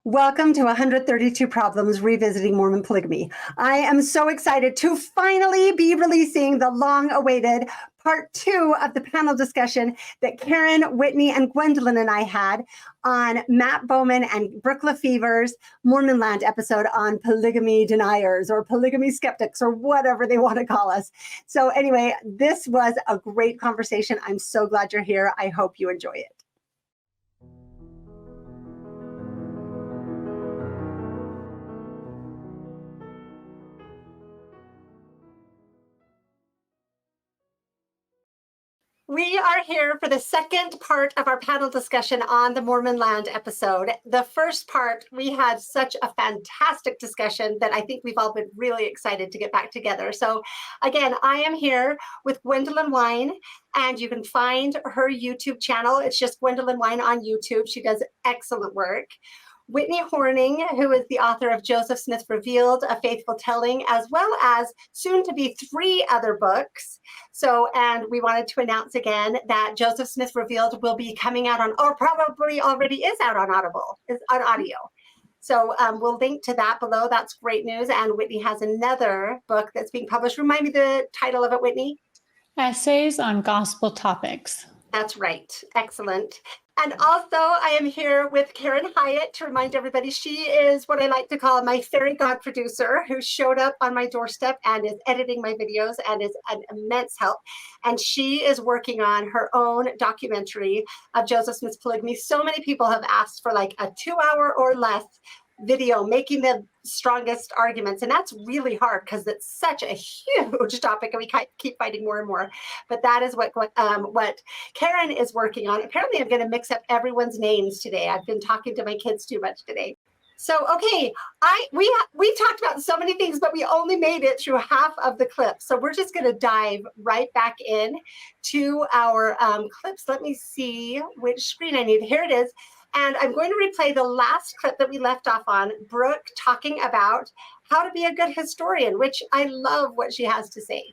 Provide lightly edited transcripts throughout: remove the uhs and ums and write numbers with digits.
Welcome to 132 Problems Revisiting Mormon Polygamy. I am so excited to finally be releasing the long-awaited part 2 of the panel discussion that Karen, Whitney, and Gwendolyn and I had on Matt Bowman and Brooke Lefevre's Mormon Land episode on polygamy deniers or polygamy skeptics or whatever they want to call us. So anyway, this was a great conversation. I'm so glad you're here. I hope you enjoy it. We are here for the second part of our panel discussion on the Mormon Land episode. The first part, we had such a fantastic discussion that I think we've all been really excited to get back together. So again, I am here with Gwendolyn Wine, and you can find her YouTube channel. It's just Gwendolyn Wine on YouTube. She does excellent work. Whitney Horning, who is the author of Joseph Smith Revealed, A Faithful Telling, as well as soon to be 3 other books. So, and we wanted to announce again that Joseph Smith Revealed will be coming out on, or probably already is out on Audible, is on audio. So we'll link to that below. That's great news. And Whitney has another book that's being published. Remind me the title of it, Whitney. Essays on Gospel Topics. That's right. Excellent. And also, I am here with Karen Hyatt to remind everybody she is what I like to call my fairy god producer who showed up on my doorstep and is editing my videos and is an immense help. And she is working on her own documentary of Joseph Smith's polygamy. So many people have asked for like a 2-hour or less video making the strongest arguments, and that's really hard because it's such a huge topic and we keep finding more and more. But that is what Karen is working on. Apparently I'm going to mix up everyone's names today. I've been talking to my kids too much today. So okay, we talked about so many things, but we only made it through half of the clip. So we're just going to dive right back in to our clips. Let me see which screen I need. Here it is. And I'm going to replay the last clip that we left off on, Brooke talking about how to be a good historian, which I love what she has to say.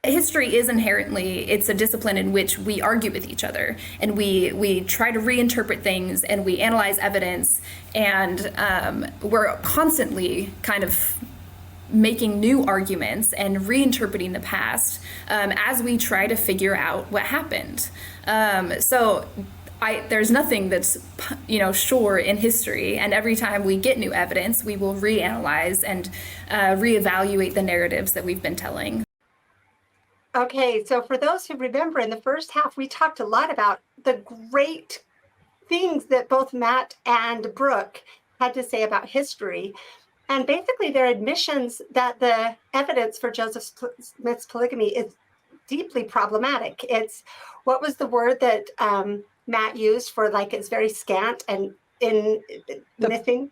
History is inherently, it's a discipline in which we argue with each other and we try to reinterpret things and we analyze evidence, and we're constantly kind of making new arguments and reinterpreting the past as we try to figure out what happened. There's nothing that's, sure in history, and every time we get new evidence, we will reanalyze and reevaluate the narratives that we've been telling. Okay, so for those who remember, in the first half, we talked a lot about the great things that both Matt and Brooke had to say about history, and basically their admissions that the evidence for Joseph Smith's polygamy is deeply problematic. It's, what was the word that Matt used for, like, it's very scant and missing?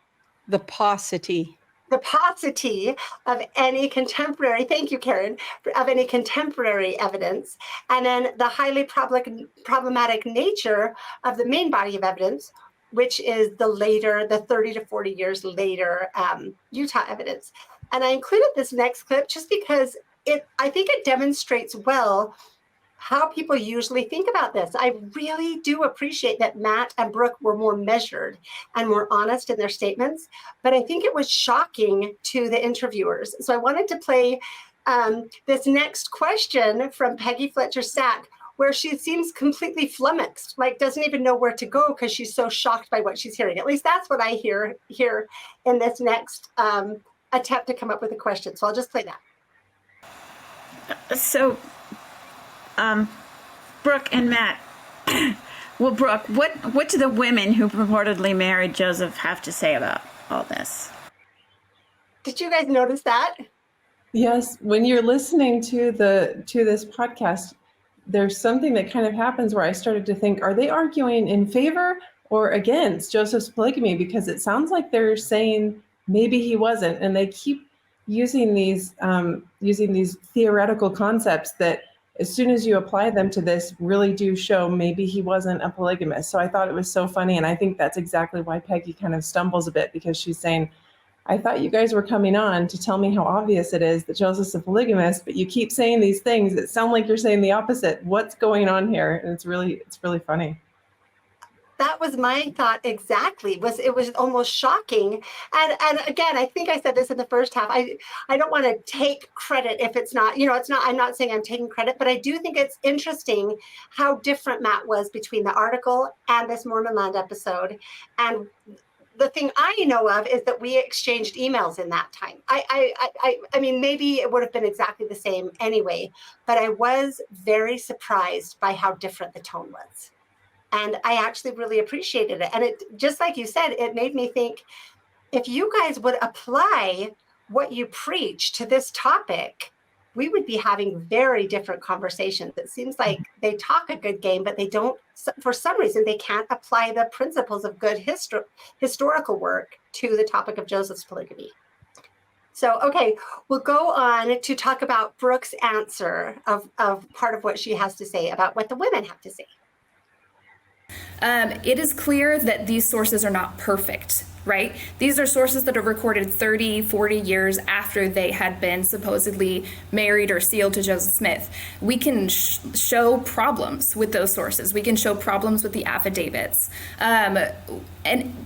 The paucity. The paucity of any contemporary, thank you, Karen, of any contemporary evidence. And then the highly problematic nature of the main body of evidence, which is the 30 to 40 years later Utah evidence. And I included this next clip just because I think it demonstrates well how people usually think about this. I really do appreciate that Matt and Brooke were more measured and more honest in their statements, but I think it was shocking to the interviewers. So I wanted to play this next question from Peggy Fletcher Sack, where she seems completely flummoxed, like doesn't even know where to go because she's so shocked by what she's hearing. At least that's what I hear here in this next attempt to come up with a question. So I'll just play that. So, Brooke and Matt, well, Brooke, what do the women who purportedly married Joseph have to say about all this? Did you guys notice that? Yes, when you're listening to this podcast, there's something that kind of happens where I started to think, are they arguing in favor or against Joseph's polygamy? Because it sounds like they're saying maybe he wasn't, and they keep using these theoretical concepts that, as soon as you apply them to this, really do show maybe he wasn't a polygamist. So I thought it was so funny, and I think that's exactly why Peggy kind of stumbles a bit, because she's saying, I thought you guys were coming on to tell me how obvious it is that Joseph's a polygamist, but you keep saying these things that sound like you're saying the opposite. What's going on here? And it's really funny. That was my thought exactly. It was almost shocking. And again, I think I said this in the first half. I don't want to take credit if it's not, it's not, I'm not saying I'm taking credit, but I do think it's interesting how different Matt was between the article and this Mormon Land episode. And the thing I know of is that we exchanged emails in that time. I mean, maybe it would have been exactly the same anyway, but I was very surprised by how different the tone was. And I actually really appreciated it. And it, just like you said, it made me think, if you guys would apply what you preach to this topic, we would be having very different conversations. It seems like they talk a good game, but they don't, for some reason, they can't apply the principles of good historical work to the topic of Joseph's polygamy. So, okay, we'll go on to talk about Brooke's answer of part of what she has to say about what the women have to say. It is clear that these sources are not perfect, right? These are sources that are recorded 30, 40 years after they had been supposedly married or sealed to Joseph Smith. We can show problems with those sources. We can show problems with the affidavits. And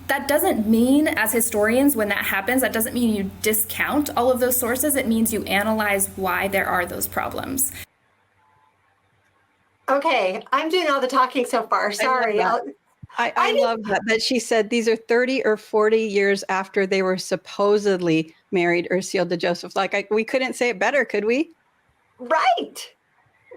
that doesn't mean, as historians, when that happens, that doesn't mean you discount all of those sources. It means you analyze why there are those problems. Okay, I'm doing all the talking so far. Sorry. I love that she said these are 30 or 40 years after they were supposedly married or sealed to Joseph. Like we couldn't say it better, could we? Right.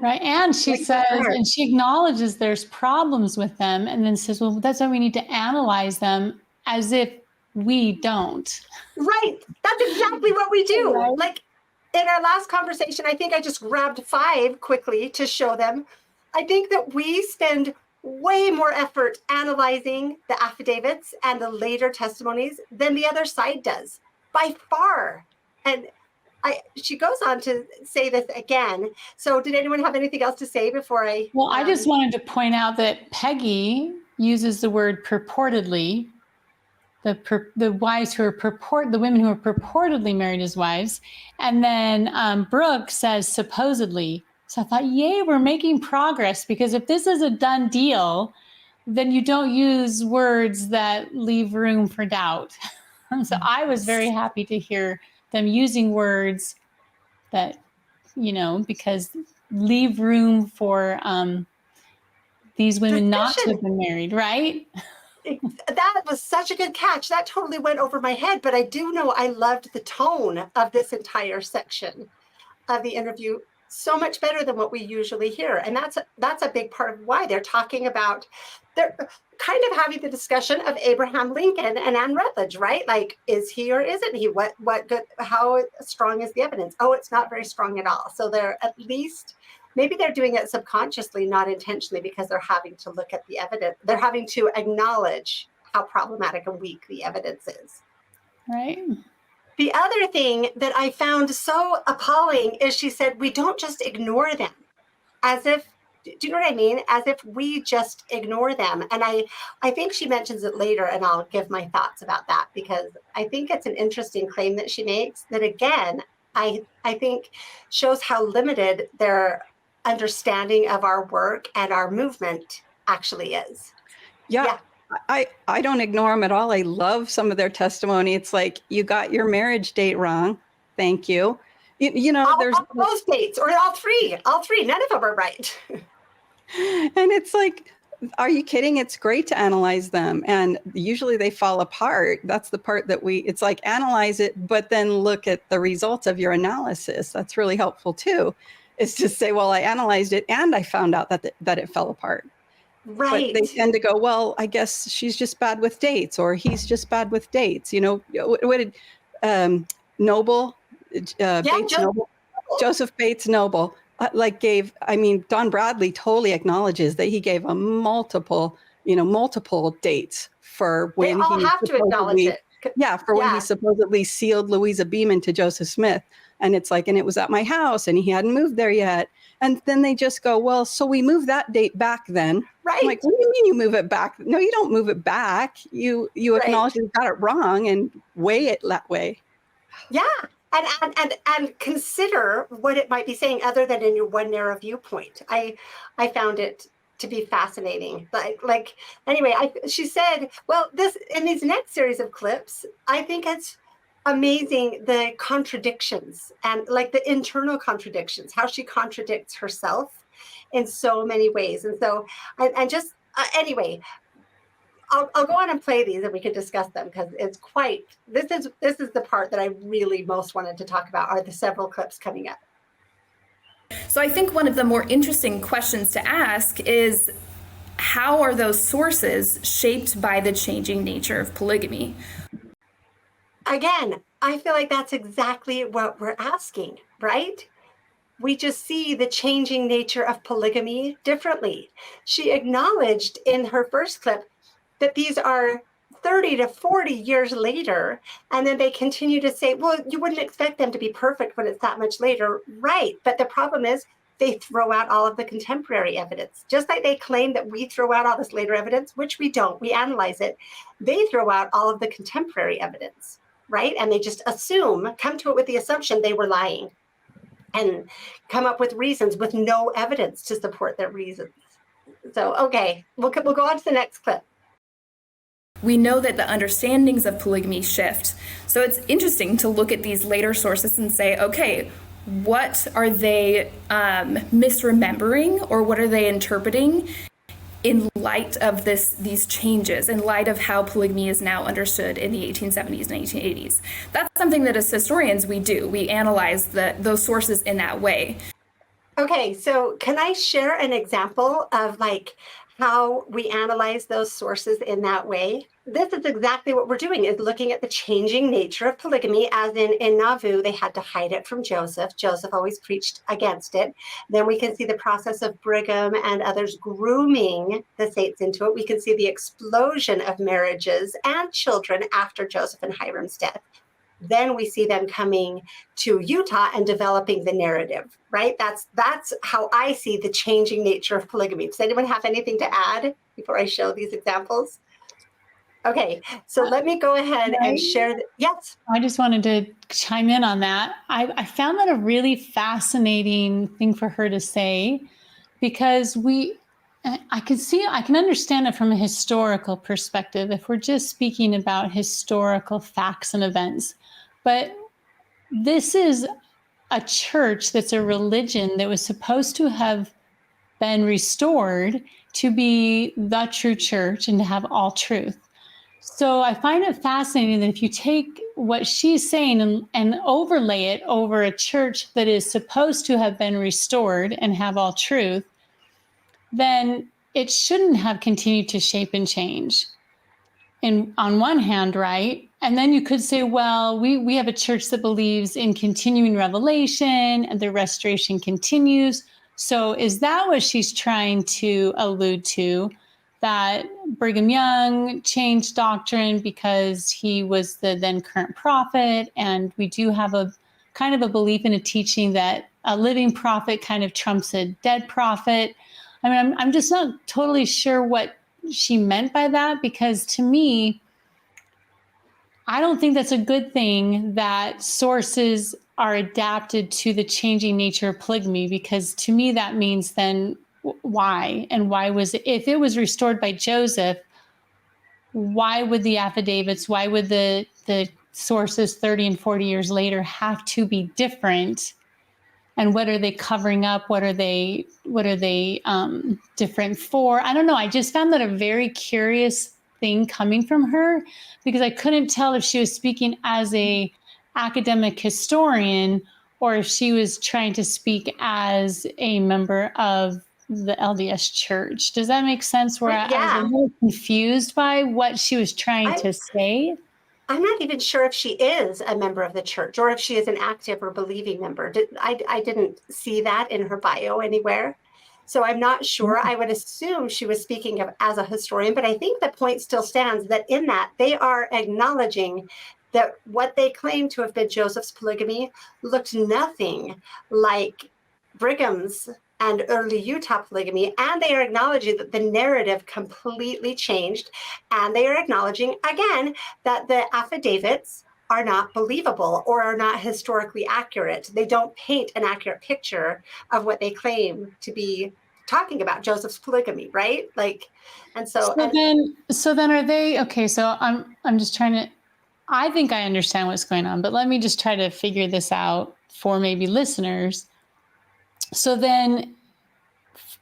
Right. And she says, and she acknowledges there's problems with them and then says, well, that's why we need to analyze them, as if we don't. Right. That's exactly what we do. Right. Like in our last conversation, I think I just grabbed 5 quickly to show them. I think that we spend way more effort analyzing the affidavits and the later testimonies than the other side does, by far. And she goes on to say this again. So did anyone have anything else to say before I? Well, I just wanted to point out that Peggy uses the word purportedly, the wives who are the women who are purportedly married as wives. And then Brooke says supposedly. So I thought, yay, we're making progress, because if this is a done deal, then you don't use words that leave room for doubt. So I was very happy to hear them using words that, because leave room for these women not to have been married, right? That was such a good catch. That totally went over my head, but I do know I loved the tone of this entire section of the interview so much better than what we usually hear. And that's a big part of why they're talking about, they're kind of having the discussion of Abraham Lincoln and Anne Rutledge, right? Like, is he or isn't he? What good, how strong is the evidence? Oh, it's not very strong at all. So they're at least, maybe they're doing it subconsciously, not intentionally, because they're having to look at the evidence. They're having to acknowledge how problematic and weak the evidence is. Right. The other thing that I found so appalling is she said, we don't just ignore them, as if, do you know what I mean? As if we just ignore them. And I think she mentions it later, and I'll give my thoughts about that, because I think it's an interesting claim that she makes that, again, I think shows how limited their understanding of our work and our movement actually is. Yeah. I don't ignore them at all. I love some of their testimony. It's like, you got your marriage date wrong. Thank you. There's all those dates, or all three. None of them are right. And it's like, are you kidding? It's great to analyze them. And usually they fall apart. That's the part that it's like, analyze it, but then look at the results of your analysis. That's really helpful too, is to say, well, I analyzed it and I found out that it fell apart. Right. But they tend to go, well, I guess she's just bad with dates, or he's just bad with dates. What did Noble, Bates Noble, Joseph Bates Noble, Don Bradley totally acknowledges that he gave a multiple dates for when they all have to acknowledge it. Yeah, for when he supposedly sealed Louisa Beaman to Joseph Smith. And it's like, and it was at my house and he hadn't moved there yet. And then they just go, well, so we move that date back then. Right. I'm like, what do you mean you move it back? No, you don't move it back. You acknowledge you got it wrong and weigh it that way. Yeah. And consider what it might be saying other than in your one narrow viewpoint. I found it to be fascinating. Anyway, she said, well, this in these next series of clips, I think it's amazing the contradictions and like the internal contradictions, how she contradicts herself in so many ways. And so, and just anyway, I'll go on and play these and we can discuss them because it's quite, this is the part that I really most wanted to talk about, are the several clips coming up. So I think one of the more interesting questions to ask is, how are those sources shaped by the changing nature of polygamy? Again, I feel like that's exactly what we're asking, right? We just see the changing nature of polygamy differently. She acknowledged in her first clip that these are 30 to 40 years later, and then they continue to say, well, you wouldn't expect them to be perfect when it's that much later. Right, but the problem is they throw out all of the contemporary evidence. Just like they claim that we throw out all this later evidence, which we don't, we analyze it. They throw out all of the contemporary evidence, right? And they just come to it with the assumption they were lying and come up with reasons with no evidence to support their reasons. So, okay, we'll go on to the next clip. We know that the understandings of polygamy shift. So it's interesting to look at these later sources and say, okay, what are they misremembering, or what are they interpreting in light of these changes, in light of how polygamy is now understood in the 1870s and 1880s? That's something that as historians we do. We analyze those sources in that way. Okay, so can I share an example of how we analyze those sources in that way? This is exactly what we're doing, is looking at the changing nature of polygamy, as in Nauvoo, they had to hide it from Joseph. Joseph always preached against it. Then we can see the process of Brigham and others grooming the saints into it. We can see the explosion of marriages and children after Joseph and Hiram's death. Then we see them coming to Utah and developing the narrative, right? That's how I see the changing nature of polygamy. Does anyone have anything to add before I show these examples? Okay, so let me go ahead and share. Yes. I just wanted to chime in on that. I found that a really fascinating thing for her to say, because I can understand it from a historical perspective if we're just speaking about historical facts and events. But this is a church that's a religion that was supposed to have been restored to be the true church and to have all truth. So I find it fascinating that if you take what she's saying and overlay it over a church that is supposed to have been restored and have all truth, then it shouldn't have continued to shape and change. On one hand, right? And then you could say, well, we have a church that believes in continuing revelation and the restoration continues. So is that what she's trying to allude to? That Brigham Young changed doctrine because he was the then current prophet, and we do have a kind of a belief in a teaching that a living prophet kind of trumps a dead prophet. I mean, I'm just not totally sure what she meant by that, because to me, I don't think that's a good thing that sources are adapted to the changing nature of polygamy, because to me that means then why? And why was it, if it was restored by Joseph, why would the affidavits, why would the sources 30 and 40 years later have to be different? And what are they covering up? What are they different for? I don't know. I just found that a very curious thing coming from her, because I couldn't tell if she was speaking as a academic historian or if she was trying to speak as a member of the LDS Church. Does that make sense? Where I was a little confused by what she was trying to say. I'm not even sure if she is a member of the church or if she is an active or believing member. I didn't see that in her bio anywhere. So I'm not sure. I would assume she was speaking as a historian, but I think the point still stands that in that they are acknowledging that what they claim to have been Joseph's polygamy looked nothing like Brigham's and early Utah polygamy, and they are acknowledging that the narrative completely changed, and they are acknowledging, again, that the affidavits are not believable or are not historically accurate. They don't paint an accurate picture of what they claim to be talking about Joseph's polygamy, right? Like, and so, so then are they, okay, so I'm just trying to, I think I understand what's going on, but let me just try to figure this out for maybe listeners. So then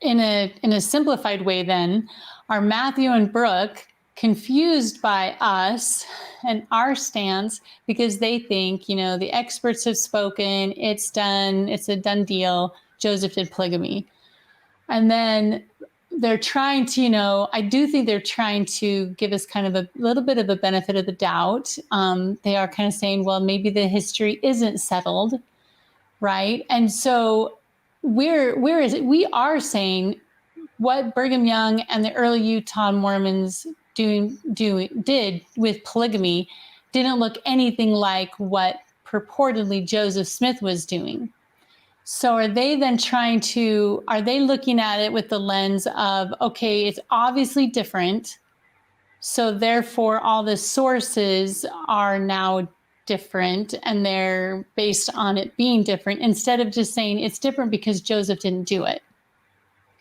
in a simplified way, then are Matthew and Brooke confused by us and our stance because they think, the experts have spoken, it's done, it's a done deal, Joseph did polygamy. And then they're trying to, I do think they're trying to give us kind of a little bit of a benefit of the doubt. They are kind of saying, well, maybe the history isn't settled, right? And so we are saying what Brigham Young and the early Utah Mormons did with polygamy didn't look anything like what purportedly Joseph Smith was doing. So are they then are they looking at it with the lens of, okay, it's obviously different, so therefore all the sources are now different and they're based on it being different, instead of just saying it's different because Joseph didn't do it?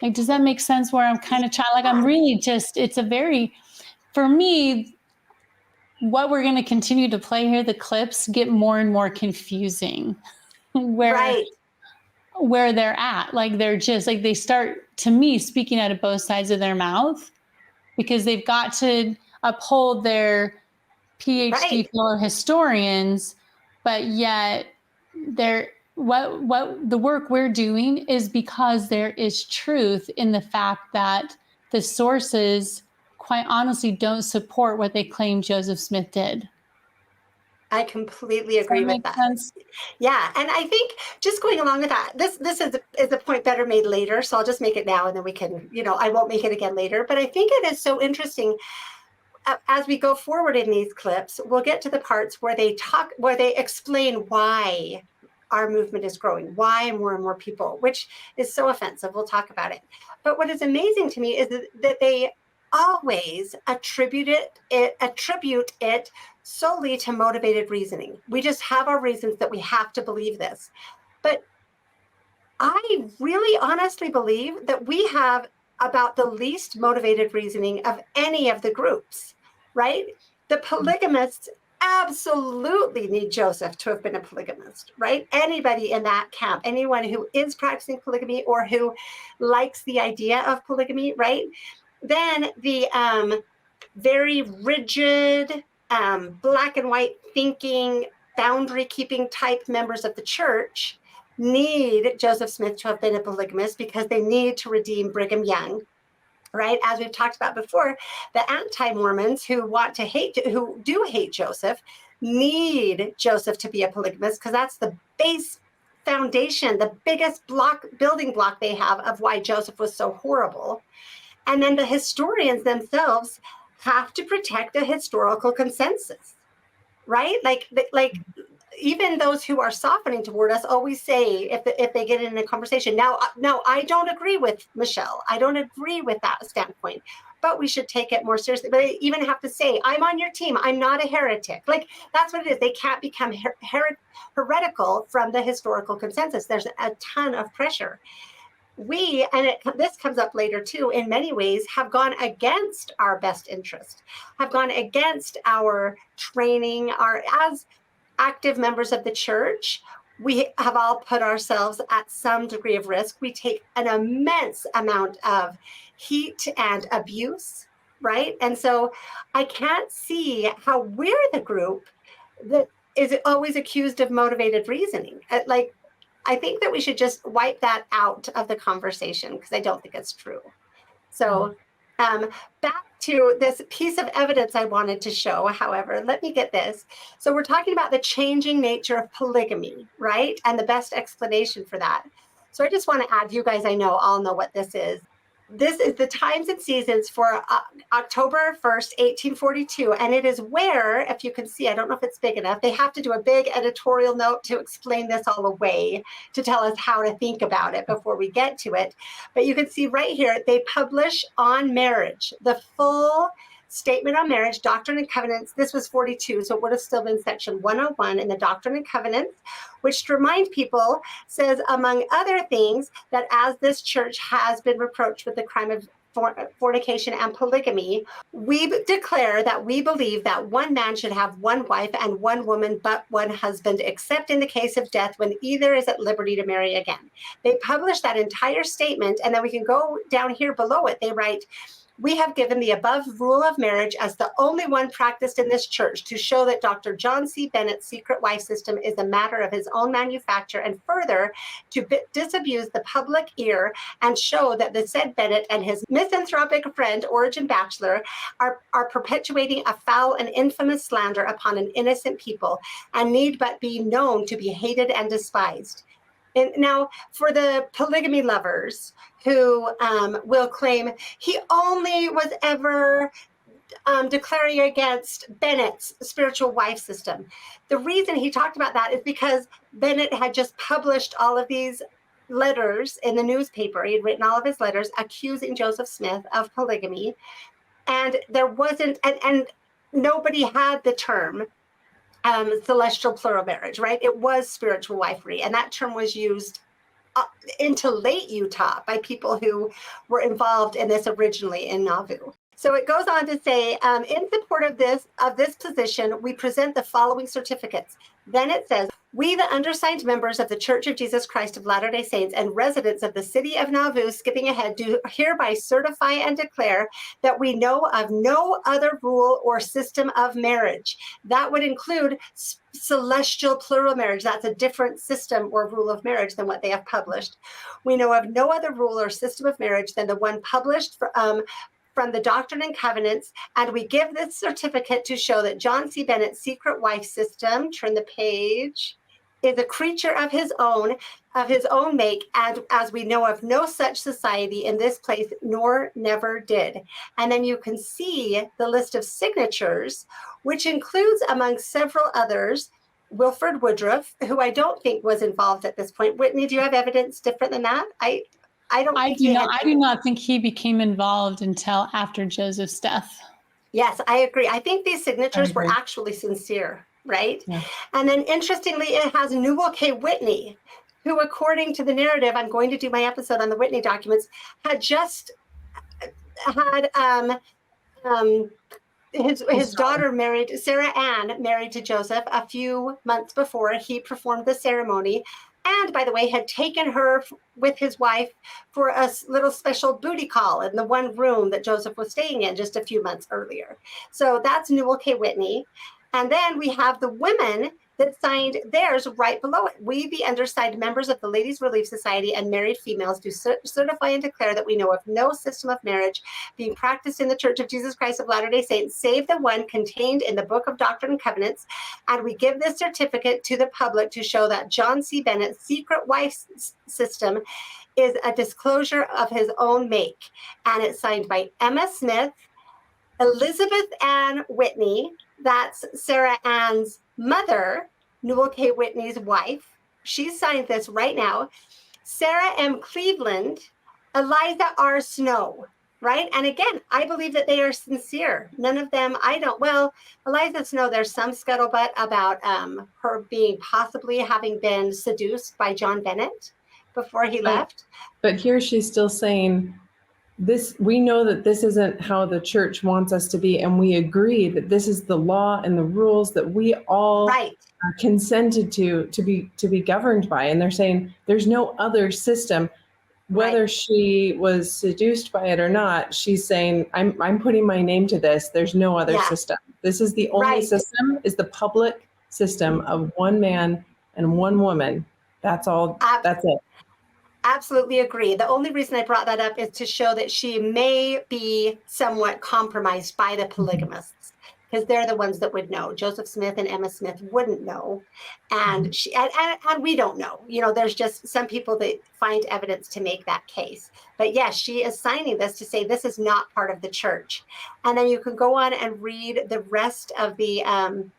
Like, does that make sense? Where I'm kind of trying, like, I'm really just, it's a very, for me, what we're going to continue to play here, the clips get more and more confusing where they're at. Like, they're just like, they start, to me, speaking out of both sides of their mouth because they've got to uphold their PhD fellow historians, but yet what the work we're doing is because there is truth in the fact that the sources, quite honestly, don't support what they claim Joseph Smith did. I completely agree with that. Sense? Yeah, and I think just going along with that, this is a point better made later, so I'll just make it now, and then we can, I won't make it again later. But I think it is so interesting. As we go forward in these clips, we'll get to the parts where they explain why our movement is growing, why more and more people, which is so offensive. We'll talk about it. But what is amazing to me is that they always attribute it solely to motivated reasoning. We just have our reasons that we have to believe this. But I really honestly believe that we have about the least motivated reasoning of any of the groups, right? The polygamists absolutely need Joseph to have been a polygamist, right? Anybody in that camp, anyone who is practicing polygamy or who likes the idea of polygamy, right? Then the very rigid, black and white thinking, boundary keeping type members of the church need Joseph Smith to have been a polygamist because they need to redeem Brigham Young, right? As we've talked about before, the anti-Mormons who do hate Joseph need Joseph to be a polygamist because that's the base foundation, the biggest building block they have of why Joseph was so horrible. And then the historians themselves have to protect a historical consensus, right? Like even those who are softening toward us always say, if they get in a conversation, now I don't agree with Michelle. I don't agree with that standpoint, but we should take it more seriously. But they even have to say, I'm on your team. I'm not a heretic. Like, that's what it is. They can't become heretical from the historical consensus. There's a ton of pressure. This comes up later too, in many ways, have gone against our best interest, have gone against our training, as active members of the church. We have all put ourselves at some degree of risk. We take an immense amount of heat and abuse, right? And so I can't see how we're the group that is always accused of motivated reasoning. I think that we should just wipe that out of the conversation because I don't think it's true. So back to this piece of evidence I wanted to show, however, let me get this. So we're talking about the changing nature of polygamy, right? And the best explanation for that. So I just want to add, you guys I know all know what this is. This is the times and seasons for October 1st, 1842. And it is where, if you can see, I don't know if it's big enough, they have to do a big editorial note to explain this all away, to tell us how to think about it before we get to it. But you can see right here, they publish on marriage, the full Statement on Marriage, Doctrine and Covenants. This was 42, so it would have still been section 101 in the Doctrine and Covenants, which to remind people says, among other things, that as this church has been reproached with the crime of fornication and polygamy, we declare that we believe that one man should have one wife and one woman but one husband, except in the case of death when either is at liberty to marry again. They publish that entire statement, and then we can go down here below it. They write, we have given the above rule of marriage as the only one practiced in this church to show that Dr. John C. Bennett's secret wife system is a matter of his own manufacture, and further to disabuse the public ear and show that the said Bennett and his misanthropic friend, Origen Bachelor, are perpetuating a foul and infamous slander upon an innocent people and need but be known to be hated and despised. And now, for the polygamy lovers who will claim he only was ever declaring against Bennett's spiritual wife system. The reason he talked about that is because Bennett had just published all of these letters in the newspaper. He had written all of his letters accusing Joseph Smith of polygamy. And there wasn't, and nobody had the term celestial plural marriage, right? It was spiritual wifery. And that term was used into late Utah by people who were involved in this originally in Nauvoo. So it goes on to say, in support of this position, we present the following certificates. Then it says, we, the undersigned members of the Church of Jesus Christ of Latter-day Saints and residents of the city of Nauvoo, skipping ahead, do hereby certify and declare that we know of no other rule or system of marriage. That would include celestial plural marriage. That's a different system or rule of marriage than what they have published. We know of no other rule or system of marriage than the one published from the Doctrine and Covenants, and we give this certificate to show that John C. Bennett's secret wife system, turn the page, is a creature of his own make, and as we know of no such society in this place, nor never did. And then you can see the list of signatures, which includes, among several others, Wilford Woodruff, who I don't think was involved at this point. Whitney, do you have evidence different than that? I do not think he became involved until after Joseph's death. Yes, I agree. I think these signatures were actually sincere, right? Yeah. And then interestingly, it has Newell K. Whitney, who, according to the narrative, I'm going to do my episode on the Whitney documents, had just had his daughter married, Sarah Ann, married to Joseph a few months before he performed the ceremony. And, by the way, had taken her with his wife for a little special booty call in the one room that Joseph was staying in just a few months earlier. So that's Newell K. Whitney. And then we have the women that signed theirs right below it. We, the undersigned members of the Ladies Relief Society and married females, do certify and declare that we know of no system of marriage being practiced in the Church of Jesus Christ of Latter-day Saints, save the one contained in the Book of Doctrine and Covenants. And we give this certificate to the public to show that John C. Bennett's secret wife system is a disclosure of his own make. And it's signed by Emma Smith, Elizabeth Ann Whitney, that's Sarah Ann's mother, Newell K. Whitney's wife. She signed this right now. Sarah M. Cleveland, Eliza R. Snow, right? And again, I believe that they are sincere. None of them, Eliza Snow, there's some scuttlebutt about her possibly having been seduced by John Bennett before he left. But here she's still saying, we know that this isn't how the church wants us to be, and we agree that this is the law and the rules that we all consented to be governed by. And they're saying there's no other system, whether she was seduced by it or not. She's saying, I'm putting my name to this. There's no other system. This is the only system, is the public system of one man and one woman. That's all. That's it. Absolutely agree. The only reason I brought that up is to show that she may be somewhat compromised by the polygamists, because they're the ones that would know. Joseph Smith and Emma Smith wouldn't know, and and we don't know. There's just some people that find evidence to make that case. But yes, she is signing this to say this is not part of the church. And then you can go on and read the rest of the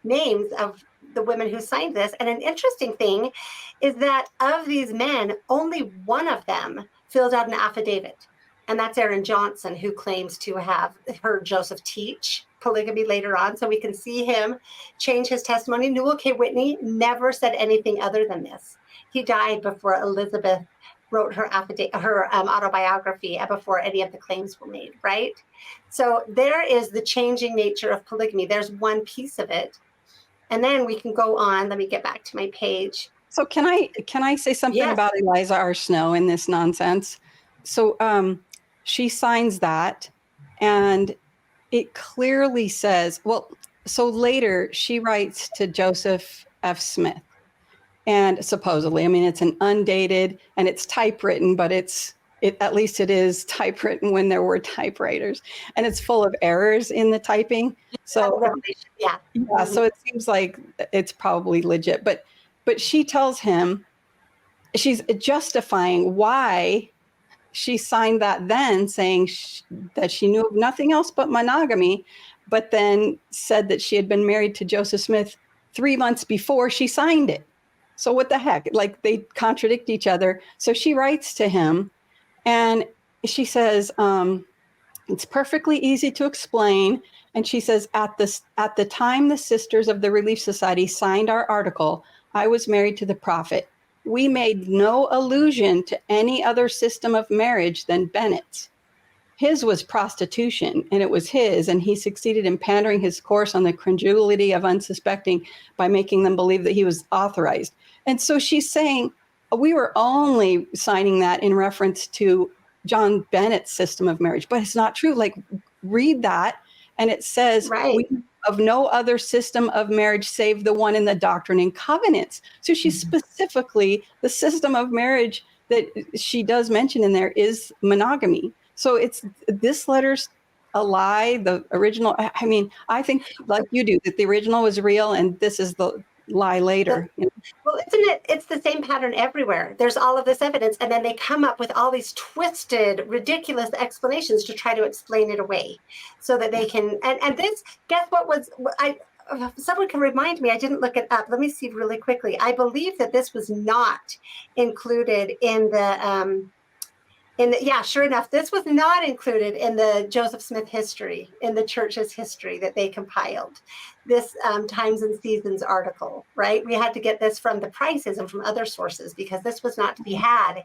names of the women who signed this. And an interesting thing is that of these men, only one of them filled out an affidavit. And that's Aaron Johnson, who claims to have heard Joseph teach polygamy later on. So we can see him change his testimony. Newell K. Whitney never said anything other than this. He died before Elizabeth wrote her autobiography and before any of the claims were made, right? So there is the changing nature of polygamy. There's one piece of it. And then we can go on. Let me get back to my page. So can I say something about Eliza R. Snow in this nonsense? So she signs that, and it clearly says, well, so later she writes to Joseph F. Smith, and supposedly, I mean, it's an undated and it's typewritten, but at least it is typewritten when there were typewriters, and it's full of errors in the typing. So yeah, so it seems like it's probably legit, but she tells him, she's justifying why she signed that then, saying that she knew of nothing else but monogamy, but then said that she had been married to Joseph Smith 3 months before she signed it. So what the heck? Like, they contradict each other. So she writes to him and she says, it's perfectly easy to explain. And she says, at the time the Sisters of the Relief Society signed our article, I was married to the prophet. We made no allusion to any other system of marriage than Bennett's. His was prostitution, and it was his, and he succeeded in pandering his course on the credulity of unsuspecting by making them believe that he was authorized. And so she's saying, we were only signing that in reference to John Bennett's system of marriage, but it's not true. Like, read that, and it says, we of no other system of marriage save the one in the Doctrine and Covenants. So she's specifically, the system of marriage that she does mention in there is monogamy. So this letter's a lie. The original, I mean, I think like you do, that the original was real and this is the lie later. Well, isn't it? It's the same pattern everywhere. There's all of this evidence, and then they come up with all these twisted, ridiculous explanations to try to explain it away, so that they can. And this, guess what was? Someone can remind me. I didn't look it up. Let me see really quickly. I believe that this was not included in the. Sure enough, this was not included in the Joseph Smith history, in the church's history that they compiled, this Times and Seasons article, right? We had to get this from the Prices and from other sources, because this was not to be had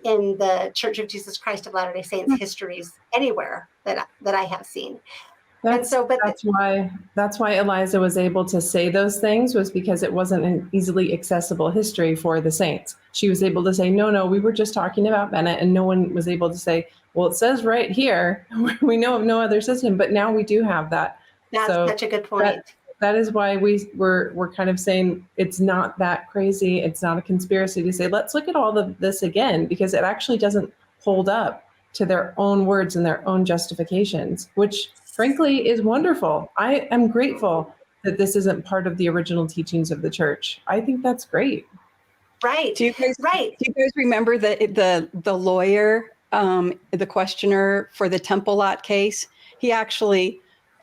in the Church of Jesus Christ of Latter-day Saints histories anywhere that I have seen. That's why Eliza was able to say those things, was because it wasn't an easily accessible history for the saints. She was able to say, no, we were just talking about Bennett, and no one was able to say, well, it says right here, we know of no other system, but now we do have that. That's such a good point. That is why we're kind of saying it's not that crazy. It's not a conspiracy to say, let's look at all of this again, because it actually doesn't hold up to their own words and their own justifications, which frankly is wonderful. I am grateful that this isn't part of the original teachings of the church. I think that's great. Right. Do you guys remember the lawyer, the questioner for the Temple Lot case? He actually,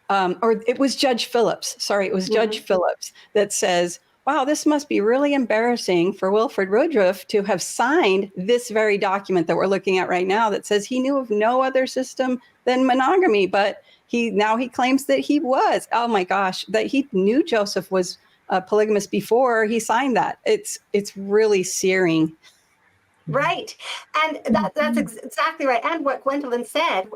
or it was Judge Phillips. Sorry, it was Judge Phillips that says, wow, this must be really embarrassing for Wilford Woodruff to have signed this very document that we're looking at right now that says he knew of no other system than monogamy, but he claims that he was. Oh my gosh, that he knew Joseph was polygamous before he signed that. It's really searing. Right. And that's exactly right. And what Gwendolyn said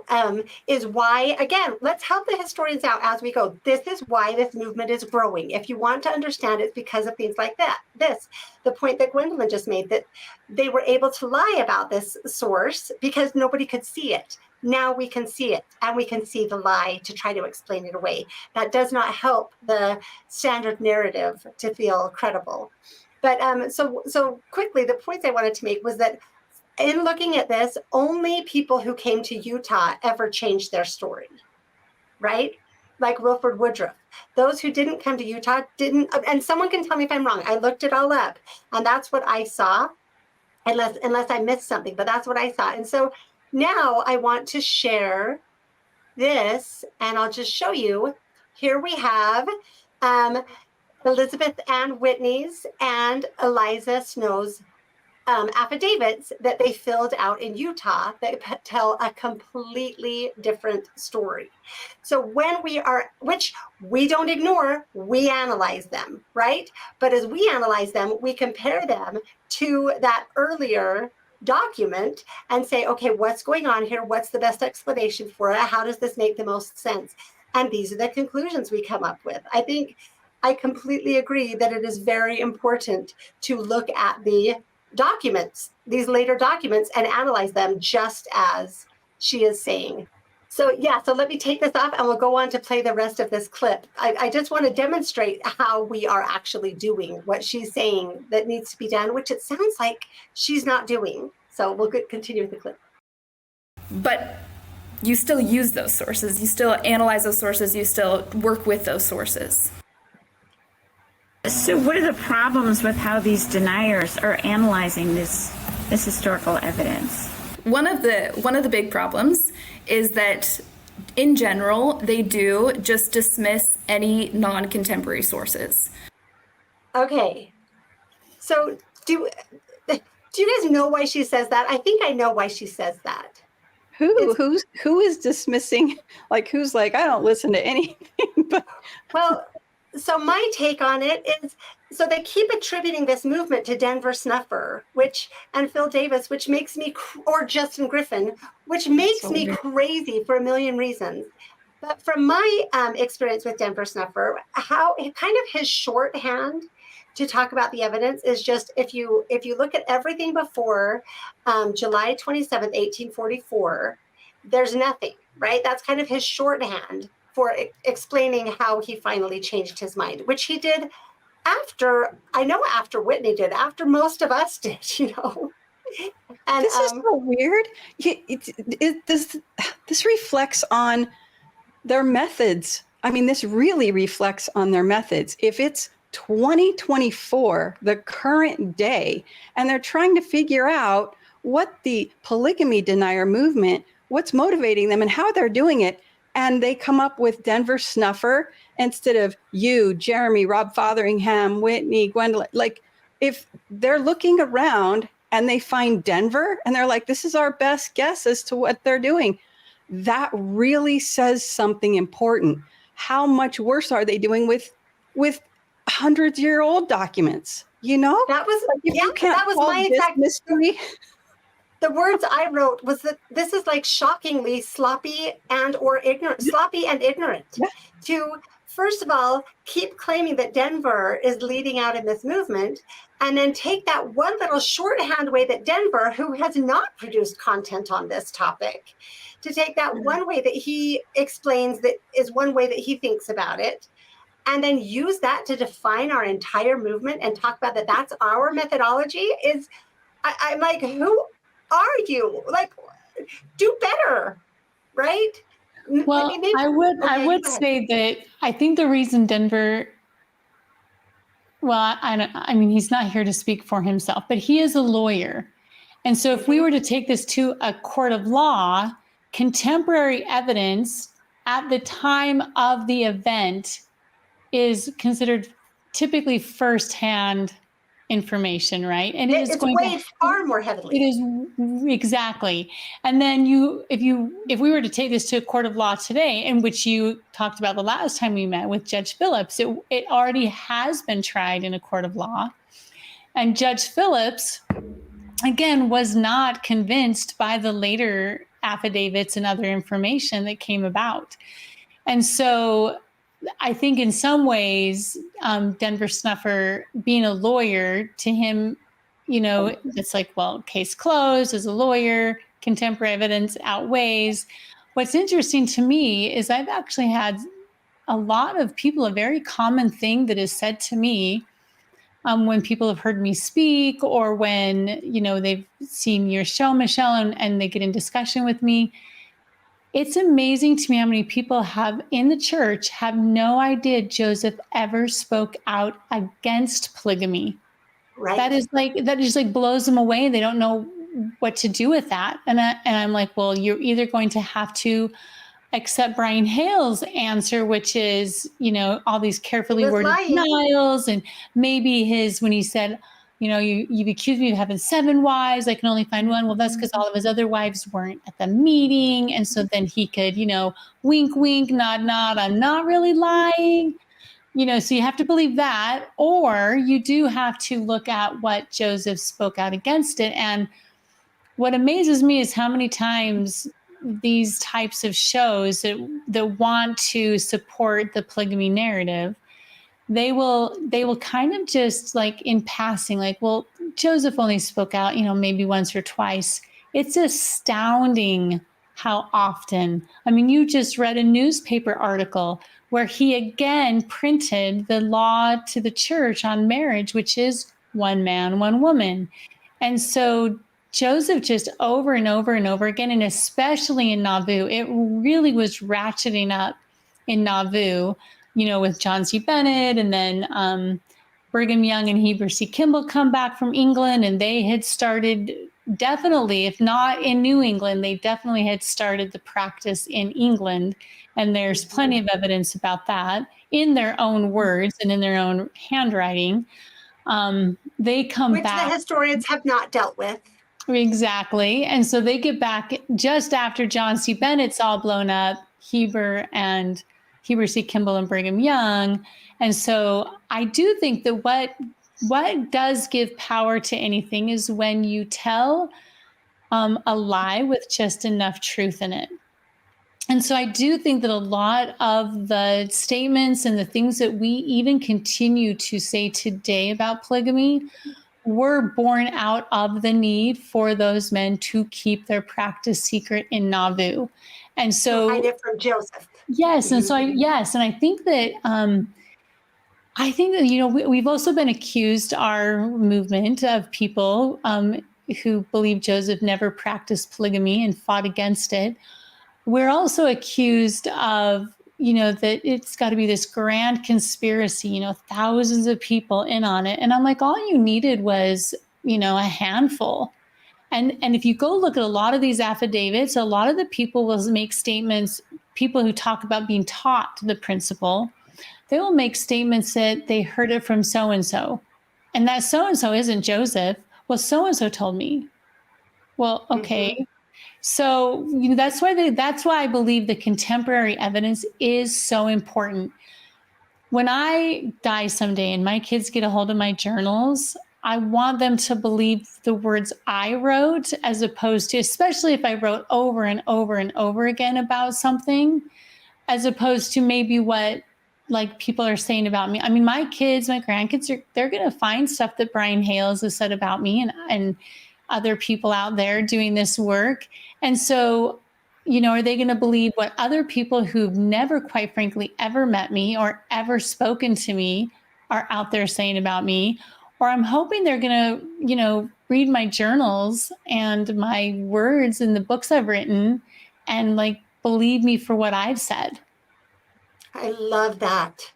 is why, again, let's help the historians out as we go. This is why this movement is growing. If you want to understand it, it's because of things like that. The point that Gwendolyn just made, that they were able to lie about this source because nobody could see it. Now we can see it, and we can see the lie to try to explain it away. That does not help the standard narrative to feel credible. But so quickly, the points I wanted to make was that in looking at this, only people who came to Utah ever changed their story, right? Like Wilford Woodruff. Those who didn't come to Utah didn't, and someone can tell me if I'm wrong. I looked it all up, and that's what I saw, unless I missed something, but that's what I saw. And so now I want to share this, and I'll just show you. Here we have Elizabeth Ann Whitney's and Eliza Snow's affidavits that they filled out in Utah that tell a completely different story. So when which we don't ignore, we analyze them, right? But as we analyze them, we compare them to that earlier document and say, okay, what's going on here? What's the best explanation for it? How does this make the most sense? And these are the conclusions we come up with. I think I completely agree that it is very important to look at the documents, these later documents, and analyze them just as she is saying. So let me take this off and we'll go on to play the rest of this clip. I just want to demonstrate how we are actually doing what she's saying that needs to be done, which it sounds like she's not doing. So we'll continue with the clip. But you still use those sources, you still analyze those sources, you still work with those sources. So what are the problems with how these deniers are analyzing this historical evidence? One of the big problems is that in general, they do just dismiss any non-contemporary sources. Okay. So do you guys know why she says that? I think I know why she says that. Who is dismissing? Like, who's like, I don't listen to anything. But well, so my take on it is, so they keep attributing this movement to Denver Snuffer, and Phil Davis, which makes me, or Justin Griffin, which makes me crazy for a million reasons. But from my experience with Denver Snuffer, how kind of his shorthand to talk about the evidence is just, if you look at everything before July 27th, 1844, there's nothing, right? That's kind of his shorthand for explaining how he finally changed his mind, which he did after Whitney did, after most of us did, And this is so weird. This reflects on their methods. I mean, this really reflects on their methods. If it's 2024, the current day, and they're trying to figure out what the polygamy denier movement, what's motivating them and how they're doing it, and they come up with Denver Snuffer instead of you, Jeremy, Rob Fotheringham, Whitney, Gwendolyn. Like, if they're looking around and they find Denver and they're like, this is our best guess as to what they're doing, that really says something important. How much worse are they doing with 100-year-old documents? That was that was my exact mystery. The words I wrote was that this is like shockingly sloppy and ignorant. Yeah. To, first of all, keep claiming that Denver is leading out in this movement, and then take that one little shorthand way that Denver, who has not produced content on this topic, to take that one way that he explains that is one way that he thinks about it, and then use that to define our entire movement and talk about that that's our methodology. I'm like, who are you? Like, do better, right? Well, I would say that I think the reason Denver, well, I mean, he's not here to speak for himself, but he is a lawyer. And so if we were to take this to a court of law, contemporary evidence at the time of the event is considered typically firsthand information, right? And it's weighed far more heavily. It is, exactly. And then if we were to take this to a court of law today, in which you talked about the last time we met with Judge Phillips, it already has been tried in a court of law. And Judge Phillips, again, was not convinced by the later affidavits and other information that came about. And so I think in some ways, Denver Snuffer, being a lawyer, to him, it's like, well, case closed. As a lawyer, contemporary evidence outweighs. What's interesting to me is I've actually had a lot of people, a very common thing that is said to me when people have heard me speak, or when, they've seen your show, Michelle, and they get in discussion with me. It's amazing to me how many people in the church have no idea Joseph ever spoke out against polygamy. Right. That just blows them away. They don't know what to do with that. And I'm like, well, you're either going to have to accept Brian Hale's answer, which is, all these carefully worded denials, and maybe when he said, you've accused me of having 7 wives. I can only find one. Well, that's because all of his other wives weren't at the meeting. And so then he could, wink, wink, nod, nod. I'm not really lying. So you have to believe that, or you do have to look at what Joseph spoke out against it. And what amazes me is how many times these types of shows that want to support the polygamy narrative, they will kind of just like in passing, like, well, Joseph only spoke out, maybe once or twice. It's astounding how often. I mean, you just read a newspaper article where he again printed the law to the church on marriage, which is one man, one woman. And so Joseph just over and over and over again, and especially in Nauvoo, it really was ratcheting up in Nauvoo, with John C. Bennett, and then Brigham Young and Heber C. Kimball come back from England, and they had started, definitely, if not in New England, they definitely had started the practice in England. And there's plenty of evidence about that in their own words and in their own handwriting. They come Which back. the historians have not dealt with. Exactly. And so they get back just after John C. Bennett's all blown up, Heber C. Kimball and Brigham Young. And so I do think that what does give power to anything is when you tell a lie with just enough truth in it. And so I do think that a lot of the statements and the things that we even continue to say today about polygamy were born out of the need for those men to keep their practice secret in Nauvoo. And so hide it from Joseph. Yes. And so I think that we've also been accused, our movement, of people who believe Joseph never practiced polygamy and fought against it. We're also accused of, that it's got to be this grand conspiracy, thousands of people in on it. And I'm like, all you needed was, a handful. And if you go look at a lot of these affidavits, a lot of the people will make statements, people who talk about being taught the principle, they will make statements that they heard it from so-and-so. And that so-and-so isn't Joseph. Well, so-and-so told me. Well, okay. So that's why I believe the contemporary evidence is so important. When I die someday and my kids get a hold of my journals, I want them to believe the words I wrote, as opposed to, especially if I wrote over and over and over again about something, as opposed to maybe what like people are saying about me. I mean, my kids, my grandkids, they're going to find stuff that Brian Hales has said about me and other people out there doing this work. And so, are they going to believe what other people who've never, quite frankly, ever met me or ever spoken to me are out there saying about me? Or I'm hoping they're going to, read my journals and my words and the books I've written and like believe me for what I've said. I love that.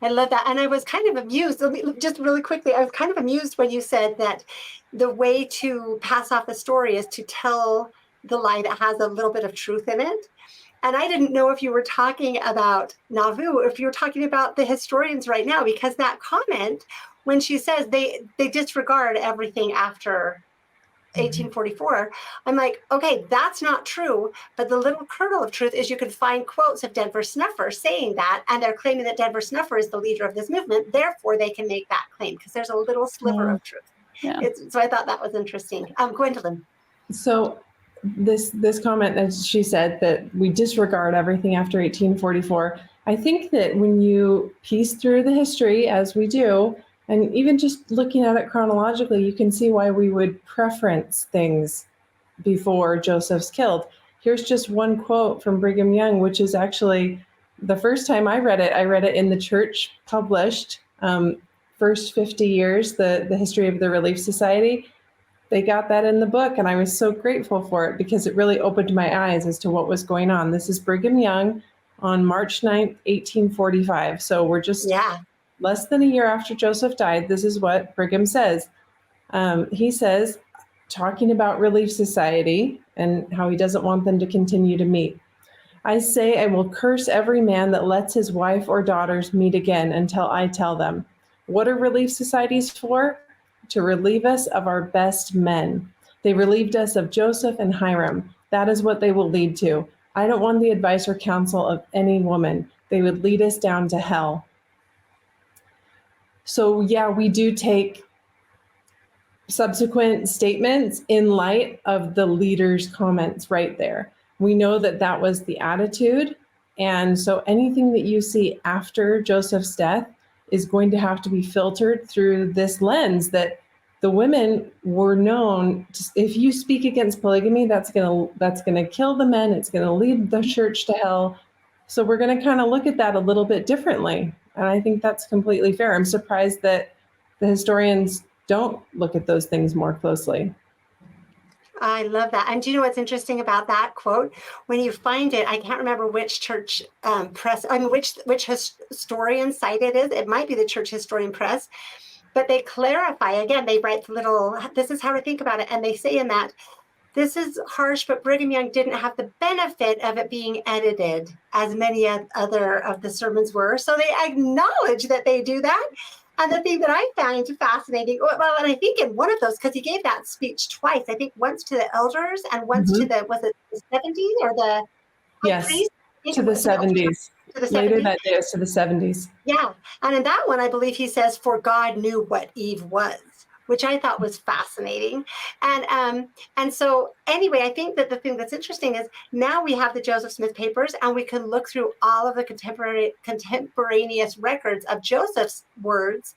And I was kind of amused, just really quickly, I was kind of amused when you said that the way to pass off the story is to tell the lie that has a little bit of truth in it. And I didn't know if you were talking about Nauvoo, or if you were talking about the historians right now, because that comment, when she says they disregard everything after 1844, I'm like, okay, that's not true. But the little kernel of truth is you can find quotes of Denver Snuffer saying that, and they're claiming that Denver Snuffer is the leader of this movement. Therefore, they can make that claim because there's a little sliver of truth. Yeah. So I thought that was interesting. Gwendolyn. So this comment, as she said, that we disregard everything after 1844. I think that when you piece through the history, as we do, and even just looking at it chronologically, you can see why we would preference things before Joseph's killed. Here's just one quote from Brigham Young, which is actually the first time I read it in the church published, first 50 years, the history of the Relief Society. They got that in the book, and I was so grateful for it because it really opened my eyes as to what was going on. This is Brigham Young on March 9th, 1845. So we're just less than a year after Joseph died. This is what Brigham says. He says, talking about Relief Society and how he doesn't want them to continue to meet. I say I will curse every man that lets his wife or daughters meet again until I tell them. What are relief societies for? to relieve us of our best men. They relieved us of Joseph and Hiram. That is what they will lead to. I don't want the advice or counsel of any woman. They would lead us down to hell. So yeah, we do take subsequent statements in light of the leader's comments right there. We know that that was the attitude. And so anything that you see after Joseph's death is going to have to be filtered through this lens that the women were known to, if you speak against polygamy, that's gonna kill the men, it's gonna lead the church to hell. So we're gonna kind of look at that a little bit differently. And I think that's completely fair. I'm surprised that the historians don't look at those things more closely. I love that. And do you know what's interesting about that quote? When you find it, I can't remember which church press, I mean, which historian site it is. It might be the Church Historian Press, but they clarify, again, they write the little, this is how to think about it. And they say in that, this is harsh, but Brigham Young didn't have the benefit of it being edited as many other of the sermons were. So they acknowledge that they do that. And the thing that I found fascinating, well, and I think in one of those, because he gave that speech twice, I think once to the elders and once to the, was it the 70s or the yes, priest? to the 70s. To the 70s. Later that day, it's to the 70s. Yeah. And in that one, I believe he says, for God knew what Eve was, which I thought was fascinating. And so anyway, I think that the thing that's interesting is now we have the Joseph Smith papers and we can look through all of the contemporaneous records of Joseph's words,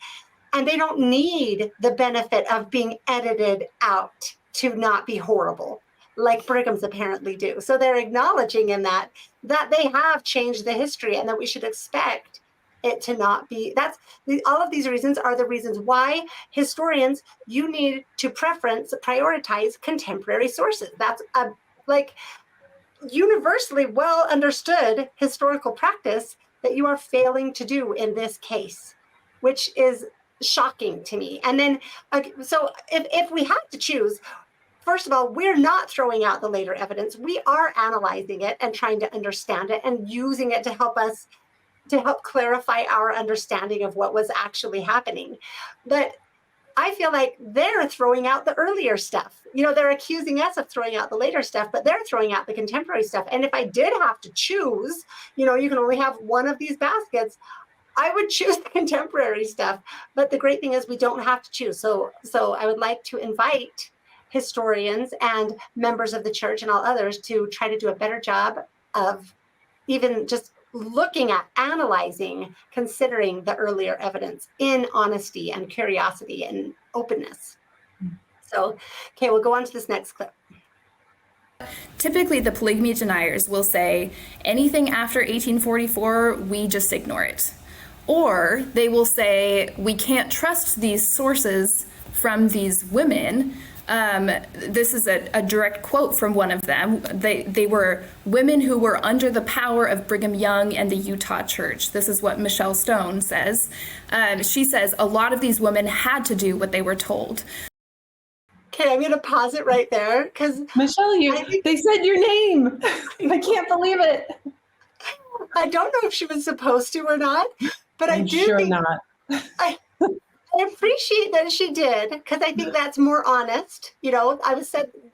and they don't need the benefit of being edited out to not be horrible, like Brigham's apparently do. So they're acknowledging in that they have changed the history and that we should expect it to not be. All of these reasons are the reasons why historians, you need to prioritize contemporary sources. That's a like universally well understood historical practice that you are failing to do in this case, which is shocking to me. And then, so if we had to choose, first of all, we're not throwing out the later evidence. We are analyzing it and trying to understand it and using it to help us, to help clarify our understanding of what was actually happening. But I feel like they're throwing out the earlier stuff. You know, they're accusing us of throwing out the later stuff, but they're throwing out the contemporary stuff. And if I did have to choose, you know, you can only have one of these baskets, I would choose the contemporary stuff. But the great thing is we don't have to choose. So I would like to invite historians and members of the church and all others to try to do a better job of even just looking at, analyzing, considering the earlier evidence in honesty and curiosity and openness. So, okay, we'll go on to this next clip. Typically, the polygamy deniers will say anything after 1844, we just ignore it. Or they will say we can't trust these sources from these women. This is a direct quote from one of them. They were women who were under the power of Brigham Young and the Utah Church. This is what Michelle Stone says. She says a lot of these women had to do what they were told. Okay, I'm going to pause it right there because Michelle, they said your name. I can't believe it. I don't know if she was supposed to or not, but I do sure think not. I appreciate that she did because I think that's more honest. You know,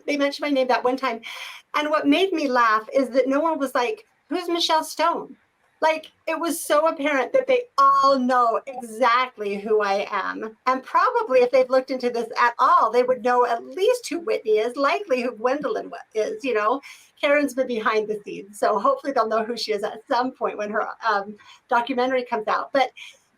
they mentioned my name that one time. And what made me laugh is that no one was like, who's Michelle Stone? Like, it was so apparent that they all know exactly who I am. And probably if they've looked into this at all, they would know at least who Whitney is, likely who Gwendolyn is, you know. Karen's been behind the scenes. So hopefully they'll know who she is at some point when her documentary comes out. But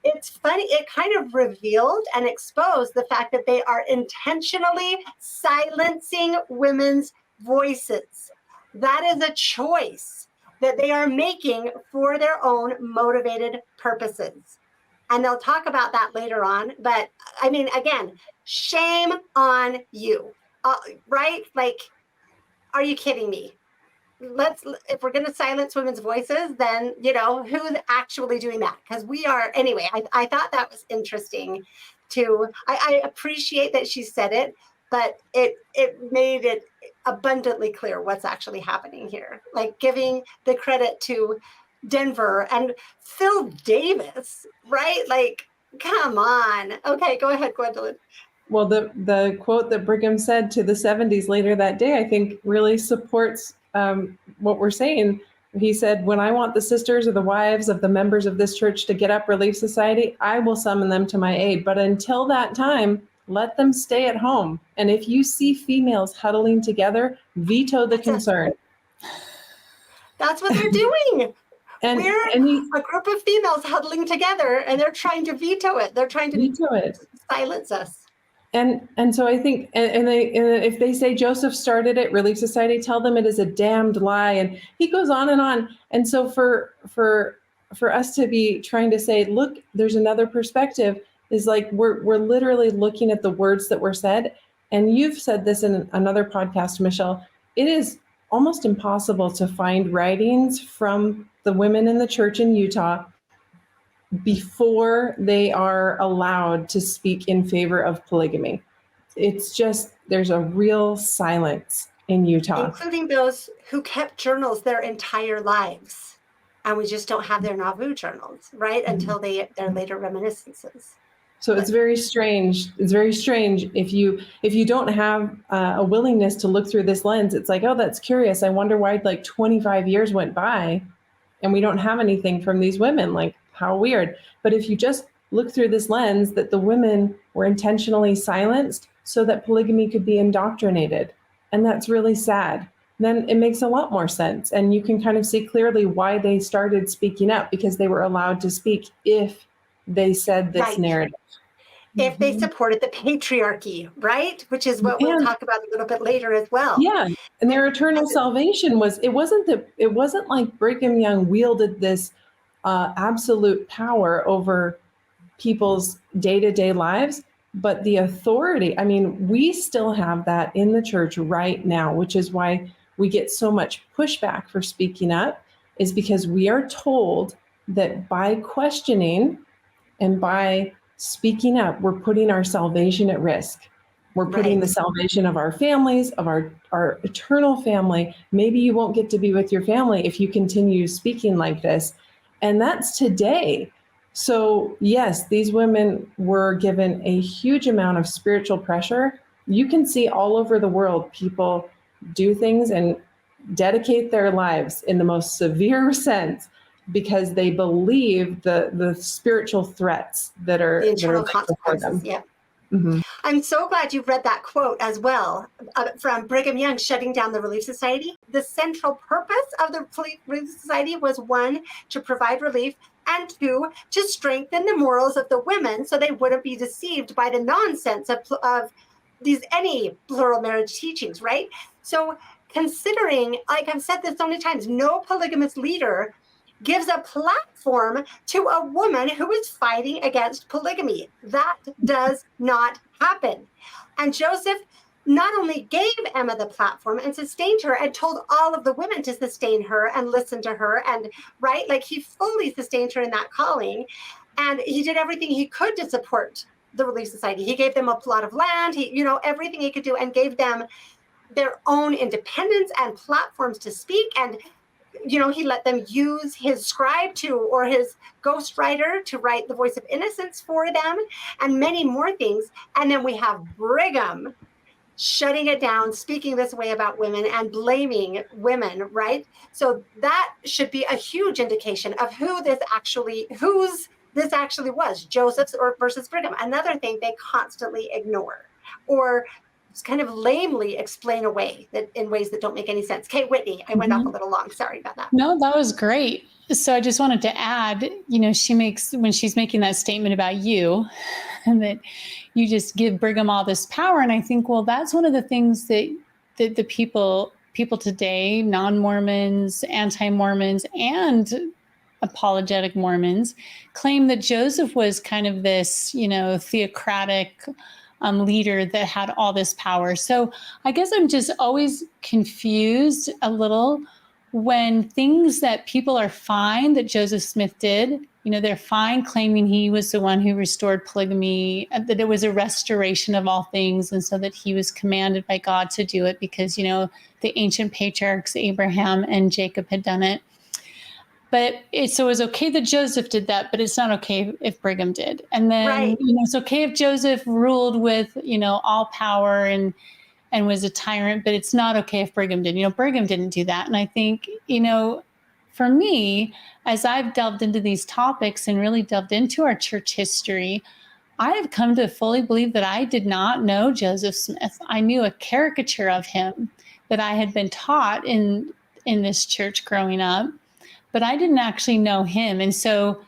it's funny, it kind of revealed and exposed the fact that they are intentionally silencing women's voices. That is a choice that they are making for their own motivated purposes. And they'll talk about that later on. But I mean, again, shame on you, right? Like, are you kidding me? If we're going to silence women's voices, then, you know, who's actually doing that? Because we are, anyway, I thought that was interesting too. I appreciate that she said it, but it made it abundantly clear what's actually happening here. Like giving the credit to Denver and Phil Davis, right? Like, come on. Okay, go ahead, Gwendolyn. Well, the quote that Brigham said to the 70s later that day, I think really supports what we're saying. He said, when I want the sisters or the wives of the members of this church to get up Relief Society, I will summon them to my aid. But until that time, let them stay at home. And if you see females huddling together, veto the concern. That's what they're doing. And We're a group of females huddling together, and they're trying to veto it. They're trying to veto it, silence us. And so I think, and if they say Joseph started it, Relief Society, tell them it is a damned lie. And he goes on and on. And so for us to be trying to say, look, there's another perspective, is like we're literally looking at the words that were said. And you've said this in another podcast, Michelle. It is almost impossible to find writings from the women in the church in Utah before they are allowed to speak in favor of polygamy. It's just, there's a real silence in Utah. Including those who kept journals their entire lives. And we just don't have their Nauvoo journals, right? Until their later reminiscences. So it's very strange. It's very strange if you don't have a willingness to look through this lens. It's like, oh, that's curious. I wonder why like 25 years went by and we don't have anything from these women. Like, how weird. But if you just look through this lens that the women were intentionally silenced so that polygamy could be indoctrinated, and that's really sad, then it makes a lot more sense. And you can kind of see clearly why they started speaking up, because they were allowed to speak if they said this narrative. If they supported the patriarchy, right? Which is what we'll talk about a little bit later as well. Yeah. And their eternal salvation it wasn't like Brigham Young wielded this absolute power over people's day-to-day lives, but the authority, I mean, we still have that in the church right now, which is why we get so much pushback for speaking up, is because we are told that by questioning and by speaking up, we're putting our salvation at risk. We're putting the salvation of our families, of our eternal family. Maybe you won't get to be with your family if you continue speaking like this. And that's today. So yes, these women were given a huge amount of spiritual pressure. You can see all over the world, people do things and dedicate their lives in the most severe sense because they believe the spiritual threats that are the internal before them. Yeah. Mm-hmm. I'm so glad you read that quote as well from Brigham Young shutting down the Relief Society. The central purpose of the Relief Society was, one, to provide relief, and two, to strengthen the morals of the women so they wouldn't be deceived by the nonsense of any plural marriage teachings, right? So considering, like I've said this so many times, no polygamous leader gives a platform to a woman who is fighting against polygamy. That does not happen. And Joseph not only gave Emma the platform and sustained her and told all of the women to sustain her and listen to her, and right, like he fully sustained her in that calling. And he did everything he could to support the Relief Society. He gave them a plot of land, everything he could do, and gave them their own independence and platforms to speak. And he let them use his scribe or his ghostwriter to write the voice of innocence for them, and many more things. And then we have Brigham shutting it down, speaking this way about women and blaming women, right? So that should be a huge indication of whose this actually was, Joseph's versus Brigham. Another thing they constantly ignore or kind of lamely explain away that in ways that don't make any sense. Okay, Whitney, I went off a little long. Sorry about that. No, that was great. So I just wanted to add, when she's making that statement about you, and that you just give Brigham all this power. And I think, well, that's one of the things that the people today, non-Mormons, anti-Mormons, and apologetic Mormons claim that Joseph was kind of this, theocratic leader that had all this power. So I guess I'm just always confused a little when things that people are fine that Joseph Smith did, they're fine claiming he was the one who restored polygamy, that it was a restoration of all things, and so that he was commanded by God to do it because, the ancient patriarchs, Abraham and Jacob, had done it. But it was okay that Joseph did that, but it's not okay if Brigham did. And then, Right. it's okay if Joseph ruled with, all power and was a tyrant, but it's not okay if Brigham did. Brigham didn't do that. And I think, for me, as I've delved into these topics and really delved into our church history, I have come to fully believe that I did not know Joseph Smith. I knew a caricature of him that I had been taught in this church growing up, but I didn't actually know him. And so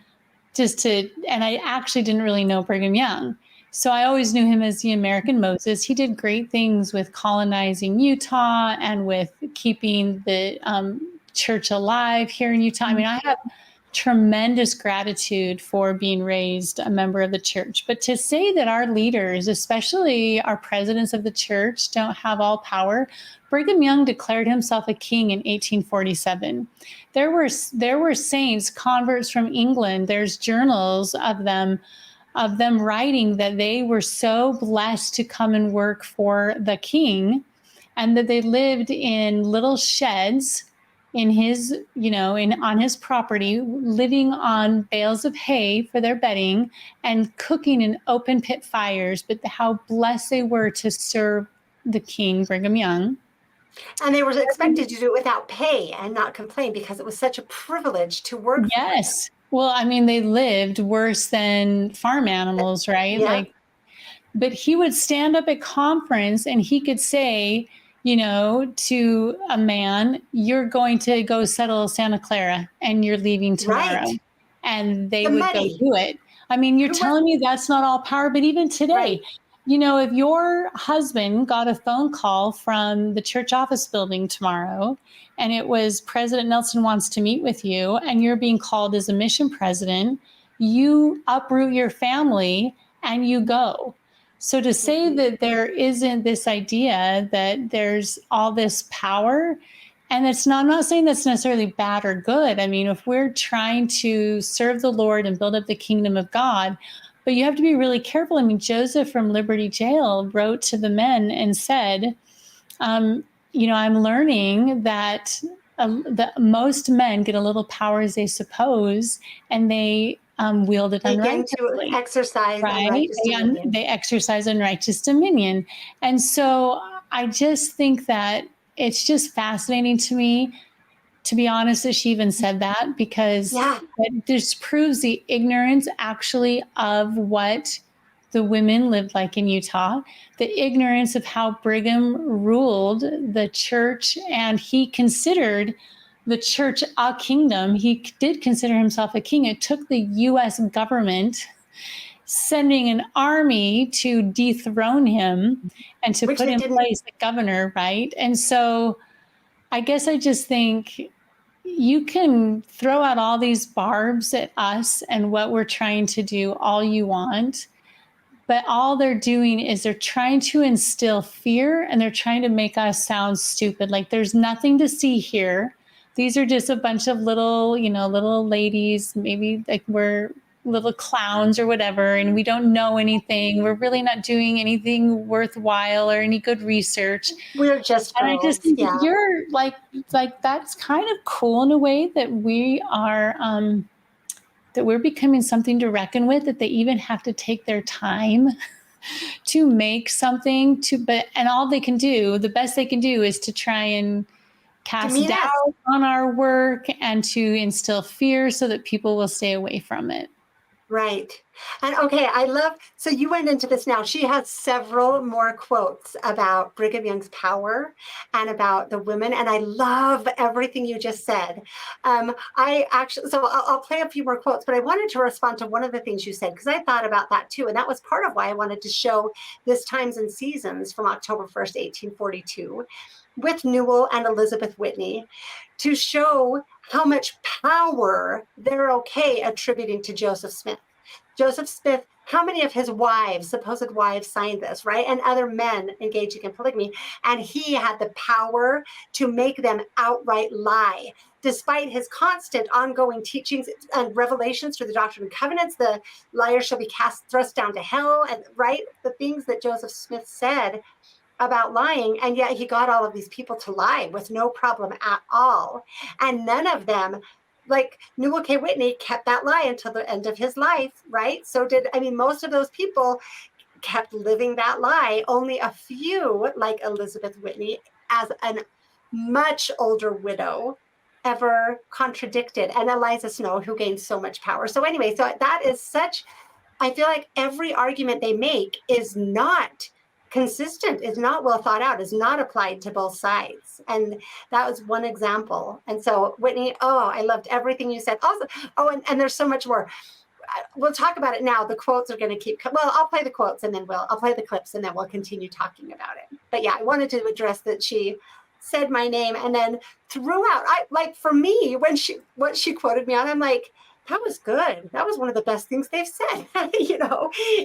and I actually didn't really know Brigham Young. So I always knew him as the American Moses. He did great things with colonizing Utah and with keeping the church alive here in Utah. I mean, I have tremendous gratitude for being raised a member of the church. But to say that our leaders, especially our presidents of the church, don't have all power, Brigham Young declared himself a king in 1847. There were saints, converts from England. There's journals of them writing that they were so blessed to come and work for the king, and that they lived in little sheds in his, on his property, living on bales of hay for their bedding and cooking in open pit fires, but how blessed they were to serve the king, Brigham Young. And they were expected to do it without pay and not complain because it was such a privilege to work. Yes. Well, I mean, they lived worse than farm animals, right? Yeah. But he would stand up at conference and he could say, to a man, you're going to go settle Santa Clara and you're leaving tomorrow. Right. And they The would money. go do it. I mean, you're telling me that's not all power, but even today, Right. If your husband got a phone call from the church office building tomorrow and it was President Nelson wants to meet with you and you're being called as a mission president, you uproot your family and you go. So to say that there isn't this idea that there's all this power, and I'm not saying that's necessarily bad or good. I mean, if we're trying to serve the Lord and build up the kingdom of God, but you have to be really careful. I mean, Joseph from Liberty Jail wrote to the men and said, I'm learning that most men get a little power as they suppose, and they wield it unrighteously. To exercise unrighteous dominion. They exercise unrighteous dominion. And so I just think that it's just fascinating to me, to be honest, that she even said that, because it just proves the ignorance actually of what the women lived like in Utah, the ignorance of how Brigham ruled the church, and he considered the church a kingdom. He did consider himself a king. It took the U.S. government sending an army to dethrone him and to put in place a governor, right? And so I guess I just think you can throw out all these barbs at us and what we're trying to do all you want, but all they're doing is they're trying to instill fear and they're trying to make us sound stupid. Like there's nothing to see here. These are just a bunch of little, little ladies, maybe like we're little clowns or whatever, and we don't know anything. We're really not doing anything worthwhile or any good research. We're just girls. And I just think you're like that's kind of cool in a way that we are that we're becoming something to reckon with, that they even have to take their time to make something and all they can do, the best they can do is to try and cast doubt on our work and to instill fear so that people will stay away from it. Right. And okay, so you went into this now. She has several more quotes about Brigham Young's power and about the women. And I love everything you just said. I'll play a few more quotes, but I wanted to respond to one of the things you said, because I thought about that too. And that was part of why I wanted to show this Times and Seasons from October 1st, 1842, with Newell and Elizabeth Whitney, to show how much power they're okay attributing to Joseph Smith. Joseph Smith, how many of his supposed wives signed this, right? And other men engaging in polygamy. And he had the power to make them outright lie. Despite his constant ongoing teachings and revelations through the Doctrine and Covenants, the liar shall be thrust down to hell, and right? The things that Joseph Smith said about lying, and yet he got all of these people to lie with no problem at all. And none of them like Newell K. Whitney kept that lie until the end of his life, right? So most of those people kept living that lie. Only a few, like Elizabeth Whitney, as a much older widow, ever contradicted, and Eliza Snow, who gained so much power. So anyway, so that is such, I feel like every argument they make is not consistent, is not well thought out, is not applied to both sides. And that was one example. And so Whitney, I loved everything you said. Also, and there's so much more. We'll talk about it now. The quotes are going to keep, well, I'll play the quotes and then I'll play the clips and then we'll continue talking about it. But yeah, I wanted to address that she said my name and then throughout, for me, what she quoted me on, I'm like, that was good. That was one of the best things they've said,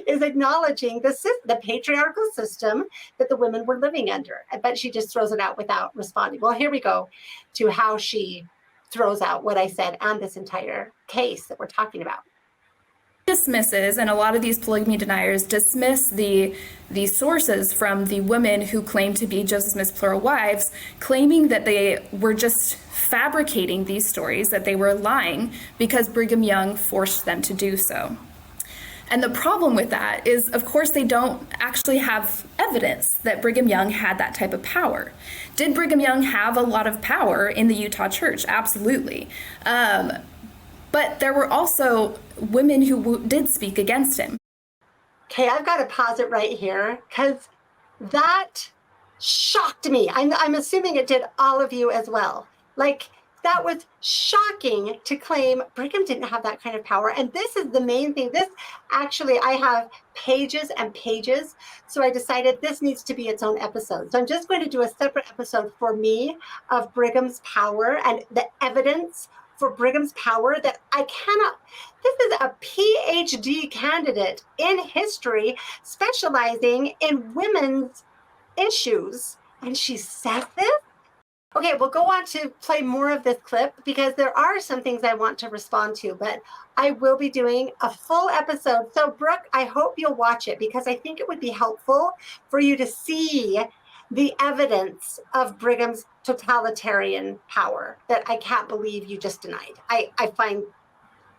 is acknowledging the patriarchal system that the women were living under. But she just throws it out without responding. Well, here we go to how she throws out what I said and this entire case that we're talking about. Dismisses, and a lot of these polygamy deniers dismiss the sources from the women who claim to be Joseph Smith's plural wives, claiming that they were just fabricating these stories, that they were lying because Brigham Young forced them to do so. And the problem with that is, of course, they don't actually have evidence that Brigham Young had that type of power. Did Brigham Young have a lot of power in the Utah church? Absolutely. But there were also women who did speak against him. Okay, I've got to pause it right here because that shocked me. I'm assuming it did all of you as well. Like, that was shocking to claim Brigham didn't have that kind of power. And this is the main thing. This actually, I have pages and pages. So I decided this needs to be its own episode. So I'm just going to do a separate episode for me of Brigham's power and the evidence for Brigham's power that I cannot. This is a PhD candidate in history specializing in women's issues. And she says this? Okay, we'll go on to play more of this clip because there are some things I want to respond to, but I will be doing a full episode. So Brooke, I hope you'll watch it because I think it would be helpful for you to see the evidence of Brigham's totalitarian power that I can't believe you just denied. I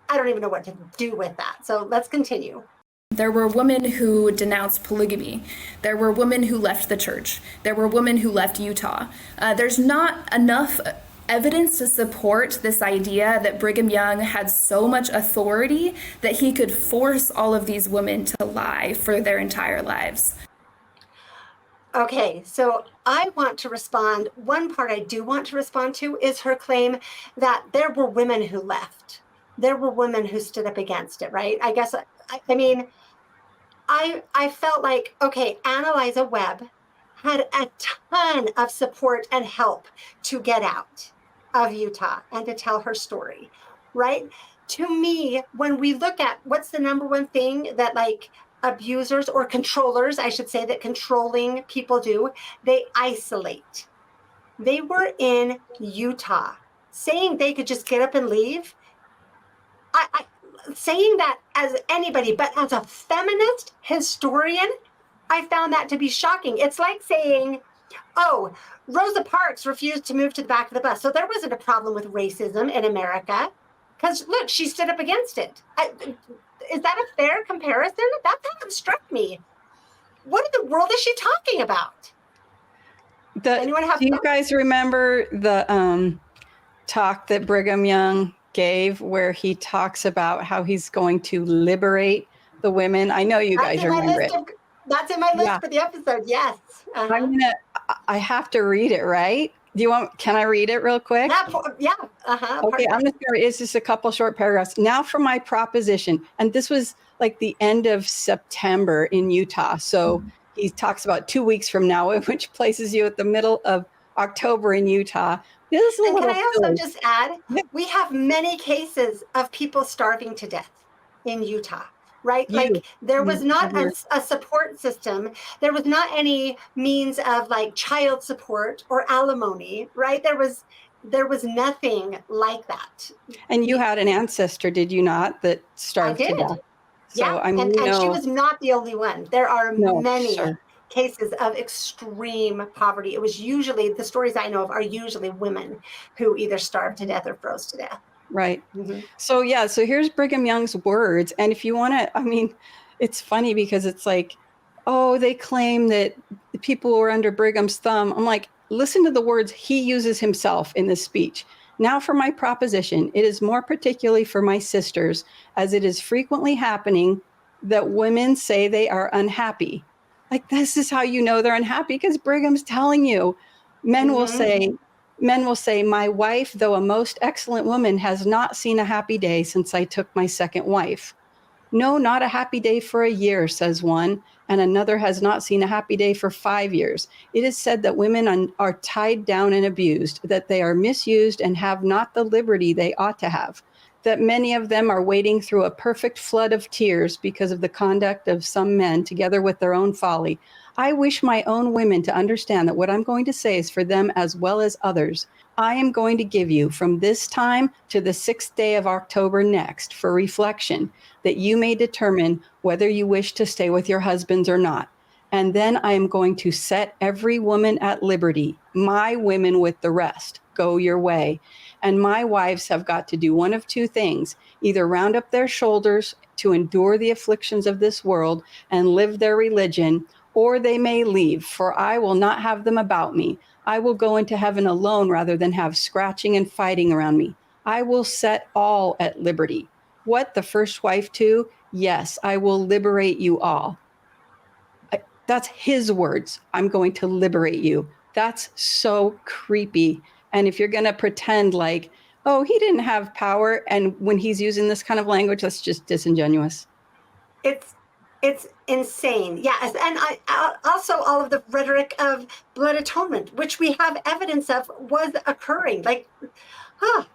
don't even know what to do with that. So let's continue. There were women who denounced polygamy. There were women who left the church. There were women who left Utah. There's not enough evidence to support this idea that Brigham Young had so much authority that he could force all of these women to lie for their entire lives. Okay, so I want to respond. One part I do want to respond to is her claim that there were women who left. There were women who stood up against it, right? I guess, I felt like, okay, Annalisa Webb had a ton of support and help to get out of Utah and to tell her story, right? To me, when we look at what's the number one thing that abusers or controllers, I should say, that controlling people do, they isolate. They were in Utah. Saying they could just get up and leave, saying that as anybody, but as a feminist historian, I found that to be shocking. It's like saying, oh, Rosa Parks refused to move to the back of the bus. So there wasn't a problem with racism in America because look, she stood up against it. Is that a fair comparison? That kind of struck me. What in the world is she talking about? Anyone have? Do you guys remember the talk that Brigham Young gave where he talks about how he's going to liberate the women? I know you guys remember it. That's in my list for the episode. Yes. Uh-huh. I have to read it, right? Can I read it real quick? Yeah. Uh-huh. Okay, I'm just going to, it's just a couple short paragraphs. Now for my proposition. And this was like the end of September in Utah. So he talks about 2 weeks from now, which places you at the middle of October in Utah. And can I also just add, we have many cases of people starving to death in Utah, right? There was not a support system. There was not any means of child support or alimony, right? There was nothing like that. And you had an ancestor, did you not, that starved to death? So, yeah, and she was not the only one. There are many cases of extreme poverty. It was usually, the stories I know of are usually women who either starved to death or froze to death. Right. Mm-hmm. So yeah, so here's Brigham Young's words. And if you want to, I mean, it's funny because it's like, oh, they claim that the people were under Brigham's thumb. I'm like, listen to the words he uses himself in this speech. Now for my proposition, it is more particularly for my sisters, as it is frequently happening that women say they are unhappy. Like, this is how you know they're unhappy, because Brigham's telling you. Men will say, my wife, though a most excellent woman, has not seen a happy day since I took my second wife. No, not a happy day for a year, says one, and another has not seen a happy day for 5 years. It is said that women are tied down and abused, that they are misused and have not the liberty they ought to have, that many of them are wading through a perfect flood of tears because of the conduct of some men, together with their own folly. I wish my own women to understand that what I'm going to say is for them as well as others. I am going to give you from this time to the 6th day of October next for reflection, that you may determine whether you wish to stay with your husbands or not. And then I am going to set every woman at liberty, my women with the rest. Go your way. And my wives have got to do one of two things: either round up their shoulders to endure the afflictions of this world and live their religion, or they may leave, for I will not have them about me. I will go into heaven alone rather than have scratching and fighting around me. I will set all at liberty. What, the first wife too? Yes, I will liberate you all. That's his words. I'm going to liberate you. That's so creepy. And if you're going to pretend like, oh, he didn't have power, and when he's using this kind of language, that's just disingenuous. It's insane. Yes. And also all of the rhetoric of blood atonement, which we have evidence of was occurring. Like,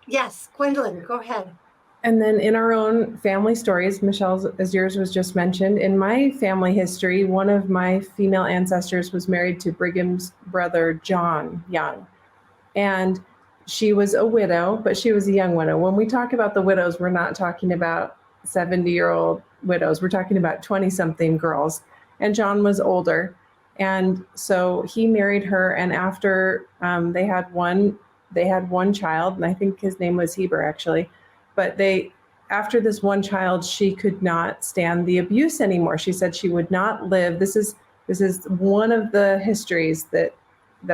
yes, Gwendolyn, go ahead. And then in our own family stories, Michelle's, as yours was just mentioned, in my family history, one of my female ancestors was married to Brigham's brother, John Young. And she was a widow, but she was a young widow. When we talk about the widows, we're not talking about 70-year-old widows. We're talking about 20-something girls. And John was older. And so he married her. And after they had one child, and I think his name was Heber, actually. But after this one child, she could not stand the abuse anymore. She said she would not live. This is one of the histories that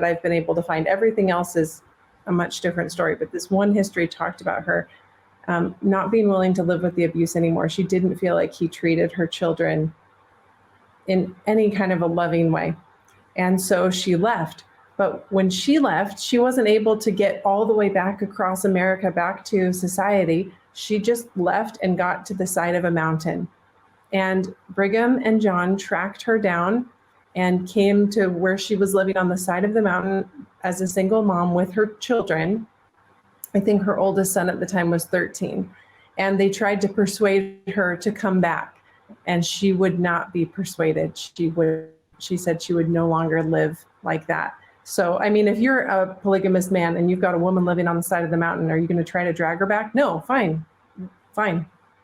I've been able to find. Everything else is a much different story, but this one history talked about her not being willing to live with the abuse anymore. She didn't feel like he treated her children in any kind of a loving way. And so she left. But when she left, she wasn't able to get all the way back across America, back to society. She just left and got to the side of a mountain. And Brigham and John tracked her down and came to where she was living on the side of the mountain as a single mom with her children. I think her oldest son at the time was 13. And they tried to persuade her to come back, and she would not be persuaded. She said she would no longer live like that. So, I mean, if you're a polygamous man and you've got a woman living on the side of the mountain, are you going to try to drag her back? No, fine,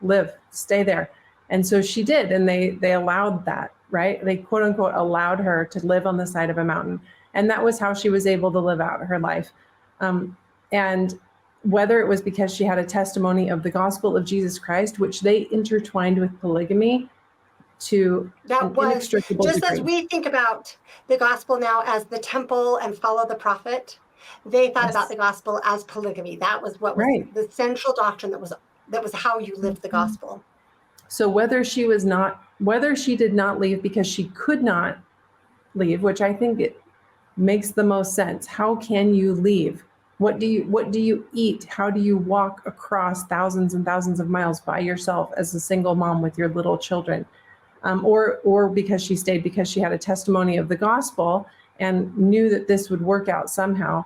live, stay there. And so she did, and they allowed that, right? They quote unquote allowed her to live on the side of a mountain. And that was how she was able to live out her life. And whether it was because she had a testimony of the gospel of Jesus Christ, which they intertwined with polygamy to that was inextricable just degree. As we think about the gospel now as the temple and follow the prophet, they thought about the gospel as polygamy. That was what was right. The central doctrine that was how you lived the gospel. So whether she did not leave because she could not leave, which I think it makes the most sense. How can you leave? What do you eat? How do you walk across thousands and thousands of miles by yourself as a single mom with your little children? Or because she stayed because she had a testimony of the gospel and knew that this would work out somehow,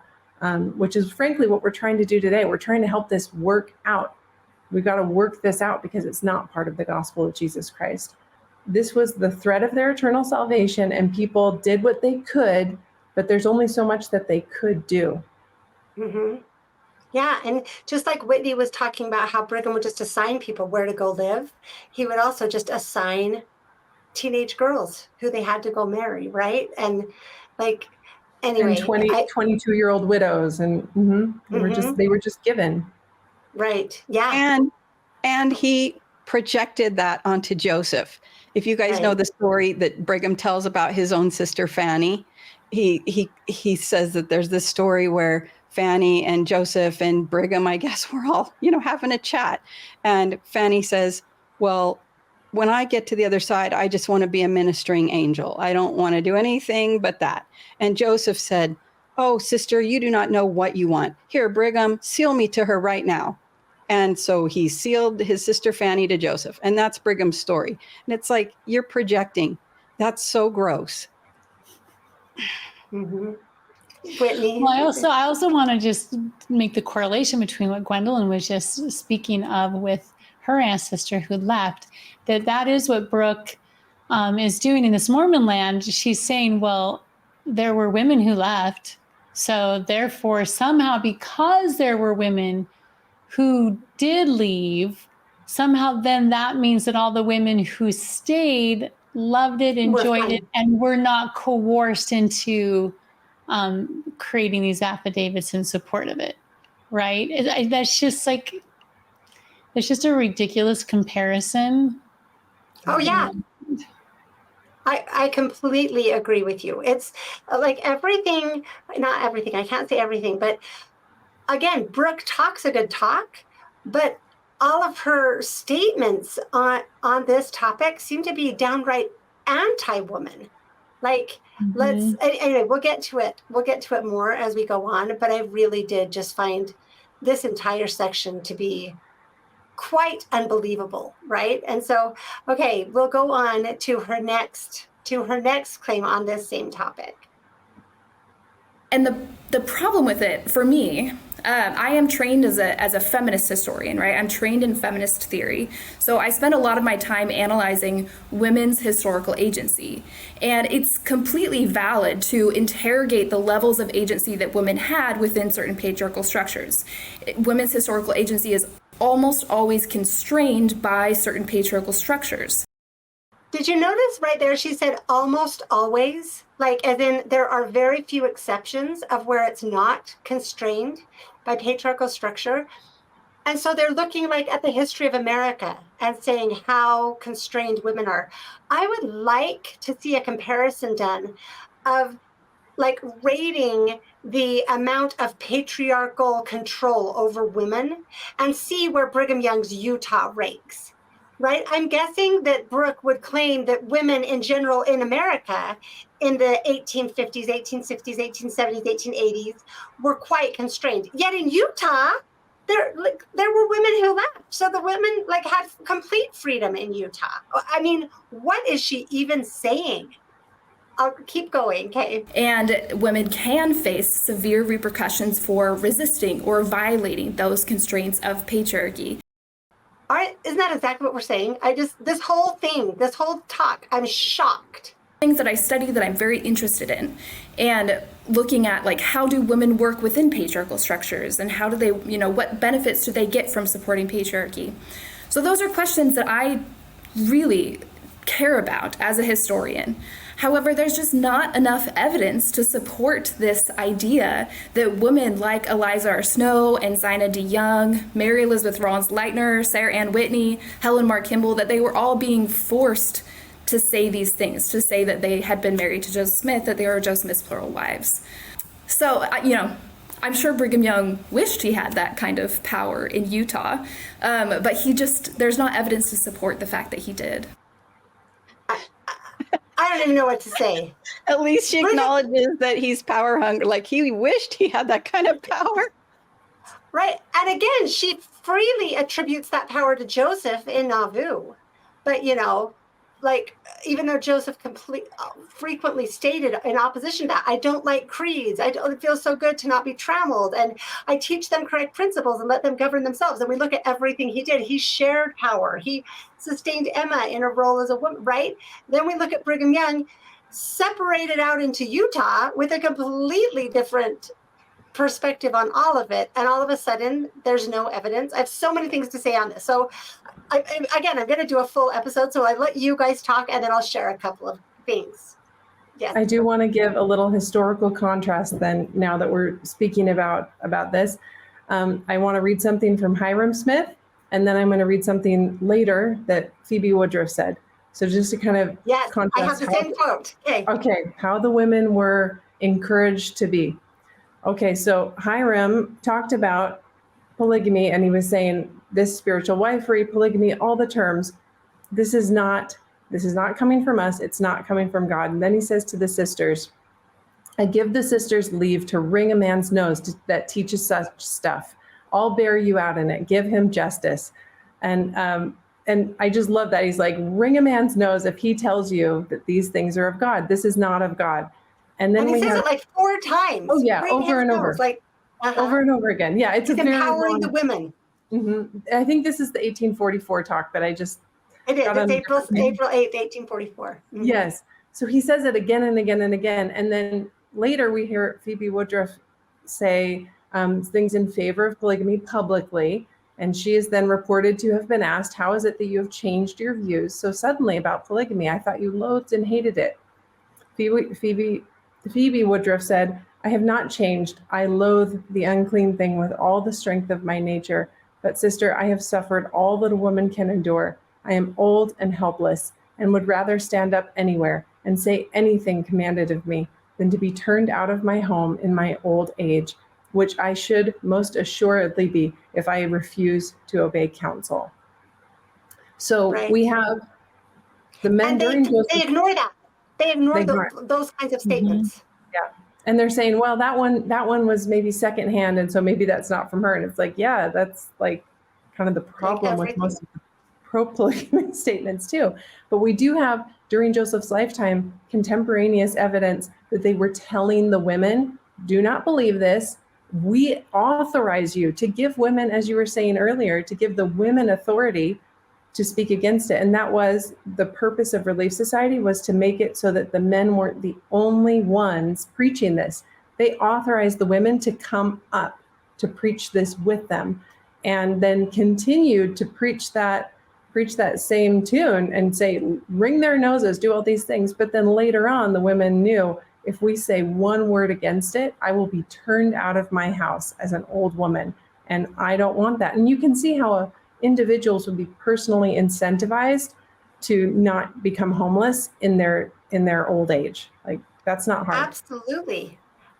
which is frankly what we're trying to do today. We're trying to help this work out. We've got to work this out because it's not part of the gospel of Jesus Christ. This was the threat of their eternal salvation, and people did what they could, but there's only so much that they could do. Mm-hmm. Yeah, and just like Whitney was talking about how Brigham would just assign people where to go live, he would also just assign teenage girls who they had to go marry, right? And like, anyway, and 22-year-old widows, and they were just given. Right. Yeah. And he projected that onto Joseph. If you guys know the story that Brigham tells about his own sister Fanny, he says that there's this story where Fanny and Joseph and Brigham, I guess, were all, having a chat. And Fanny says, well, when I get to the other side, I just want to be a ministering angel. I don't want to do anything but that. And Joseph said, oh, sister, you do not know what you want. Here, Brigham, seal me to her right now. And so he sealed his sister Fanny to Joseph. And that's Brigham's story. And it's like, you're projecting. That's so gross. Mm-hmm. Whitney. Well, I also want to just make the correlation between what Gwendolyn was just speaking of with her ancestor who left, that is what Brooke is doing in this Mormon land. She's saying, well, there were women who left. So therefore, somehow, because there were women who did leave, somehow then that means that all the women who stayed loved it, enjoyed it, and were not coerced into creating these affidavits in support of it, right? That's just like, it's just a ridiculous comparison. Oh, yeah. I completely agree with you. It's like everything, not everything, I can't say everything, but again, Brooke talks a good talk, but all of her statements on this topic seem to be downright anti-woman. Like, anyway, we'll get to it. We'll get to it more as we go on, but I really did just find this entire section to be quite unbelievable, right? And so, okay, we'll go on to her next claim on this same topic. And the problem with it, for me, I am trained as a feminist historian, right? I'm trained in feminist theory. So I spend a lot of my time analyzing women's historical agency. And it's completely valid to interrogate the levels of agency that women had within certain patriarchal structures. Women's historical agency is almost always constrained by certain patriarchal structures. Did you notice right there, she said almost always, like as in there are very few exceptions of where it's not constrained by patriarchal structure. And so they're looking like at the history of America and saying how constrained women are. I would like to see a comparison done of like rating the amount of patriarchal control over women and see where Brigham Young's Utah ranks. Right? I'm guessing that Brooke would claim that women in general in America in the 1850s, 1860s, 1870s, 1880s were quite constrained. Yet in Utah, there were women who left. So the women had complete freedom in Utah. I mean, what is she even saying? I'll keep going, okay? And women can face severe repercussions for resisting or violating those constraints of patriarchy. All right, isn't that exactly what we're saying? This whole talk, I'm shocked. Things that I study that I'm very interested in, and looking at how do women work within patriarchal structures, and how do they, what benefits do they get from supporting patriarchy? So those are questions that I really care about as a historian. However, there's just not enough evidence to support this idea that women like Eliza R. Snow and Zina D. Young, Mary Elizabeth Rollins Leitner, Sarah Ann Whitney, Helen Mar Kimball, that they were all being forced to say these things, to say that they had been married to Joseph Smith, that they were Joseph Smith's plural wives. So, I'm sure Brigham Young wished he had that kind of power in Utah, but there's not evidence to support the fact that he did. I don't even know what to say. At least she acknowledges that he's power hungry. Like he wished he had that kind of power. Right. And again, she freely attributes that power to Joseph in Nauvoo. But, even though Joseph frequently stated in opposition to that, I don't like creeds. It feels so good to not be trammeled. And I teach them correct principles and let them govern themselves. And we look at everything he did. He shared power. He sustained Emma in her role as a woman, right? Then we look at Brigham Young, separated out into Utah with a completely different perspective on all of it. And all of a sudden, there's no evidence. I have so many things to say on this. So I'm going to do a full episode. So I let you guys talk and then I'll share a couple of things. Yes. I do want to give a little historical contrast then, now that we're speaking about this. I want to read something from Hiram Smith, and then I'm going to read something later that Phoebe Woodruff said. So just to kind of Yes, I have contrast the same quote. Okay. how the women were encouraged to be. Okay, so Hiram talked about polygamy, and he was saying this spiritual wifery, polygamy, all the terms. This is not coming from us. It's not coming from God. And then he says to the sisters, I give the sisters leave to wring a man's nose that teaches such stuff. I'll bear you out in it. Give him justice. And I just love that. He's like, wring a man's nose if he tells you that these things are of God. This is not of God. And then he says it like 4 times. Oh yeah, Wring over his and nose, over. like Over and over again. Yeah, it's He's a very empowering long, the women. I think this is the 1844 talk that I just It is. got on It's April 8th, 1844. Mm-hmm. Yes. So he says it again and again and again. And then later we hear Phoebe Woodruff say things in favor of polygamy publicly. And she is then reported to have been asked, how is it that you have changed your views so suddenly about polygamy? I thought you loathed and hated it. Phoebe Woodruff said, I have not changed. I loathe the unclean thing with all the strength of my nature. But sister, I have suffered all that a woman can endure. I am old and helpless and would rather stand up anywhere and say anything commanded of me than to be turned out of my home in my old age, which I should most assuredly be if I refuse to obey counsel. So we have the men during Joseph. They ignore that. They ignore those kinds of statements. Mm-hmm. Yeah. And they're saying, well, that one was maybe secondhand, and so maybe that's not from her. And it's like, yeah, that's like kind of the problem with most of the pro-polygamy statements too. But we do have, during Joseph's lifetime, contemporaneous evidence that they were telling the women, do not believe this. We authorize you to give women, as you were saying earlier, to give the women authority to speak against it. And that was the purpose of Relief Society, was to make it so that the men weren't the only ones preaching this. They authorized the women to come up to preach this with them, and then continued to preach that same tune and say, wring their noses, do all these things. But then later on, the women knew, if we say one word against it, I will be turned out of my house as an old woman. And I don't want that. And you can see how individuals would be personally incentivized to not become homeless in their old age. Like, that's not hard. Absolutely.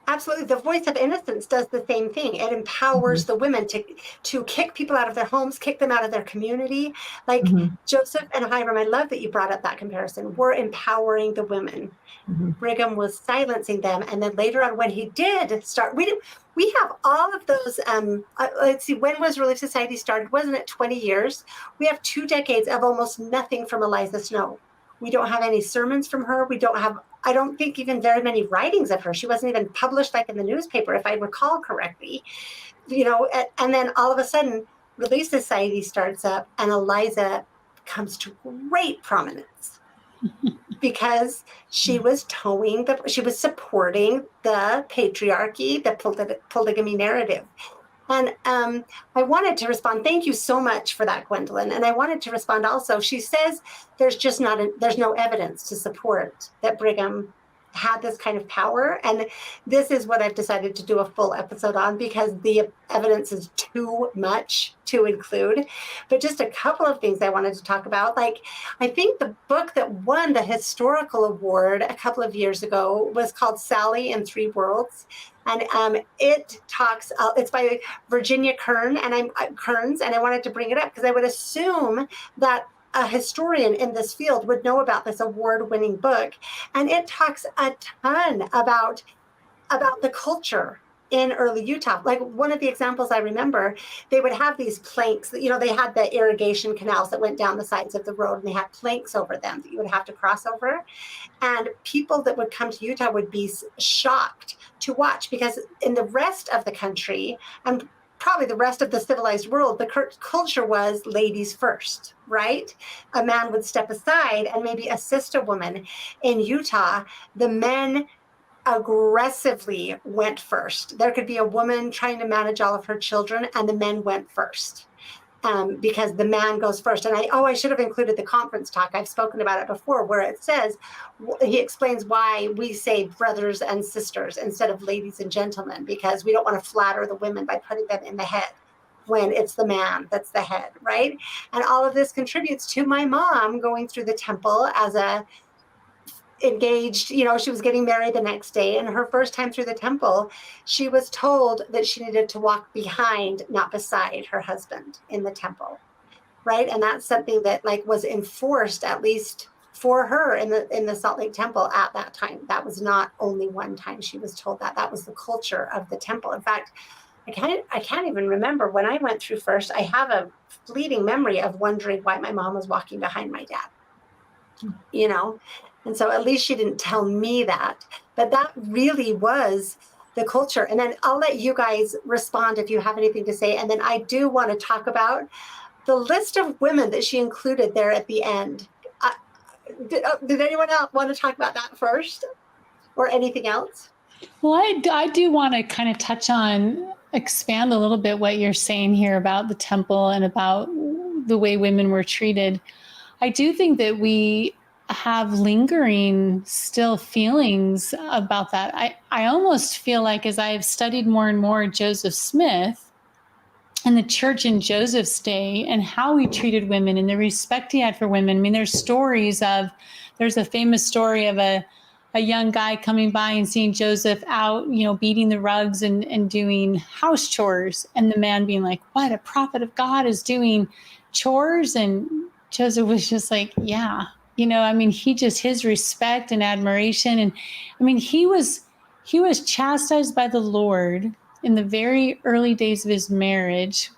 Absolutely. The voice of innocence does the same thing. It empowers the women to kick people out of their homes, kick them out of their community. Like Joseph and Hiram, I love that you brought up that comparison. We're empowering the women. Brigham was silencing them. And then later on, when he did start, we have all of those, let's see, when was Relief Society started? Wasn't it 20 years? We have 2 decades of almost nothing from Eliza Snow. We don't have any sermons from her. We don't have, I don't think, even very many writings of her. She wasn't even published like in the newspaper, if I recall correctly. You know, and then all of a sudden, Relief Society starts up and Eliza comes to great prominence because she was she was supporting the patriarchy, the polygamy narrative. And I wanted to respond. Thank you so much for that, Gwendolyn. And I wanted to respond also. She says there's no evidence to support that Brigham had this kind of power. And this is what I've decided to do a full episode on, because the evidence is too much to include. But just a couple of things I wanted to talk about. Like, I think the book that won the historical award a couple of years ago was called Sally in Three Worlds. And it talks, it's by Virginia Kearns, and I wanted to bring it up because I would assume that a historian in this field would know about this award-winning book. And it talks a ton about the culture in early Utah. Like, one of the examples I remember, they would have these planks that, you know, they had the irrigation canals that went down the sides of the road, and they had planks over them that you would have to cross over. And people that would come to Utah would be shocked to watch, because in the rest of the country, and probably the rest of the civilized world, the culture was ladies first, right? A man would step aside and maybe assist a woman. In Utah, the men aggressively went first. There could be a woman trying to manage all of her children, and the men went first. because the man goes first. And I should have included the conference talk. I've spoken about it before, where it says, he explains why we say brothers and sisters instead of ladies and gentlemen, because we don't want to flatter the women by putting them in the head when it's the man that's the head, right? And all of this contributes to my mom going through the temple as a engaged, she was getting married the next day, and her first time through the temple, she was told that she needed to walk behind, not beside her husband in the temple, right? And that's something that was enforced, at least for her, in the Salt Lake Temple at that time. That was not only one time she was told that. That was the culture of the temple. In fact, I can't even remember when I went through first. I have a fleeting memory of wondering why my mom was walking behind my dad. And so at least she didn't tell me that, but that really was the culture. And then I'll let you guys respond if you have anything to say. And then I do want to talk about the list of women that she included there at the end. Did anyone else want to talk about that first, or anything else? Well, I do want to kind of expand a little bit what you're saying here about the temple and about the way women were treated. I do think that we have lingering still feelings about that. I almost feel like, as I've studied more and more Joseph Smith and the church in Joseph's day and how he treated women and the respect he had for women. I mean, there's a famous story of a young guy coming by and seeing Joseph out, beating the rugs and doing house chores. And the man being like, what, a prophet of God is doing chores? And Joseph was just like, yeah. His respect and admiration. And he was chastised by the Lord in the very early days of his marriage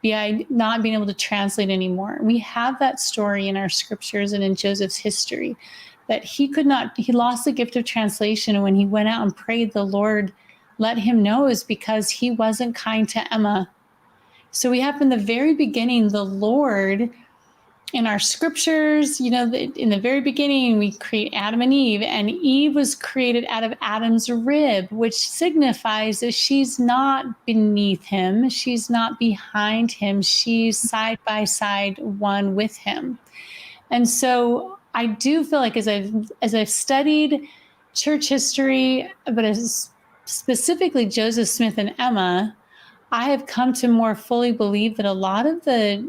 by not being able to translate anymore. We have that story in our scriptures and in Joseph's history that he lost the gift of translation. And when he went out and prayed, the Lord let him know it was because he wasn't kind to Emma. So we have in the very beginning, the Lord, in our scriptures, in the very beginning, we create Adam and Eve was created out of Adam's rib, which signifies that she's not beneath him. She's not behind him. She's side by side, one with him. And so I do feel like as I've studied church history, but as specifically Joseph Smith and Emma, I have come to more fully believe that a lot of the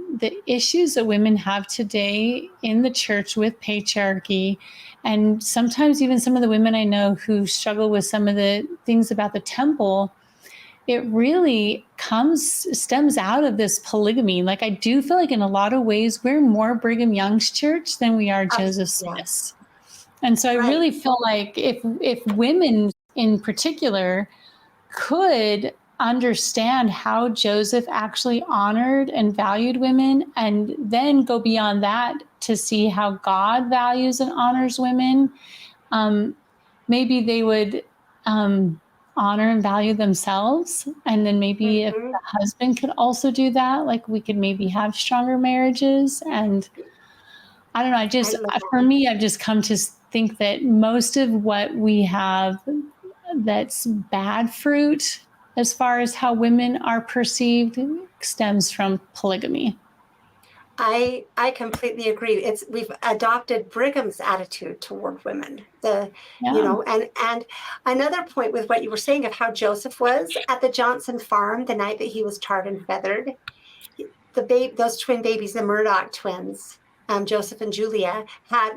issues that women have today in the church with patriarchy, and sometimes even some of the women I know who struggle with some of the things about the temple, it really stems out of this polygamy. Like, I do feel like in a lot of ways, we're more Brigham Young's church than we are Joseph Smith's. And so I really feel like if women in particular could understand how Joseph actually honored and valued women, and then go beyond that to see how God values and honors women, maybe they would honor and value themselves. And then maybe if the husband could also do that, like, we could maybe have stronger marriages. And I don't know, for me, I've just come to think that most of what we have that's bad fruit as far as how women are perceived stems from polygamy. I completely agree. We've adopted Brigham's attitude toward women. And another point with what you were saying of how Joseph was at the Johnson farm the night that he was tarred and feathered. Those twin babies, the Murdoch twins, Joseph and Julia,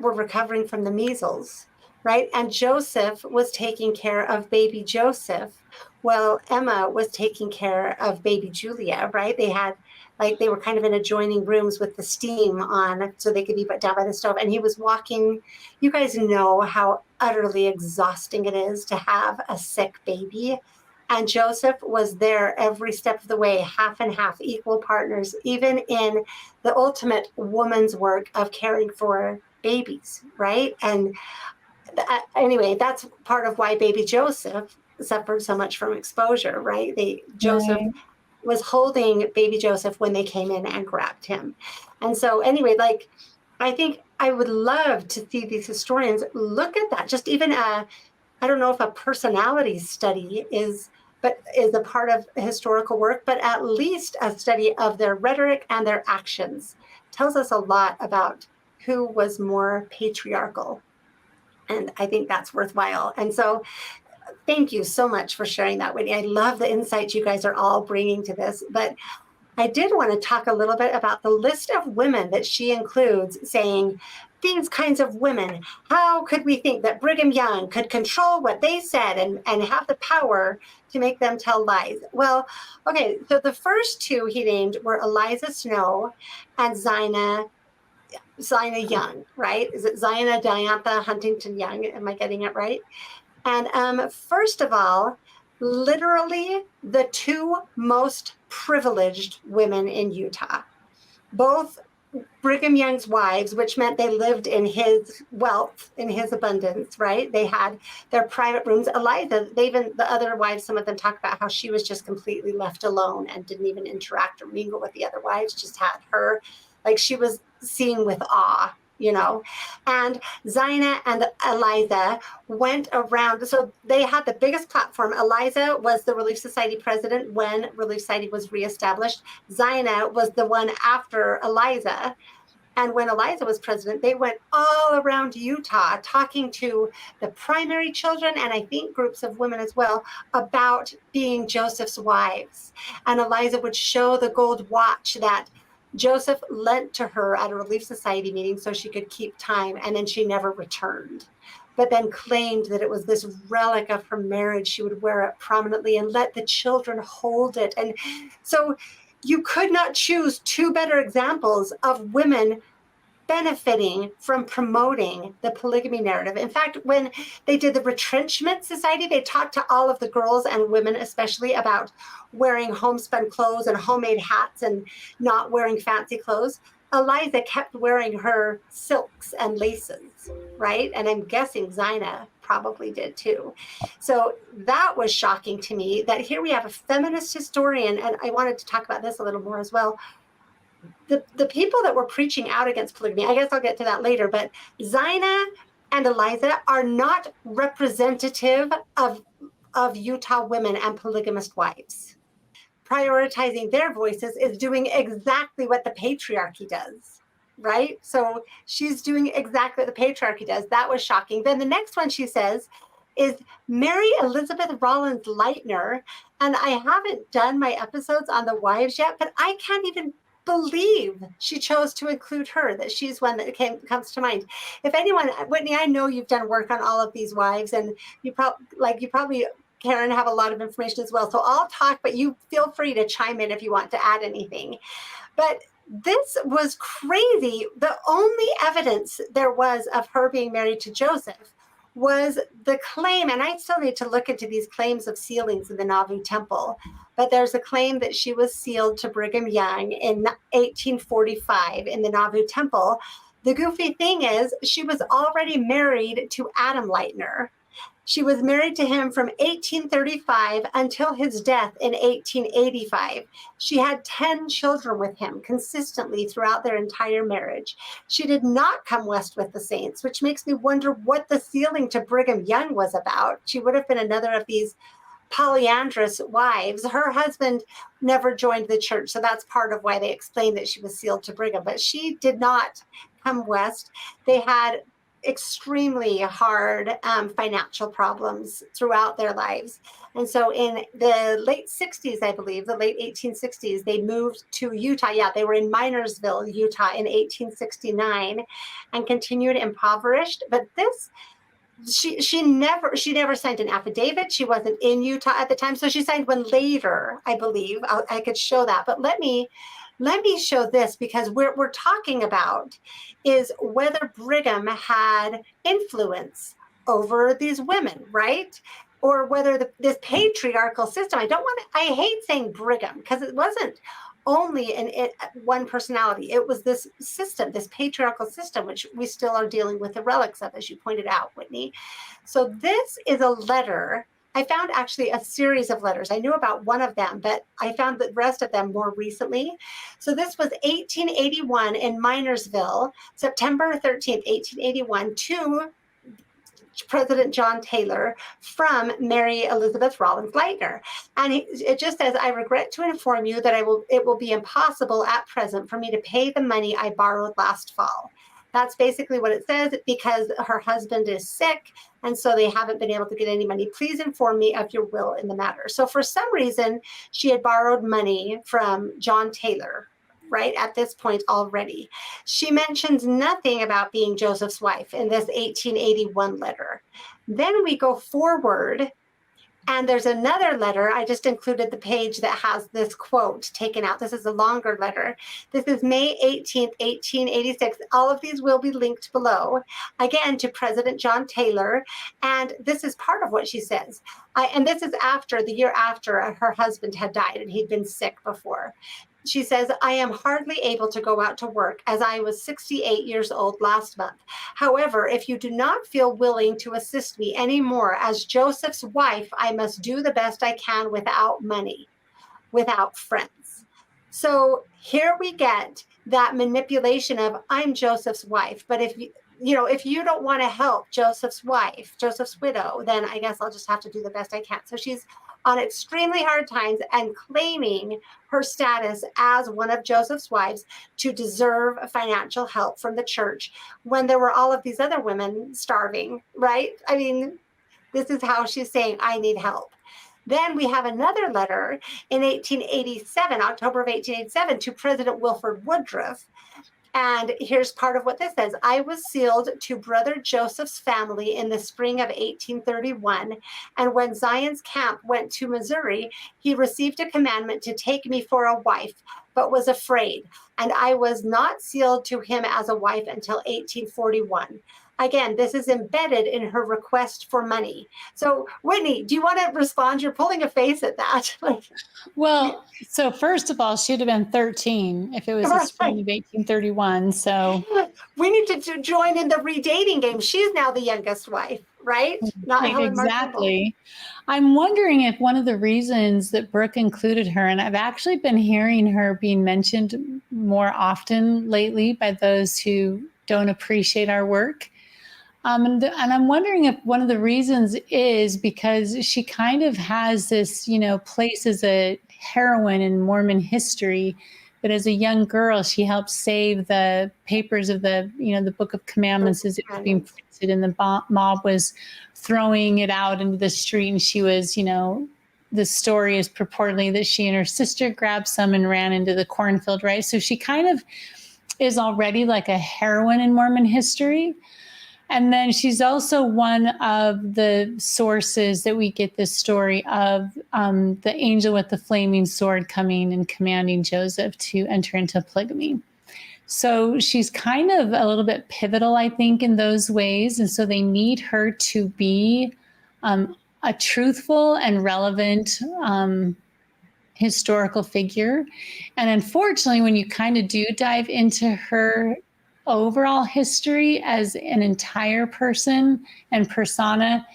were recovering from the measles, right? And Joseph was taking care of baby Joseph, while Emma was taking care of baby Julia, right? They were kind of in adjoining rooms with the steam on so they could be put down by the stove. And he was walking. You guys know how utterly exhausting it is to have a sick baby. And Joseph was there every step of the way, half and half, equal partners, even in the ultimate woman's work of caring for babies, right? And anyway, that's part of why baby Joseph suffered so much from exposure, right? Joseph was holding baby Joseph when they came in and grabbed him. And so anyway, I think I would love to see these historians look at that. Just even I don't know if a personality study is but is a part of historical work, but at least a study of their rhetoric and their actions. Tells us a lot about who was more patriarchal. And I think that's worthwhile. And so thank you so much for sharing that, Whitney. I love the insights you guys are all bringing to this. But I did want to talk a little bit about the list of women that she includes, saying, these kinds of women, how could we think that Brigham Young could control what they said and have the power to make them tell lies? Well, okay, so the first two he named were Eliza Snow and Zina Young, right? Is it Zina Diantha Huntington Young? Am I getting it right? And first of all, literally the two most privileged women in Utah, both Brigham Young's wives, which meant they lived in his wealth, in his abundance, right? They had their private rooms. Eliza, the other wives, some of them talk about how she was just completely left alone and didn't even interact or mingle with the other wives, just had her, like she was seen with awe, you know. And Zina and Eliza went around, so they had the biggest platform. Eliza was the Relief Society president when Relief Society was reestablished. Zina was the one after Eliza. And when Eliza was president, they went all around Utah talking to the primary children and I think groups of women as well about being Joseph's wives. And Eliza would show the gold watch that Joseph lent to her at a Relief Society meeting so she could keep time, and then she never returned, but then claimed that it was this relic of her marriage. She would wear it prominently and let the children hold it. And so you could not choose two better examples of women benefiting from promoting the polygamy narrative. In fact, when they did the Retrenchment Society, they talked to all of the girls and women, especially about wearing homespun clothes and homemade hats and not wearing fancy clothes. Eliza kept wearing her silks and laces, right? And I'm guessing Zina probably did too. So that was shocking to me that here we have a feminist historian, and I wanted to talk about this a little more as well. The people that were preaching out against polygamy, I guess I'll get to that later, but Zina and Eliza are not representative of Utah women and polygamist wives. Prioritizing their voices is doing exactly what the patriarchy does, right? So she's doing exactly what the patriarchy does. That was shocking. Then the next one she says is Mary Elizabeth Rollins Lightner. And I haven't done my episodes on the wives yet, but I can't even believe she chose to include her, that she's one that comes to mind. If anyone, Whitney, I know you've done work on all of these wives, and you probably, Karen, have a lot of information as well. So I'll talk, but you feel free to chime in if you want to add anything. But this was crazy. The only evidence there was of her being married to Joseph was the claim, and I still need to look into these claims of sealings in the Nauvoo Temple, but there's a claim that she was sealed to Brigham Young in 1845 in the Nauvoo Temple. The goofy thing is she was already married to Adam Lightner. She was married to him from 1835 until his death in 1885. She had 10 children with him consistently throughout their entire marriage. She did not come west with the saints, which makes me wonder what the sealing to Brigham Young was about. She would have been another of these polyandrous wives. Her husband never joined the church, so that's part of why they explained that she was sealed to Brigham, but she did not come west. They had extremely hard financial problems throughout their lives. And so in the late 60s, I believe, the late 1860s, they moved to Utah. Yeah, they were in Minersville, Utah in 1869 and continued impoverished. But this, she never signed an affidavit. She wasn't in Utah at the time. So she signed one later, I believe. I could show that. But let me show this, because we're talking about is whether Brigham had influence over these women, right? Or whether this patriarchal system, I hate saying Brigham, because it wasn't only one personality. It was this system, this patriarchal system, which we still are dealing with the relics of, as you pointed out, Whitney. So this is a letter. I found actually a series of letters. I knew about one of them, but I found the rest of them more recently. So this was 1881 in Minersville, September 13th, 1881, to President John Taylor from Mary Elizabeth Rollins Leitner. And it just says, I regret to inform you that it will be impossible at present for me to pay the money I borrowed last fall. That's basically what it says, because her husband is sick, and so they haven't been able to get any money. Please inform me of your will in the matter. So for some reason, she had borrowed money from John Taylor, right, at this point already. She mentions nothing about being Joseph's wife in this 1881 letter. Then we go forward, and there's another letter. I just included the page that has this quote taken out. This is a longer letter. This is May 18th, 1886. All of these will be linked below, again, to President John Taylor. And this is part of what she says. And this is after, the year after her husband had died and he'd been sick before. She says, I am hardly able to go out to work, as I was 68 years old last month. However, if you do not feel willing to assist me anymore as Joseph's wife, I must do the best I can without money, without friends. So here we get that manipulation of, I'm Joseph's wife, but if you don't want to help Joseph's wife, Joseph's widow, then I guess I'll just have to do the best I can. So she's on extremely hard times and claiming her status as one of Joseph's wives to deserve financial help from the church when there were all of these other women starving, right? I mean, this is how she's saying, I need help. Then we have another letter in 1887, October of 1887, to President Wilford Woodruff. And here's part of what this says. I was sealed to Brother Joseph's family in the spring of 1831. And when Zion's camp went to Missouri, he received a commandment to take me for a wife, but was afraid. And I was not sealed to him as a wife until 1841. Again, this is embedded in her request for money. So, Whitney, do you want to respond? You're pulling a face at that. Well, so first of all, she'd have been 13 if it was the spring of 1831. So we need to join in the redating game. She's now the youngest wife, right? Not right, exactly. I'm wondering if one of the reasons that Brooke included her, and I've actually been hearing her being mentioned more often lately by those who don't appreciate our work. And I'm wondering if one of the reasons is because she kind of has this, place as a heroine in Mormon history. But as a young girl, she helped save the papers of the Book of Commandments as it was being printed, and the mob was throwing it out into the street. And she was, the story is purportedly that she and her sister grabbed some and ran into the cornfield, right? So she kind of is already like a heroine in Mormon history. And then she's also one of the sources that we get this story of the angel with the flaming sword coming and commanding Joseph to enter into polygamy. So she's kind of a little bit pivotal, I think, in those ways. And so they need her to be a truthful and relevant historical figure. And unfortunately, when you kind of do dive into her overall history as an entire person and persona,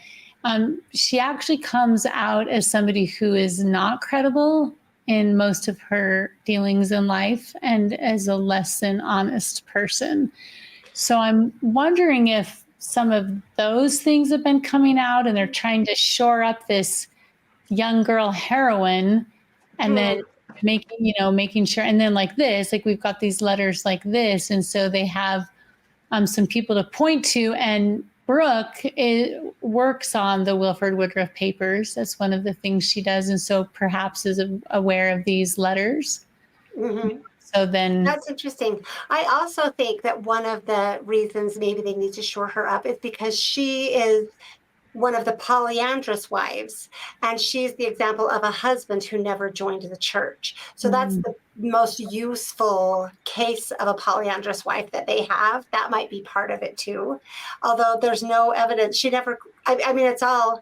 she actually comes out as somebody who is not credible in most of her dealings in life and as a less than honest person. So I'm wondering if some of those things have been coming out and they're trying to shore up this young girl heroine, and then making sure, and then like we've got these letters like this, and so they have some people to point to. And Brooke works on the Wilford Woodruff papers. That's one of the things she does, and so perhaps is aware of these letters. Mm-hmm. So then that's interesting. I also think that one of the reasons maybe they need to shore her up is because she is one of the polyandrous wives, and she's the example of a husband who never joined the church. So that's the most useful case of a polyandrous wife that they have. That might be part of it too, although there's no evidence. She never, I mean, it's all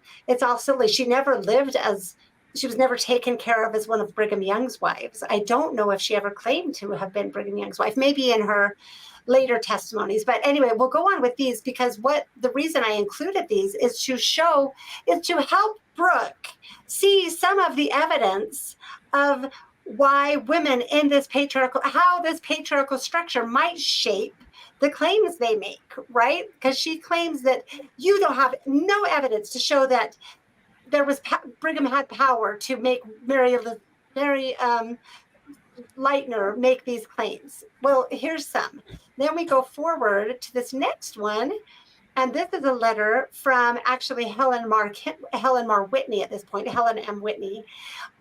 silly. She was never taken care of as one of Brigham Young's wives. I don't know if she ever claimed to have been Brigham Young's wife, maybe in her later testimonies. But anyway, we'll go on with these, because the reason I included these is to help Brooke see some of the evidence of why women in how this patriarchal structure might shape the claims they make, right? Because she claims that you don't have no evidence to show that there was Brigham had power to make Mary Lightner make these claims. Well, here's some. Then we go forward to this next one. And this is a letter from actually Helen Mar Whitney at this point, Helen M. Whitney,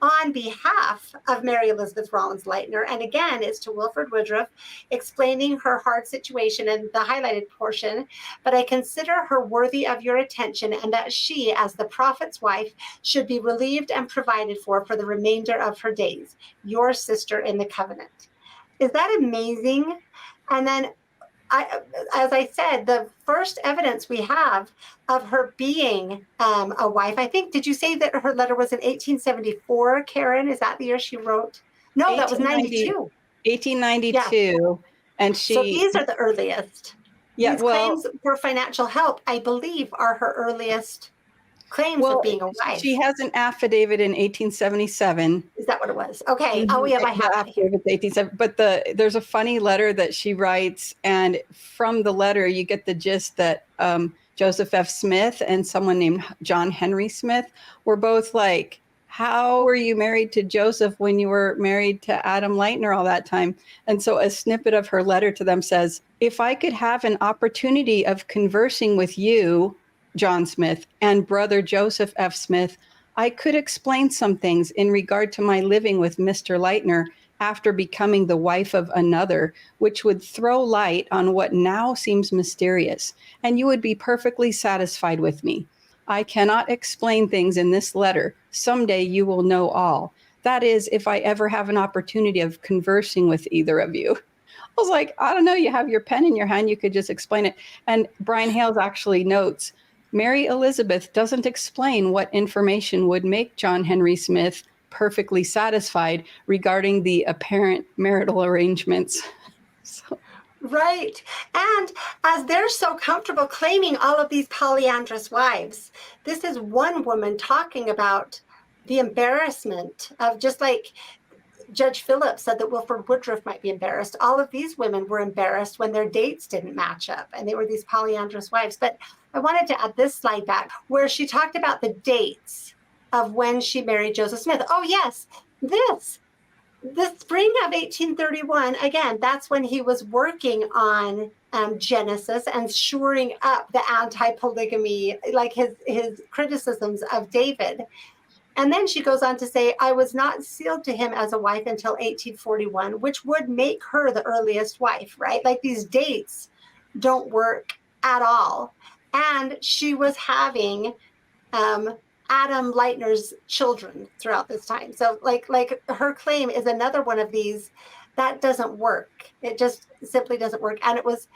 on behalf of Mary Elizabeth Rollins Lightner. And again, it's to Wilford Woodruff, explaining her hard situation in the highlighted portion. But I consider her worthy of your attention, and that she, as the prophet's wife, should be relieved and provided for the remainder of her days. Your sister in the covenant. Is that amazing? And then as I said, the first evidence we have of her being a wife, I think, did you say that her letter was in 1874, Karen? Is that the year she wrote? No, that was 92. 1892. Yeah. And so these are the earliest. Yeah, these claims for financial help, I believe, are her earliest claims of being a wife. She has an affidavit in 1877. Is that what it was? Okay. Mm-hmm. Oh, yeah, I have it here. 1877. But there's a funny letter that she writes, and from the letter, you get the gist that Joseph F. Smith and someone named John Henry Smith were both like, how were you married to Joseph when you were married to Adam Lightner all that time? And so a snippet of her letter to them says, if I could have an opportunity of conversing with you, John Smith, and brother Joseph F. Smith, I could explain some things in regard to my living with Mr. Lightner after becoming the wife of another, which would throw light on what now seems mysterious, and you would be perfectly satisfied with me. I cannot explain things in this letter. Someday you will know all. That is, if I ever have an opportunity of conversing with either of you. I was like, I don't know, you have your pen in your hand, you could just explain it. And Brian Hales actually notes, Mary Elizabeth doesn't explain what information would make John Henry Smith perfectly satisfied regarding the apparent marital arrangements. Right. And as they're so comfortable claiming all of these polyandrous wives, this is one woman talking about the embarrassment of, just like Judge Phillips said that Wilford Woodruff might be embarrassed. All of these women were embarrassed when their dates didn't match up, and they were these polyandrous wives. But I wanted to add this slide back where she talked about the dates of when she married Joseph Smith. Oh, yes, the spring of 1831, again, that's when he was working on Genesis and shoring up the anti-polygamy, like his criticisms of David. And then she goes on to say, I was not sealed to him as a wife until 1841, which would make her the earliest wife, right? Like these dates don't work at all. And she was having Adam Lightner's children throughout this time. So like her claim is another one of these that doesn't work. It just simply doesn't work. And it was,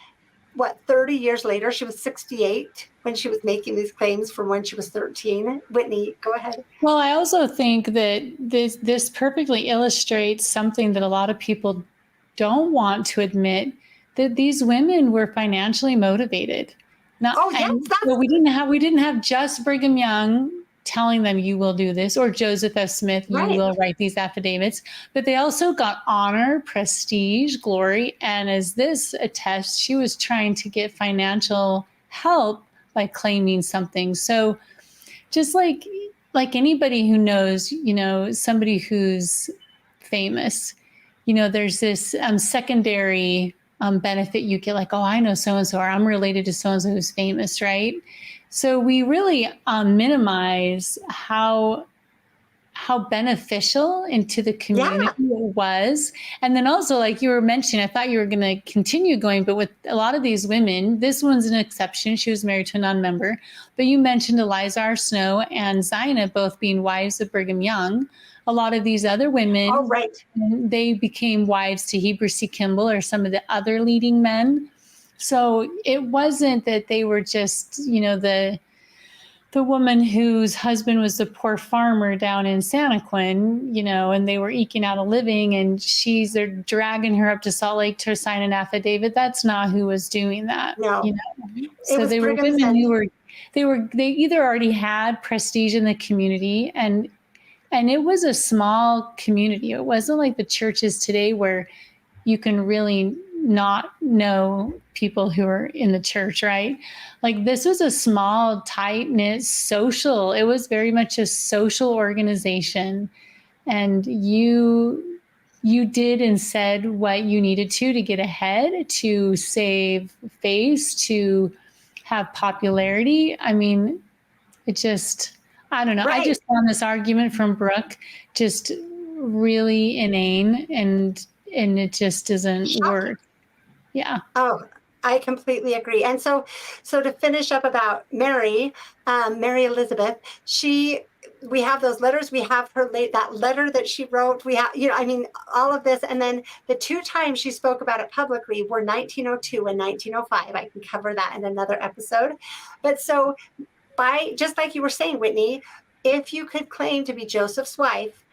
30 years later, she was 68 when she was making these claims from when she was 13. Whitney, go ahead. Well, I also think that this perfectly illustrates something that a lot of people don't want to admit, that these women were financially motivated. So we didn't have just Brigham Young telling them you will do this, or Joseph F. Smith, you will write these affidavits, but they also got honor, prestige, glory. And as this attests, she was trying to get financial help by claiming something. So just like anybody who knows, somebody who's famous, there's this secondary benefit you get, like, oh, I know so-and-so, or I'm related to so-and-so who's famous, right? So we really minimize how beneficial into the community it was. And then also, like you were mentioning, I thought you were going to continue going, but with a lot of these women, this one's an exception. She was married to a non-member. But you mentioned Eliza R. Snow and Zina both being wives of Brigham Young. A lot of these other women, they became wives to Heber C. Kimball or some of the other leading men. So it wasn't that they were just, the woman whose husband was the poor farmer down in Santaquin, and they were eking out a living, and they're dragging her up to Salt Lake to sign an affidavit. That's not who was doing that. No. So they were women who they either already had prestige in the community, and it was a small community. It wasn't like the churches today where you can really not know people who are in the church, right? Like this was a small, tight-knit social. It was very much a social organization. And you did and said what you needed to get ahead, to save face, to have popularity. I mean, it just, I don't know. Right. I just found this argument from Brooke just really inane, and it just doesn't Shocking. work. Yeah. Oh, I completely agree. And so to finish up about Mary Elizabeth, we have those letters. We have that letter that she wrote. We have, all of this. And then the 2 times she spoke about it publicly were 1902 and 1905. I can cover that in another episode. But so just like you were saying, Whitney, if you could claim to be Joseph's wife,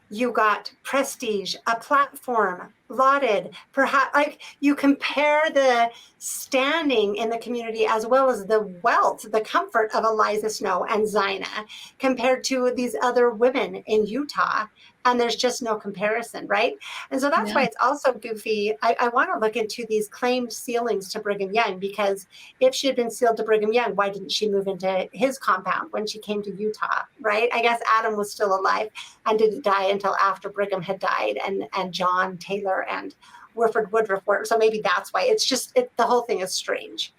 you got prestige, a platform, lauded, perhaps, like you compare the standing in the community as well as the wealth, the comfort of Eliza Snow and Zina compared to these other women in Utah. And there's just no comparison, right? And so that's why it's also goofy. I want to look into these claimed sealings to Brigham Young, because if she had been sealed to Brigham Young, why didn't she move into his compound when she came to Utah, right? I guess Adam was still alive and didn't die until after Brigham had died, and John Taylor and Wilford Woodruff were. So maybe that's why. It's just, the whole thing is strange,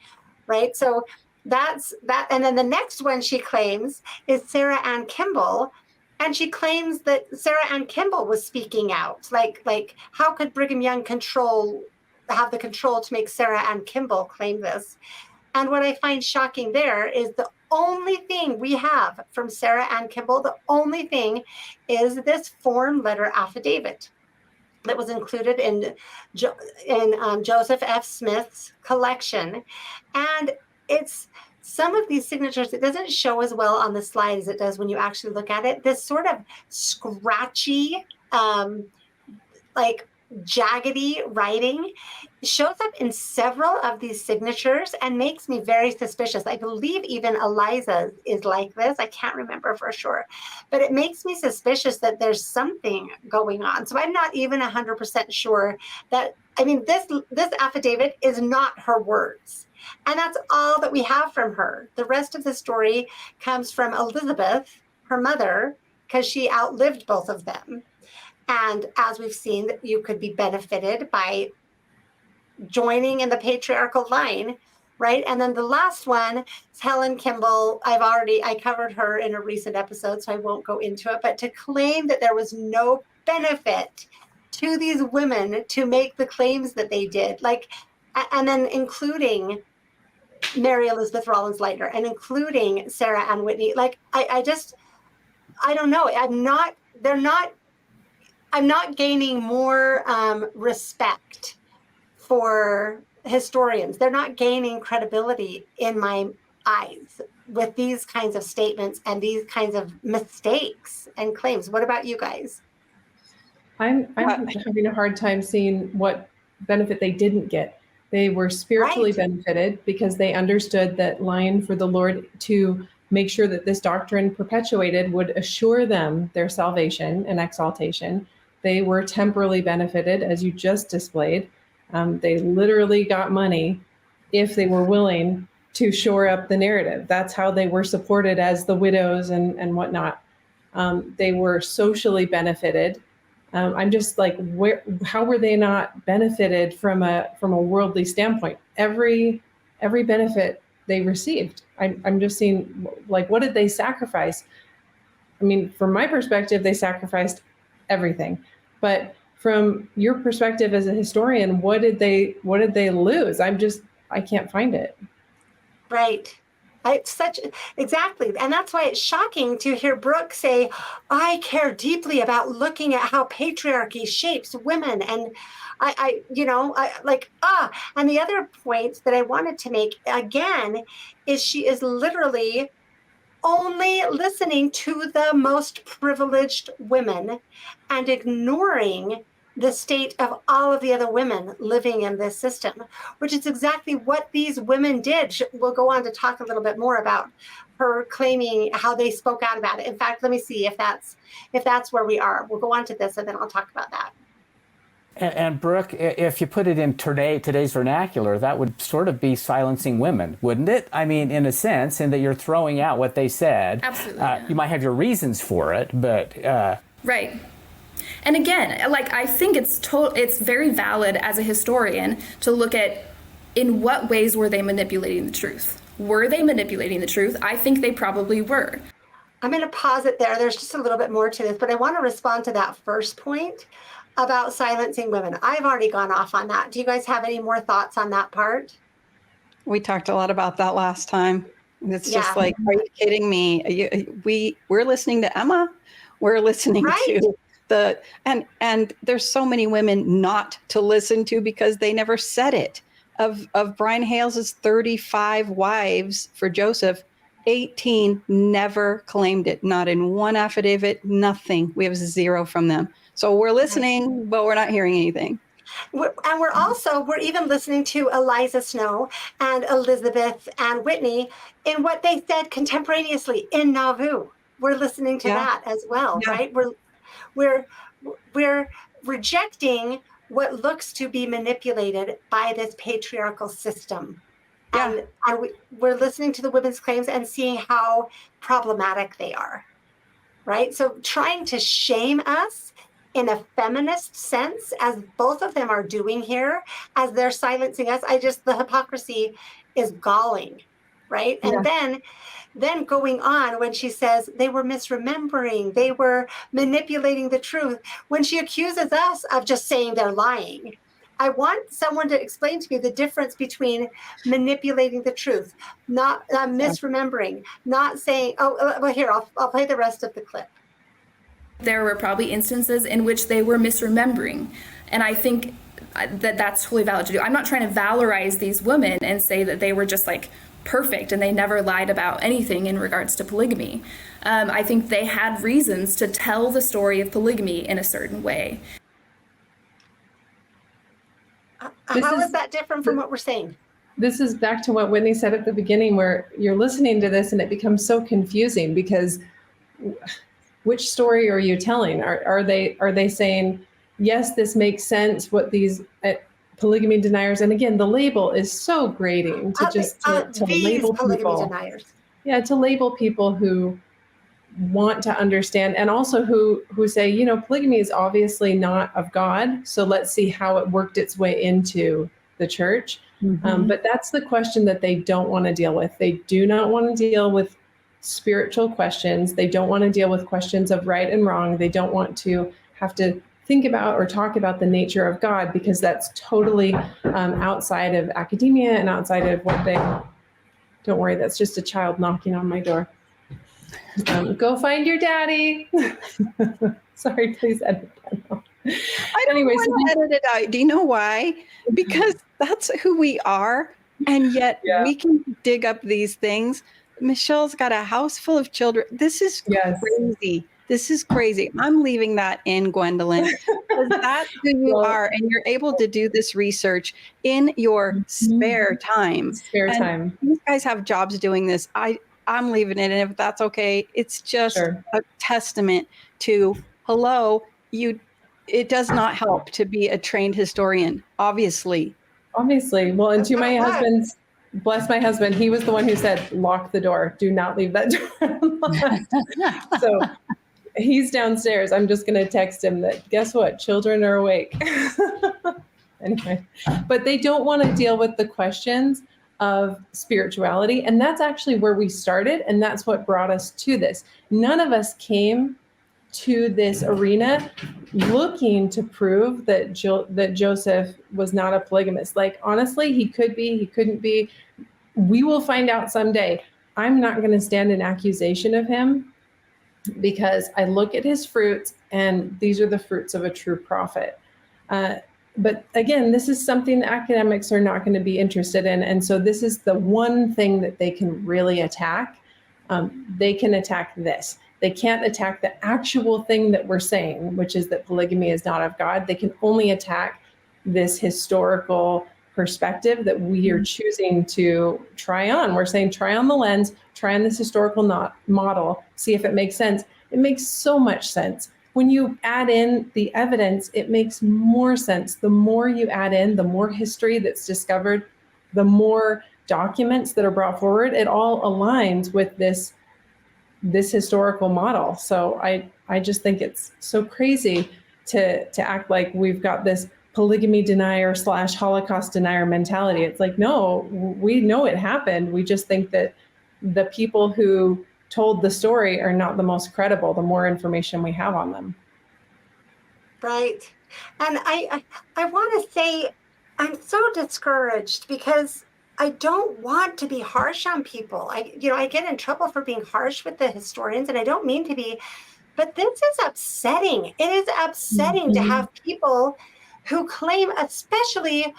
right? So that's that. And then the next one she claims is Sarah Ann Kimball. And she claims that Sarah Ann Kimball was speaking out. Like how could Brigham Young have the control to make Sarah Ann Kimball claim this? And what I find shocking there is the only thing we have from Sarah Ann Kimball, the only thing is this form letter affidavit that was included in Joseph F. Smith's collection. And it's some of these signatures, it doesn't show as well on the slide as it does when you actually look at it. This sort of scratchy, like jaggedy writing shows up in several of these signatures and makes me very suspicious. I believe even Eliza's is like this. I can't remember for sure, but it makes me suspicious that there's something going on. So I'm not even 100% sure that, this affidavit is not her words. And that's all that we have from her. The rest of the story comes from Elizabeth, her mother, because she outlived both of them. And as we've seen, you could be benefited by joining in the patriarchal line, right? And then the last one is Helen Kimball. I covered her in a recent episode, so I won't go into it. But to claim that there was no benefit to these women to make the claims that they did, and then including Mary Elizabeth Rollins Leitner and including Sarah Ann Whitney, I don't know. I'm not gaining more respect for historians. They're not gaining credibility in my eyes with these kinds of statements and these kinds of mistakes and claims. What about you guys? I'm having a hard time seeing what benefit they didn't get. They were spiritually benefited because they understood that lying for the Lord to make sure that this doctrine perpetuated would assure them their salvation and exaltation. They were temporally benefited, as you just displayed. They literally got money if they were willing to shore up the narrative. That's how they were supported as the widows and whatnot. They were socially benefited. I'm just like, how were they not benefited from a worldly standpoint? Every benefit they received. I'm just seeing, like, what did they sacrifice? I mean, from my perspective, they sacrificed everything. But from your perspective as a historian, what did they lose? I can't find it. Right. Exactly. And that's why it's shocking to hear Brooke say, I care deeply about looking at how patriarchy shapes women. And and the other point that I wanted to make again is she is literally only listening to the most privileged women and ignoring the state of all of the other women living in this system, which is exactly what these women did. We'll go on to talk a little bit more about her claiming how they spoke out about it. In fact, let me see if that's where we are. We'll go on to this and then I'll talk about that. And Brooke, if you put it in today's vernacular, that would sort of be silencing women, wouldn't it? I mean, in a sense, in that you're throwing out what they said. Absolutely. Yeah. You might have your reasons for it, but right. And again, like, I think it's very valid as a historian to look at in what ways were they manipulating the truth. Were they manipulating the truth? I think they probably were. I'm going to pause it there. There's just a little bit more to this, but I want to respond to that first point about silencing women. I've already gone off on that. Do you guys have any more thoughts on that part? We talked a lot about that last time. It's just like, are you kidding me? We're listening to Emma. We're listening to and there's so many women not to listen to because they never said it. Of Brian Hales's 35 wives for Joseph, 18 never claimed it. Not in one affidavit, nothing. We have 0 from them. So we're listening, but we're not hearing anything. And we're even listening to Eliza Snow and Elizabeth and Whitney in what they said contemporaneously in Nauvoo. We're listening to that as well, right? We're rejecting what looks to be manipulated by this patriarchal system. And we're listening to the women's claims and seeing how problematic they are, right? So trying to shame us in a feminist sense, as both of them are doing here, as they're silencing us, the hypocrisy is galling, right? And then going on when she says they were misremembering, they were manipulating the truth, when she accuses us of just saying they're lying. I want someone to explain to me the difference between manipulating the truth, not misremembering, not saying, here, I'll play the rest of the clip. There were probably instances in which they were misremembering. And I think that's totally valid to do. I'm not trying to valorize these women and say that they were just like perfect and they never lied about anything in regards to polygamy. I think they had reasons to tell the story of polygamy in a certain way. How is that different from what we're saying? This is back to what Whitney said at the beginning, where you're listening to this and it becomes so confusing because which story are you telling? Are they saying, yes, this makes sense, what these polygamy deniers, and again, the label is so grating to label people. Deniers. Yeah, to label people who want to understand, and also who say, polygamy is obviously not of God, so let's see how it worked its way into the church. But that's the question that they don't want to deal with. They do not want to deal with spiritual questions. They don't want to deal with questions of right and wrong. They don't want to have to think about or talk about the nature of God, because that's totally outside of academia and outside of what they... Don't worry, that's just a child knocking on my door. Go find your daddy. Sorry, please edit that out. I don't want to edit it out. Do you know why? Because that's who we are, and yet we can dig up these things. Michelle's got a house full of children. This is crazy. This is crazy. I'm leaving that in, Gwendolyn, because that's who you are, and you're able to do this research in your spare time. You guys have jobs doing this. I'm leaving it, and if that's okay, it's just a testament to, it does not help to be a trained historian, obviously. Well, and to my husband's, bless my husband, he was the one who said, lock the door. Do not leave that door unlocked. So he's downstairs. I'm just going to text him that, guess what? Children are awake. Anyway, but they don't want to deal with the questions of spirituality. And that's actually where we started. And that's what brought us to this. None of us came to this arena looking to prove that Joseph was not a polygamist. Like, honestly, he could be, he couldn't be. We will find out someday. I'm not going to stand in accusation of him, because I look at his fruits, and these are the fruits of a true prophet. But again, this is something academics are not going to be interested in. And so this is the one thing that they can really attack. They can attack this. They can't attack the actual thing that we're saying, which is that polygamy is not of God. They can only attack this historical perspective that we are choosing to try on. We're saying, try on the lens, try on this historical model, see if it makes sense. It makes so much sense. when you add in the evidence, it makes more sense. The more you add in, the more history that's discovered, the more documents that are brought forward, it all aligns with this historical model. So I just think it's so crazy to act like we've got this polygamy denier / Holocaust denier mentality. It's like, no, we know it happened. We just think that the people who told the story are not the most credible, the more information we have on them. Right. And I want to say I'm so discouraged because I don't want to be harsh on people. I get in trouble for being harsh with the historians, and I don't mean to be, but this is upsetting. It is upsetting to have people who claim, especially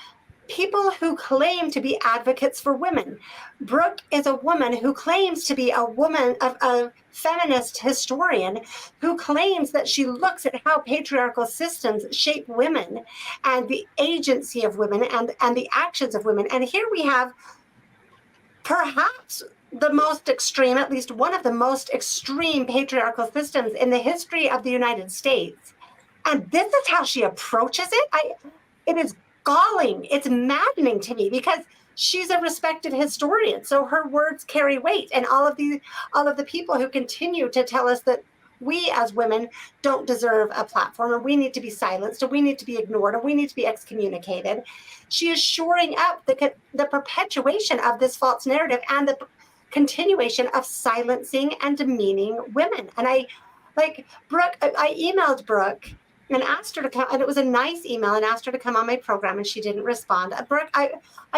people who claim to be advocates for women. Brooke is a woman who claims to be a feminist historian who claims that she looks at how patriarchal systems shape women and the agency of women and the actions of women. And here we have perhaps the most extreme, at least one of the most extreme patriarchal systems in the history of the United States. And this is how she approaches it. It is galling. It's maddening to me because she's a respected historian. So her words carry weight. And all of the people who continue to tell us that we as women don't deserve a platform, and we need to be silenced, or we need to be ignored, or we need to be excommunicated. She is shoring up the perpetuation of this false narrative and the continuation of silencing and demeaning women. And I emailed Brooke and asked her to come, and it was a nice email, and asked her to come on my program, and she didn't respond. Brooke, I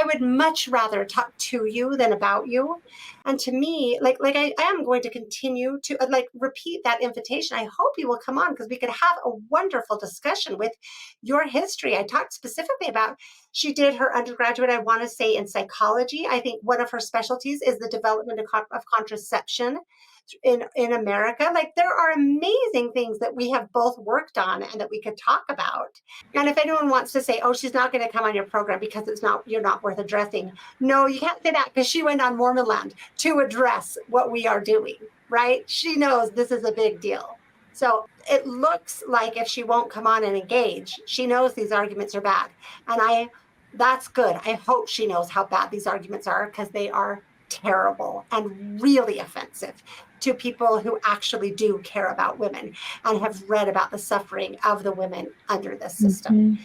would much rather talk to you than about you. And to me, I am going to continue to repeat that invitation. I hope you will come on because we could have a wonderful discussion with your history. I talked specifically about, she did her undergraduate, I want to say, in psychology. I think one of her specialties is the development of contraception in America. There are amazing things that we have both worked on and that we could talk about. And if anyone wants to say, oh, she's not going to come on your program because you're not worth addressing. No, you can't say that, because she went on Mormon Land to address what we are doing, right? She knows this is a big deal. So it looks like if she won't come on and engage, she knows these arguments are bad. And that's good. I hope she knows how bad these arguments are, because they are terrible and really offensive to people who actually do care about women and have read about the suffering of the women under this system.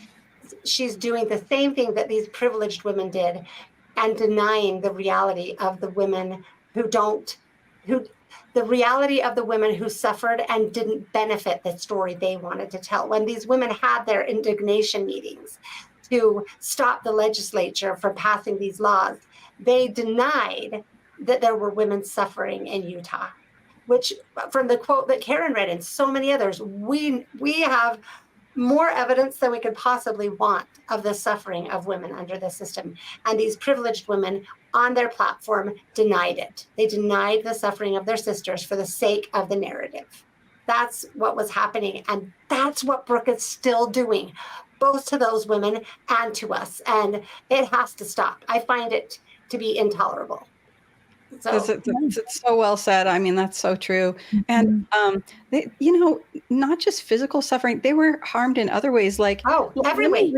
She's doing the same thing that these privileged women did, and denying the reality of the women the reality of the women who suffered and didn't benefit the story they wanted to tell. When these women had their indignation meetings to stop the legislature from passing these laws, they denied that there were women suffering in Utah, which, from the quote that Karen read and so many others, we have more evidence than we could possibly want of the suffering of women under the system. And these privileged women on their platform denied it. They denied the suffering of their sisters for the sake of the narrative. That's what was happening. And that's what Brooke is still doing, both to those women and to us. And it has to stop. I find it to be intolerable. So It's so well said. I mean, that's so true. And, they, not just physical suffering, they were harmed in other ways. Every way.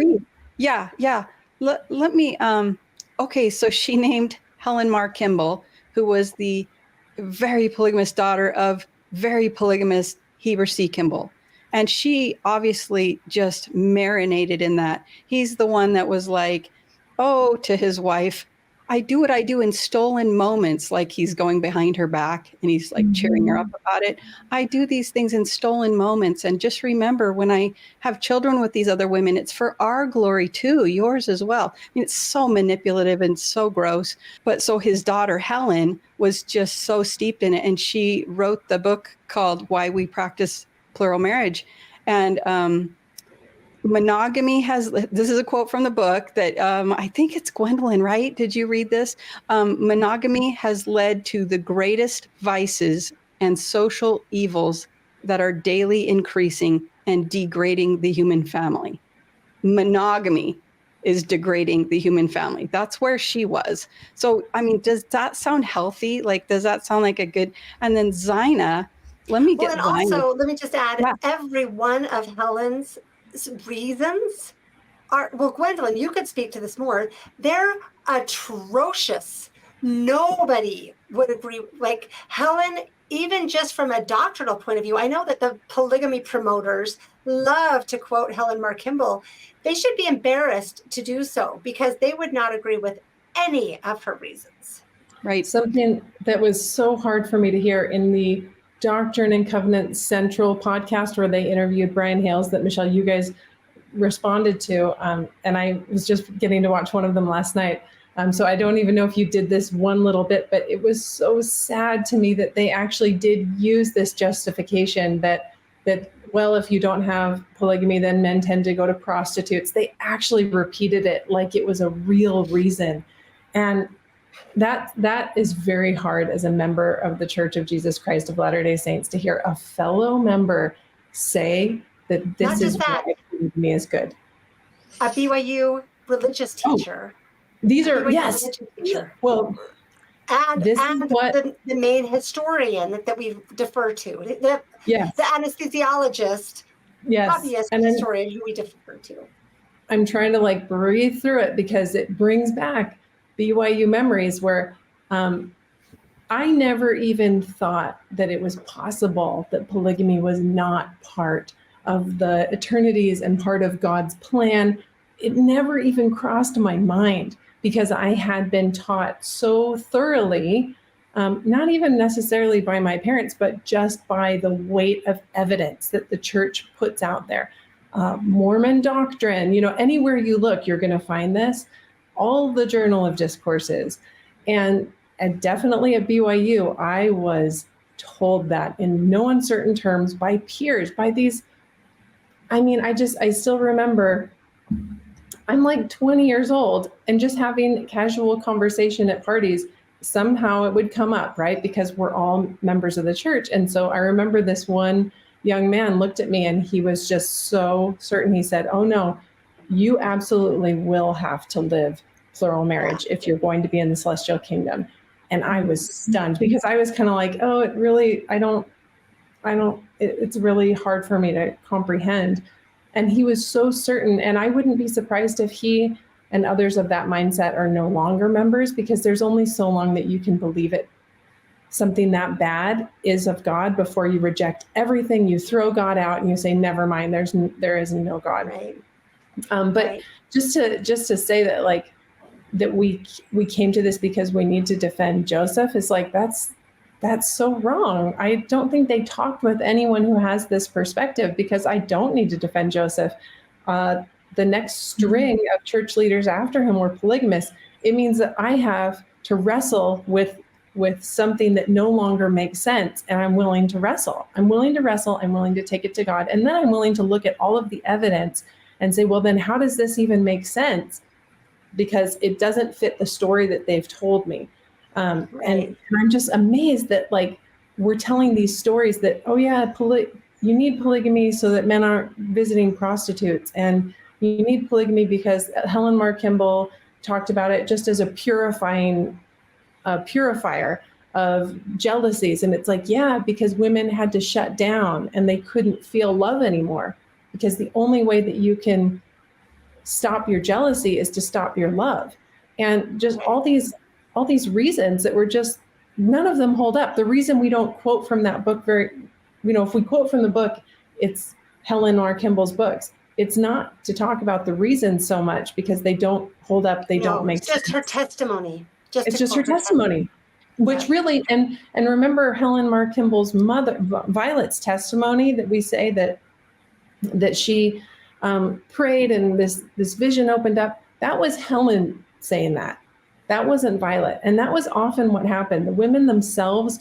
Yeah. Let me, okay. So she named Helen Mar Kimball, who was the very polygamous daughter of very polygamous Heber C. Kimball. And she obviously just marinated in that. He's the one that was like, oh, to his wife, I do what I do in stolen moments, like he's going behind her back and he's like cheering her up about it. I do these things in stolen moments. And just remember, when I have children with these other women, it's for our glory too, yours as well. I mean, it's so manipulative and so gross. But so his daughter, Helen, was just so steeped in it. And she wrote the book called Why We Practice Plural Marriage. And monogamy this is a quote from the book that I think it's Gwendolyn, right? Did you read this? Monogamy has led to the greatest vices and social evils that are daily increasing and degrading the human family. Monogamy is degrading the human family. That's where she was. So, I mean, does that sound healthy? Does that sound like a good? And then Zina, Let me Well, get and wine. also, let me just add, Yeah. every one of Helen's reasons are, well, Gwendolyn, you could speak to this more. They're atrocious. Nobody would agree. Like Helen, even just from a doctrinal point of view, I know that the polygamy promoters love to quote Helen Mar Kimball. They should be embarrassed to do so because they would not agree with any of her reasons. Right. Something that was so hard for me to hear in the Doctrine and Covenants Central podcast where they interviewed Brian Hales that Michelle, you guys responded to, and I was just getting to watch one of them last night. So I don't even know if you did this one little bit, but it was so sad to me that they actually did use this justification that well, if you don't have polygamy, then men tend to go to prostitutes. They actually repeated it like it was a real reason. And that is very hard as a member of the Church of Jesus Christ of Latter-day Saints to hear a fellow member say that this is why polygamy is good. A BYU religious teacher. These are, BYU yes. religion teacher. Well, And this is what the main historian that we defer to, yes. the anesthesiologist, Yes. obvious And then historian who we defer to. I'm trying to like breathe through it because it brings back BYU memories where I never even thought that it was possible that polygamy was not part of the eternities and part of God's plan. It never even crossed my mind because I had been taught so thoroughly, not even necessarily by my parents, but just by the weight of evidence that the church puts out there. Mormon doctrine, anywhere you look, you're going to find this. All the Journal of Discourses. And definitely at BYU, I was told that in no uncertain terms by peers, by these, I still remember, I'm like 20 years old and just having casual conversation at parties, somehow it would come up, right? Because we're all members of the church. And so I remember this one young man looked at me and he was just so certain. He said, "Oh no, you absolutely will have to live plural marriage if you're going to be in the celestial kingdom." And I was stunned because I was kind of like, oh, it's really hard for me to comprehend. And he was so certain. And I wouldn't be surprised if he and others of that mindset are no longer members, because there's only so long that you can believe it. Something that bad is of God before you reject everything. You throw God out and you say, never mind, there is no God. Right. But Right. just to say that, like, that we came to this because we need to defend Joseph is like, that's so wrong. I don't think they talked with anyone who has this perspective, because I don't need to defend Joseph. The next string of church leaders after him were polygamists. It means that I have to wrestle with something that no longer makes sense, and I'm willing to wrestle. I'm willing to take it to God, and then I'm willing to look at all of the evidence and say, well, then how does this even make sense? Because it doesn't fit the story that they've told me. Right. And I'm just amazed that, like, we're telling these stories that, oh yeah, you need polygamy so that men aren't visiting prostitutes, and you need polygamy because Helen Mar Kimball talked about it just as a purifier of jealousies. And it's like, yeah, because women had to shut down and they couldn't feel love anymore, because the only way that you can stop your jealousy is to stop your love. And just all these reasons that were just, none of them hold up. The reason we don't quote from that book if we quote from the book, it's Helen Mar Kimball's books. It's not to talk about the reasons so much, because they don't hold up. They don't make sense. It's just her testimony. It's just her testimony, which really, and remember Helen Mar Kimball's mother, Violet's testimony, that we say that she prayed and this vision opened up. That was Helen saying that. That wasn't Violet. And that was often what happened. The women themselves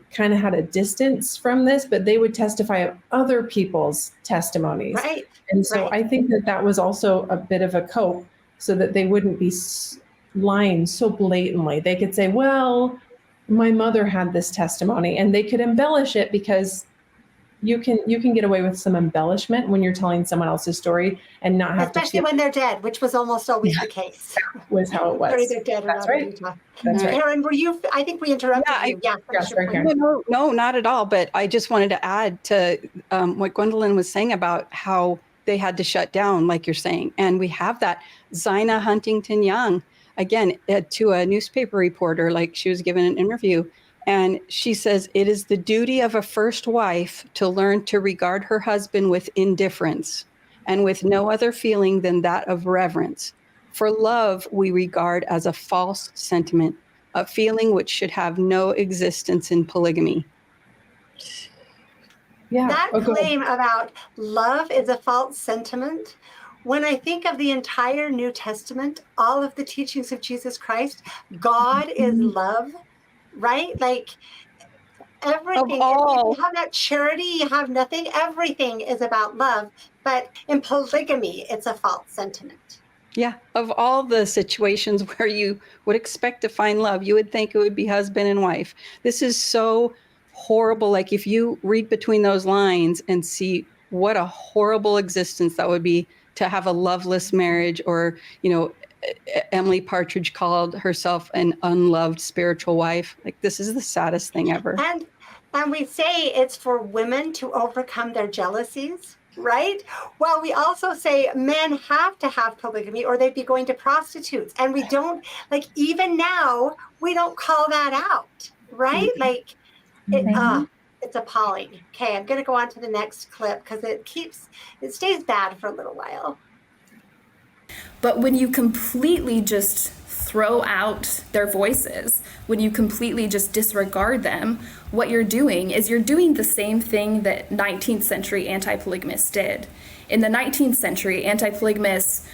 kind of had a distance from this, but they would testify of other people's testimonies. Right. And so I think that was also a bit of a cope, so that they wouldn't be lying so blatantly. They could say, well, my mother had this testimony, and they could embellish it because you can get away with some embellishment when you're telling someone else's story and not have especially to when they're dead, which was almost always the case. was how it was. Whether they're dead or That's not right. in Utah. That's right. Karen, were you? I think we interrupted Yeah, you. Yeah, yeah, sorry, Karen. No, not at all. But I just wanted to add to what Gwendolyn was saying about how they had to shut down, like you're saying. And we have that Zina Huntington Young, again, to a newspaper reporter, like she was given an interview. And she says, it is the duty of a first wife to learn to regard her husband with indifference and with no other feeling than that of reverence. For love, we regard as a false sentiment, a feeling which should have no existence in polygamy. Yeah. That Oh, go ahead. claim about love is a false sentiment. When I think of the entire New Testament, all of the teachings of Jesus Christ, God is love, right? Like everything. Of all. If you have that charity, you have nothing. Everything is about love. But in polygamy, it's a false sentiment. Yeah, of all the situations where you would expect to find love, you would think it would be husband and wife. This is so horrible. Like if you read between those lines and see what a horrible existence that would be to have a loveless marriage, or, Emily Partridge called herself an unloved spiritual wife. Like this is the saddest thing ever. And we say it's for women to overcome their jealousies. Right? Well, we also say men have to have polygamy or they'd be going to prostitutes. And we don't, like, even now, we don't call that out, right? Like, it's appalling. Okay, I'm going to go on to the next clip because it stays bad for a little while. But when you completely just throw out their voices, when you completely just disregard them, what you're doing is you're doing the same thing that 19th century anti-polygamists did. In the 19th century, anti-polygamists,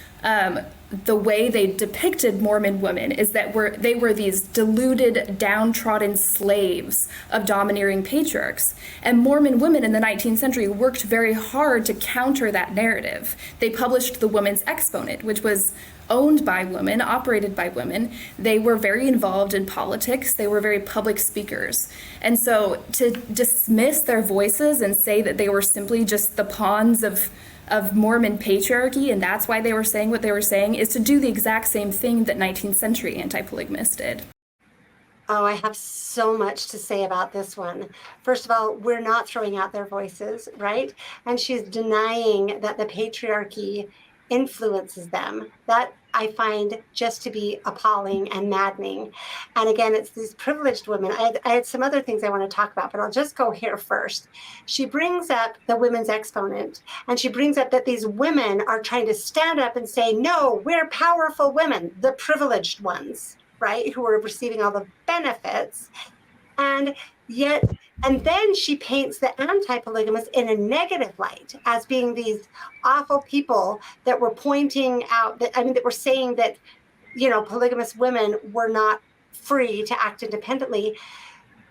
the way they depicted Mormon women is that they were these deluded, downtrodden slaves of domineering patriarchs. And Mormon women in the 19th century worked very hard to counter that narrative. They published the Woman's Exponent, which was owned by women, operated by women. They were very involved in politics. They were very public speakers. And so to dismiss their voices and say that they were simply just the pawns of Mormon patriarchy, and that's why they were saying what they were saying, is to do the exact same thing that 19th century anti-polygamists did. Oh, I have so much to say about this one. First of all, we're not throwing out their voices, right? And she's denying that the patriarchy influences them. That I find just to be appalling and maddening. And again, it's these privileged women. I had some other things I want to talk about, but I'll just go here first. She brings up the Women's Exponent, and she brings up that these women are trying to stand up and say, no, we're powerful women, the privileged ones, right, who are receiving all the benefits. And then she paints the anti-polygamists in a negative light as being these awful people that were pointing out that were saying that, polygamous women were not free to act independently.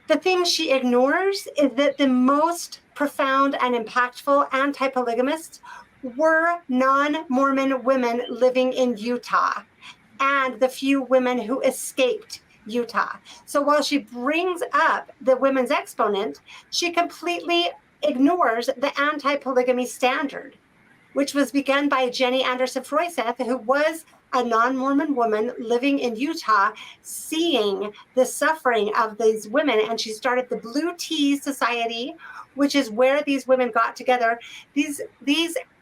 The thing she ignores is that the most profound and impactful anti-polygamists were non-Mormon women living in Utah and the few women who escaped Utah. So while she brings up the Women's Exponent, she completely ignores the anti-polygamy standard, which was begun by Jenny Anderson Froiseth, who was a non-Mormon woman living in Utah, seeing the suffering of these women. And she started the Blue Tea Society, which is where these women got together. These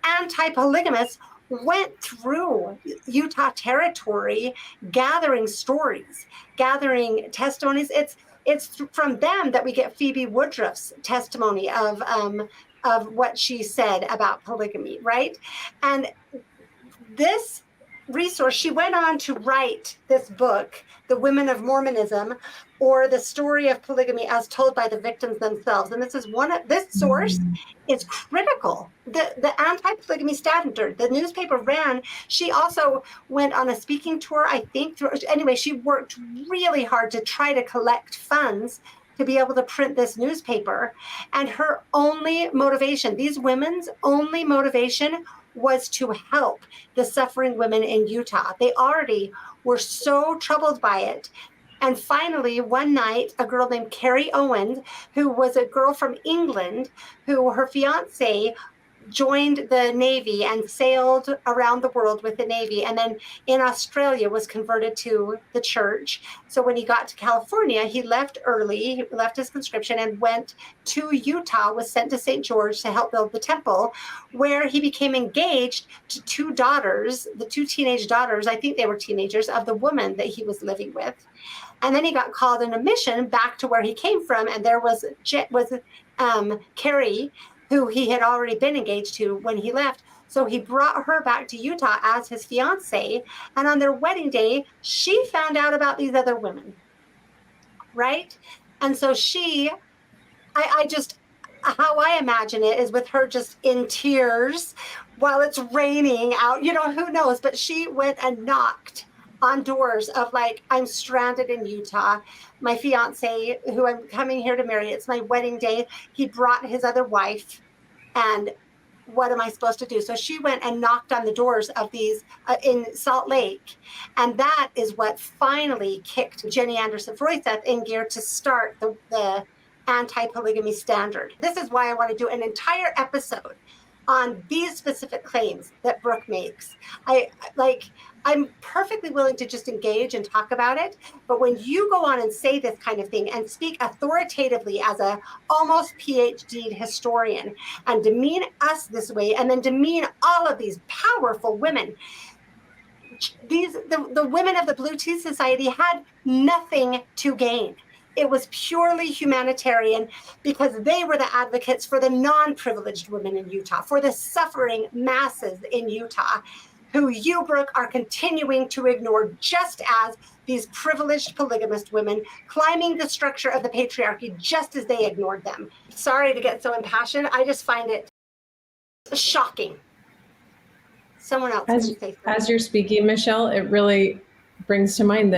anti-polygamists went through Utah territory, gathering stories, gathering testimonies. It's from them that we get Phoebe Woodruff's testimony of what she said about polygamy, right? And this resource, she went on to write this book, The Women of Mormonism, or The Story of Polygamy as Told by the Victims Themselves. And this source is critical. The anti-polygamy standard, the newspaper ran. She also went on a speaking tour, I think. Anyway, she worked really hard to try to collect funds to be able to print this newspaper. And her only motivation, these women's only motivation, was to help the suffering women in Utah. They already were so troubled by it. And finally, one night, a girl named Carrie Owens, who was a girl from England, who her fiance joined the Navy and sailed around the world with the Navy, and then in Australia was converted to the church. So when he got to California, he left early, he left his conscription and went to Utah, was sent to St. George to help build the temple, where he became engaged to two daughters, the two teenage daughters, I think they were teenagers, of the woman that he was living with. And then he got called on a mission back to where he came from, and there was Carrie, who he had already been engaged to when he left. So he brought her back to Utah as his fiance. And on their wedding day, she found out about these other women, right? And so I just, how I imagine it is with her just in tears while it's raining out, who knows? But she went and knocked on doors of like, I'm stranded in Utah. My fiance, who I'm coming here to marry, it's my wedding day. He brought his other wife, and what am I supposed to do? So she went and knocked on the doors of these in Salt Lake. And that is what finally kicked Jenny Anderson Royseth in gear to start the anti-polygamy standard. This is why I want to do an entire episode on these specific claims that Brooke makes. I'm perfectly willing to just engage and talk about it, but when you go on and say this kind of thing and speak authoritatively as a almost PhD historian and demean us this way, and then demean all of these powerful women, the women of the Blue Tea Society had nothing to gain. It was purely humanitarian because they were the advocates for the non-privileged women in Utah, for the suffering masses in Utah, who you, Brooke, are continuing to ignore, just as these privileged polygamist women climbing the structure of the patriarchy, just as they ignored them. Sorry to get so impassioned. I just find it shocking. Someone else can say something. As you're speaking, Michelle, it really brings to mind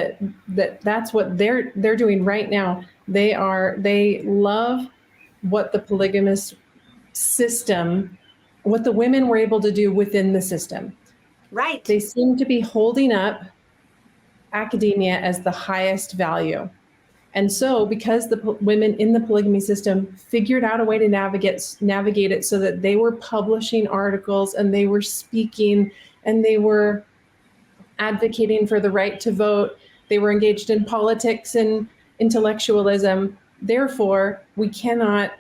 that's what they're doing right now. They love what the polygamous system, what the women were able to do within the system. Right. They seem to be holding up academia as the highest value. And so because the women in the polygamy system figured out a way to navigate it so that they were publishing articles and they were speaking and they were advocating for the right to vote, they were engaged in politics and intellectualism. Therefore, we cannot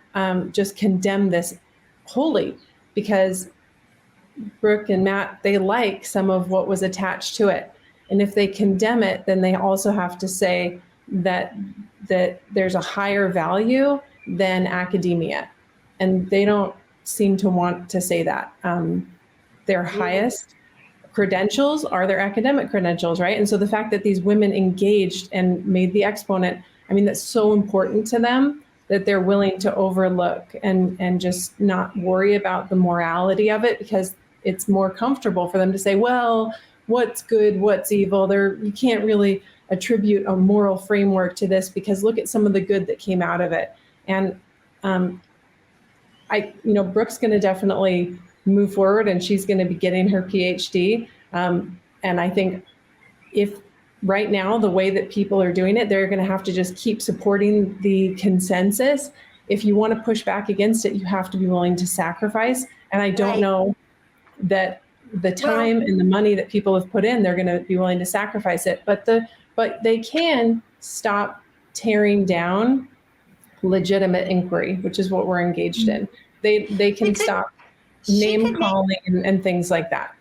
just condemn this wholly, because Brooke and Matt, they like some of what was attached to it. And if they condemn it, then they also have to say that there's a higher value than academia. And they don't seem to want to say that. Their highest credentials are their academic credentials, right? And so the fact that these women engaged and made the exponent, I mean, that's so important to them that they're willing to overlook and just not worry about the morality of it, because it's more comfortable for them to say, well, what's good, what's evil? You can't really attribute a moral framework to this because look at some of the good that came out of it. And Brooke's going to definitely move forward, and she's going to be getting her PhD. And I think if right now, the way that people are doing it, they're going to have to just keep supporting the consensus. If you want to push back against it, you have to be willing to sacrifice. And I don't know that the time and the money that people have put in, they're going to be willing to sacrifice it. But they can stop tearing down legitimate inquiry, which is what we're engaged in. They can stop name calling and things like that.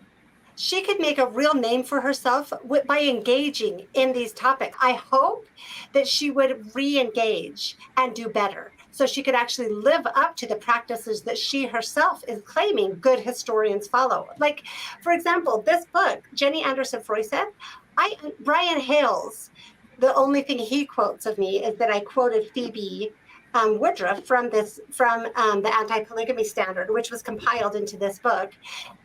She could make a real name for herself by engaging in these topics. I hope that she would re-engage and do better, so she could actually live up to the practices that she herself is claiming good historians follow. Like, for example, this book, Jenny Anderson Royseth, Brian Hales, the only thing he quotes of me is that I quoted Phoebe Woodruff from the Anti-Polygamy Standard, which was compiled into this book,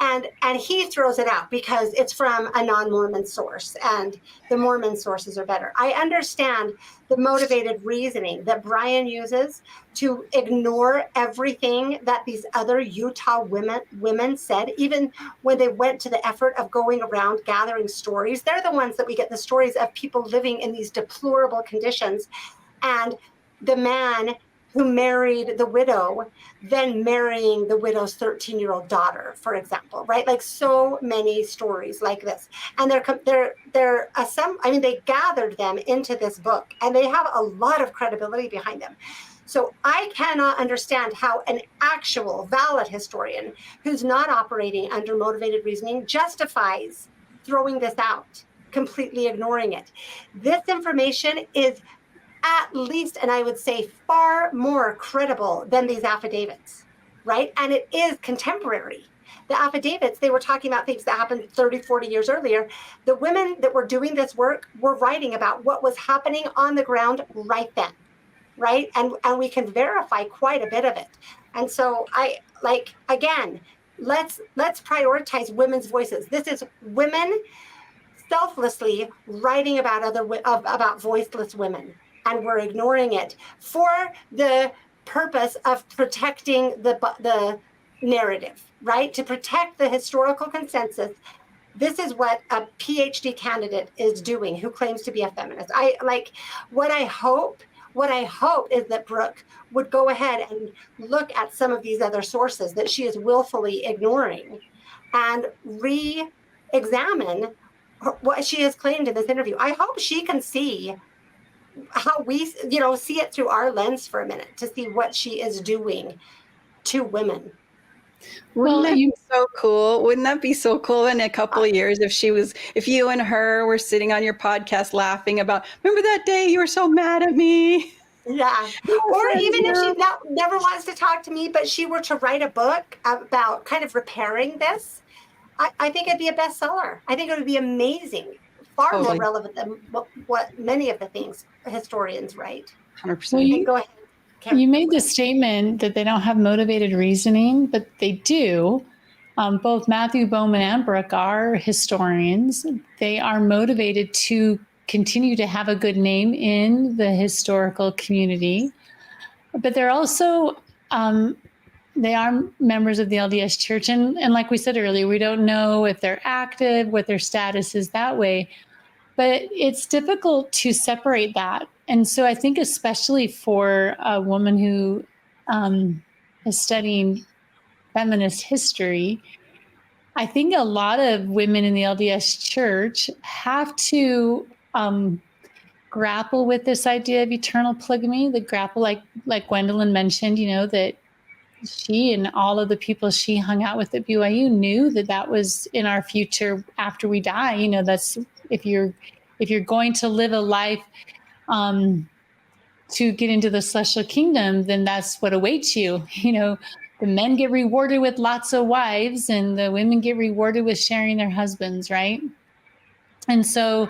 and he throws it out because it's from a non-Mormon source, and the Mormon sources are better. I understand the motivated reasoning that Brian uses to ignore everything that these other Utah women said, even when they went to the effort of going around gathering stories. They're the ones that we get the stories of people living in these deplorable conditions, and the man who married the widow, then marrying the widow's 13-year-old daughter, for example, right? Like so many stories like this. And they gathered them into this book, and they have a lot of credibility behind them. So I cannot understand how an actual valid historian who's not operating under motivated reasoning justifies throwing this out, completely ignoring it. This information is at least, and I would say far more credible than these affidavits, right? And it is contemporary. The affidavits, they were talking about things that happened 30, 40 years earlier. The women that were doing this work were writing about what was happening on the ground right then, right? And we can verify quite a bit of it. And so again, let's prioritize women's voices. This is women selflessly writing about voiceless women. And we're ignoring it for the purpose of protecting the narrative, right? To protect the historical consensus. This is what a PhD candidate is doing who claims to be a feminist. What I hope is that Brooke would go ahead and look at some of these other sources that she is willfully ignoring and re-examine what she has claimed in this interview. I hope she can see how we, see it through our lens for a minute, to see what she is doing to women. Wouldn't that be so cool? Wouldn't that be so cool in a couple of years if you and her were sitting on your podcast laughing about, remember that day you were so mad at me? Yeah. Or even if she never wants to talk to me, but she were to write a book about kind of repairing this, I think it'd be a bestseller. I think it would be amazing. Far more relevant than what many of the things historians write. 100%. Well, go ahead. Karen. You made the statement that they don't have motivated reasoning, but they do. Both Matthew Bowman and Brooke are historians. They are motivated to continue to have a good name in the historical community, but they're also they are members of the LDS Church. And like we said earlier, we don't know if they're active, what their status is that way. But it's difficult to separate that. And so I think especially for a woman who is studying feminist history, I think a lot of women in the LDS Church have to grapple with this idea of eternal polygamy, the grapple like Gwendolyn mentioned, that she and all of the people she hung out with at BYU knew that was in our future after we die. That's if you're going to live a life to get into the celestial kingdom, then that's what awaits you. The men get rewarded with lots of wives, and the women get rewarded with sharing their husbands, right? And so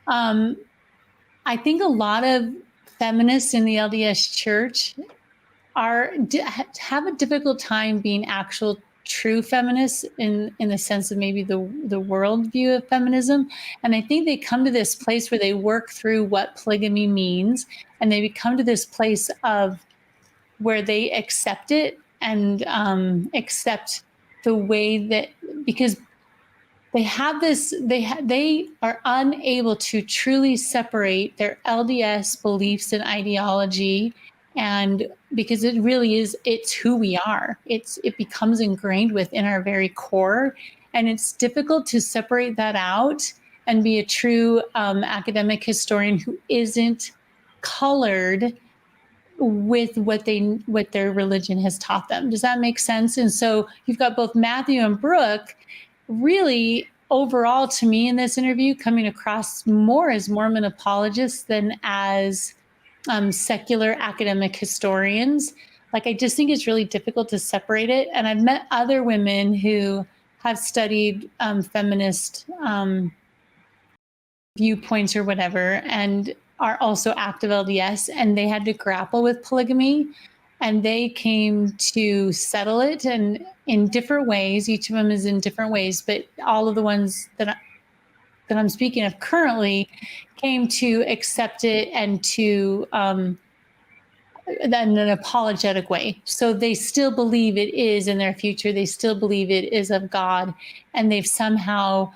I think a lot of feminists in the LDS Church have a difficult time being actual true feminists in the sense of maybe the world view of feminism. And I think they come to this place where they work through what polygamy means, and they come to this place of where they accept it and accept the way that, because they have this, they are unable to truly separate their LDS beliefs and ideology. And because it really is, it's who we are. It becomes ingrained within our very core. And it's difficult to separate that out and be a true academic historian who isn't colored with what their religion has taught them. Does that make sense? And so you've got both Matthew and Brooke really overall, to me in this interview, coming across more as Mormon apologists than as secular academic historians. I just think it's really difficult to separate it. And I've met other women who have studied feminist viewpoints or whatever. And are also active LDS, and they had to grapple with polygamy, and they came to settle it, and in different ways. Each of them is in different ways, but all of the ones that I'm speaking of currently came to accept it and to in an apologetic way. So they still believe it is in their future. They still believe it is of God, and they've somehow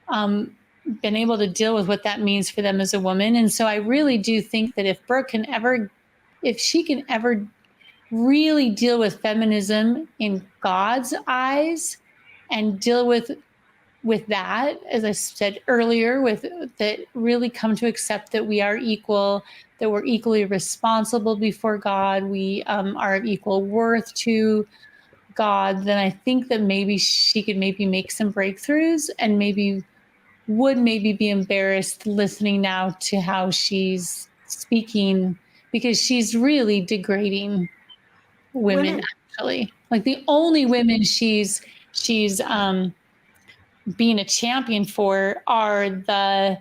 been able to deal with what that means for them as a woman. And so I really do think that if Brooke can ever, if she can ever really deal with feminism in God's eyes and deal with that, as I said earlier, with that, really come to accept that we are equal, that we're equally responsible before God, we are of equal worth to God, then I think that maybe she could maybe make some breakthroughs, and would maybe be embarrassed listening now to how she's speaking, because she's really degrading women. Actually, like the only women she's being a champion for are the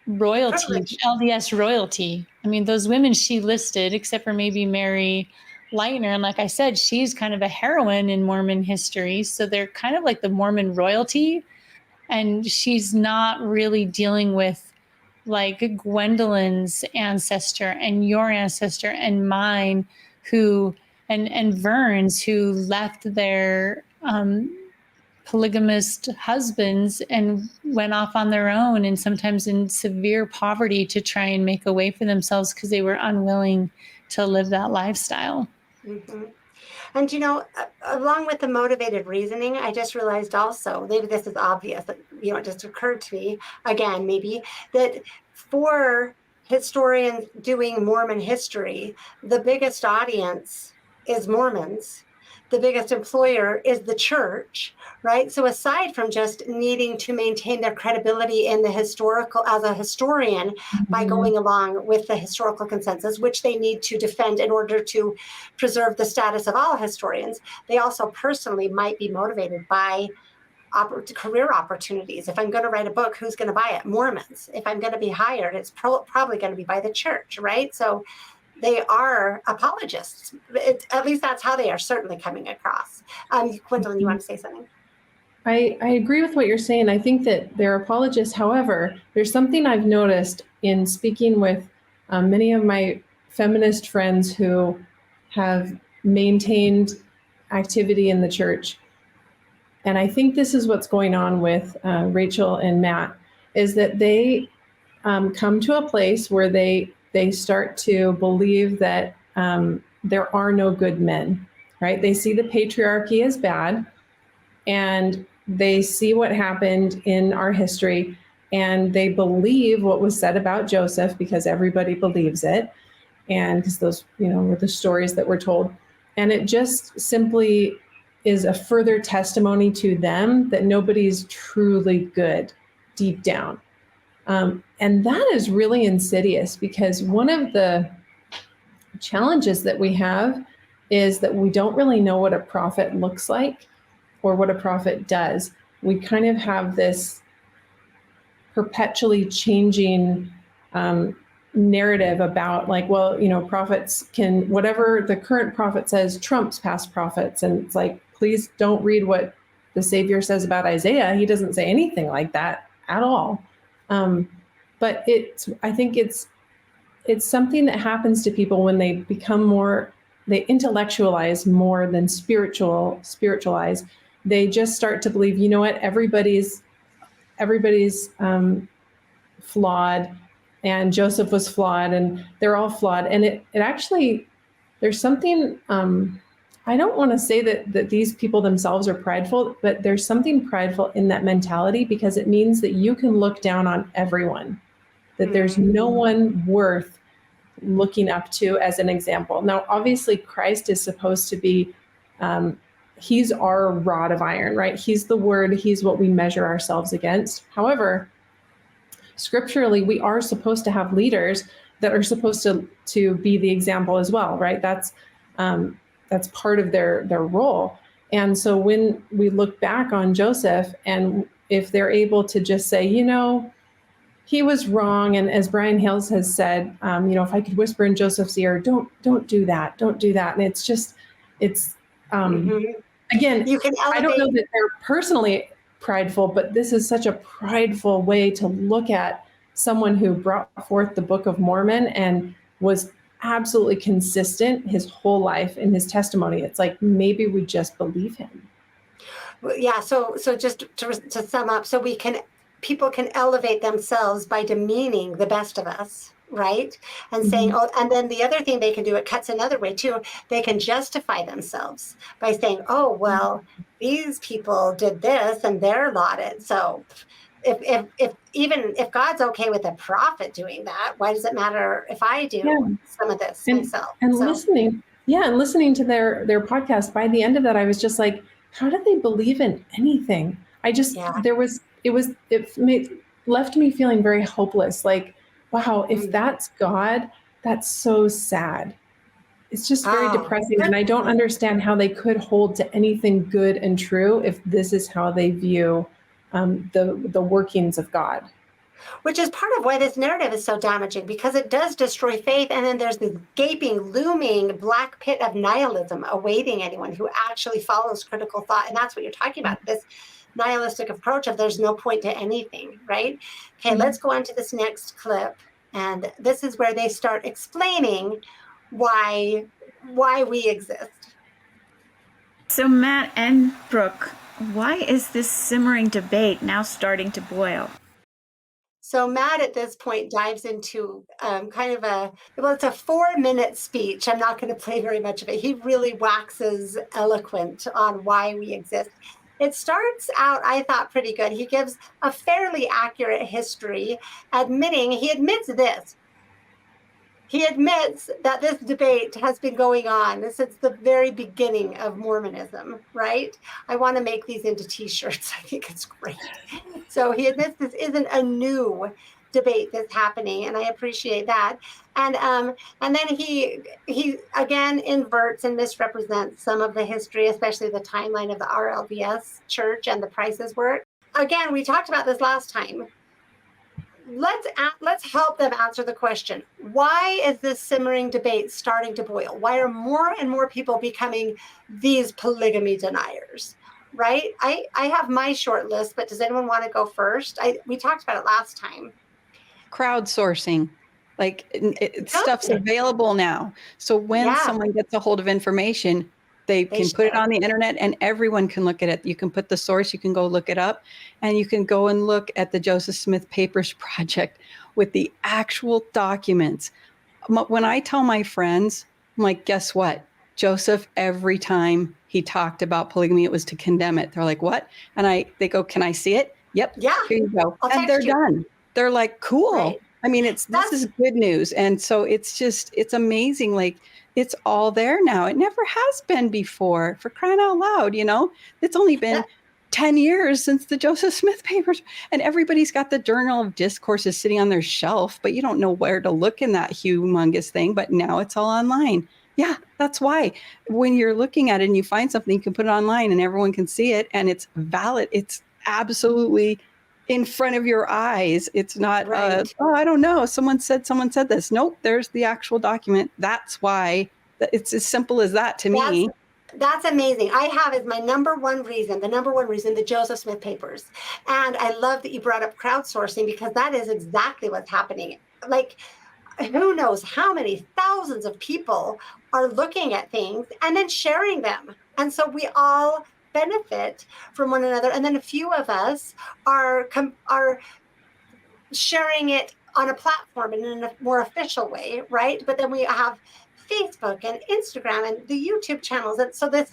royalty, Privilege. LDS royalty. I mean, those women she listed, except for maybe Mary Lightner, and like I said, she's kind of a heroine in Mormon history, so they're kind of like the Mormon royalty, and she's not really dealing with like Gwendolyn's ancestor and your ancestor and mine, who and Vern's, who left their polygamist husbands and went off on their own, and sometimes in severe poverty, to try and make a way for themselves because they were unwilling to live that lifestyle. Mm-hmm. And along with the motivated reasoning, I just realized also, maybe this is obvious, it just occurred to me again, maybe, that for historians doing Mormon history, the biggest audience is Mormons. The biggest employer is the church, right? So aside from just needing to maintain their credibility in the historical, as a historian, by going along with the historical consensus, which they need to defend in order to preserve the status of all historians, they also personally might be motivated by career opportunities. If I'm going to write a book, who's going to buy it? Mormons. If I'm going to be hired, it's probably going to be by the church, right? So they are apologists. At least that's how they are certainly coming across. Gwendolyn, you want to say something? I agree with what you're saying. I think that they're apologists. However, there's something I've noticed in speaking with many of my feminist friends who have maintained activity in the church. And I think this is what's going on with Rachel and Matt, is that they come to a place where they start to believe that there are no good men, right? They see the patriarchy as bad, and they see what happened in our history, and they believe what was said about Joseph because everybody believes it, and because those, were the stories that were told. And it just simply is a further testimony to them that nobody's truly good deep down. And that is really insidious, because one of the challenges that we have is that we don't really know what a prophet looks like or what a prophet does. We kind of have this perpetually changing narrative about prophets can, whatever the current prophet says, trumps past prophets. And it's like, please don't read what the Savior says about Isaiah. He doesn't say anything like that at all. But I think it's something that happens to people when they become they intellectualize more than spiritualize. They just start to believe, everybody's flawed, and Joseph was flawed, and they're all flawed. And it actually, there's something, I don't want to say that these people themselves are prideful, but there's something prideful in that mentality, because it means that you can look down on everyone, that there's no one worth looking up to as an example. Now, obviously, Christ is supposed to be, he's our rod of iron, right? He's the word, he's what we measure ourselves against. However, scripturally, we are supposed to have leaders that are supposed to be the example as well, right? That's part of their role. And so when we look back on Joseph, and if they're able to just say, he was wrong. And as Brian Hales has said, if I could whisper in Joseph's ear, don't do that. Don't do that. And again, You can I don't know elevate. that they're personally prideful, but this is such a prideful way to look at someone who brought forth the Book of Mormon and was absolutely consistent his whole life in his testimony. It's like, maybe we just believe him. Yeah. So just to sum up, so people can elevate themselves by demeaning the best of us, right? And saying, oh, and then the other thing they can do, it cuts another way too. They can justify themselves by saying, oh, well, these people did this and they're lauded. So if God's okay with a prophet doing that, why does it matter if I do some of this myself? And listening to their podcast, by the end of that, I was just like, how did they believe in anything? Left me feeling very hopeless. Like, wow, if that's God, that's so sad. It's just very depressing. And I don't understand how they could hold to anything good and true if this is how they view the workings of God. Which is part of why this narrative is so damaging, because it does destroy faith. And then there's this gaping, looming black pit of nihilism awaiting anyone who actually follows critical thought. And that's what you're talking about, this nihilistic approach of there's no point to anything, right? Okay, let's go on to this next clip. And this is where they start explaining why we exist. So Matt and Brooke, why is this simmering debate now starting to boil? So Matt at this point dives into it's a 4-minute speech. I'm not going to play very much of it. He really waxes eloquent on why we exist. It starts out, I thought, pretty good. He gives a fairly accurate history, he admits this. He admits that this debate has been going on since the very beginning of Mormonism, right? I want to make these into t-shirts. I think it's great. So he admits this isn't a new debate that's happening, and I appreciate that. And then he again inverts and misrepresents some of the history, especially the timeline of the RLDS church and the Price's work. Again, we talked about this last time. Let's help them answer the question. Why is this simmering debate starting to boil? Why are more and more people becoming these polygamy deniers? Right? I have my short list, but does anyone want to go first? We talked about it last time. Crowdsourcing. Stuff's available now. So when someone gets a hold of information, they can put it on the internet and everyone can look at it. You can put the source, you can go look it up, and you can go and look at the Joseph Smith Papers Project with the actual documents. When I tell my friends, I'm like, guess what? Joseph, every time he talked about polygamy, it was to condemn it. They're like, what? And they go, can I see it? Yep. Yeah. Here you go. And they're done. They're like, cool. Right. I mean, this is good news. And so it's amazing. Like, it's all there now. It never has been before, for crying out loud, It's only been 10 years since the Joseph Smith Papers, and everybody's got the Journal of Discourses sitting on their shelf, but you don't know where to look in that humongous thing. But now it's all online. Yeah, that's why when you're looking at it and you find something, you can put it online and everyone can see it and it's valid. It's absolutely in front of your eyes. It's not, right. I don't know. Someone said this. Nope, there's the actual document. That's why it's as simple as that to me. That's amazing. I have as my number one reason, the Joseph Smith Papers. And I love that you brought up crowdsourcing, because that is exactly what's happening. Like, who knows how many thousands of people are looking at things and then sharing them. And so we all benefit from one another. And then a few of us are sharing it on a platform and in a more official way, right? But then we have Facebook and Instagram and the YouTube channels. And so the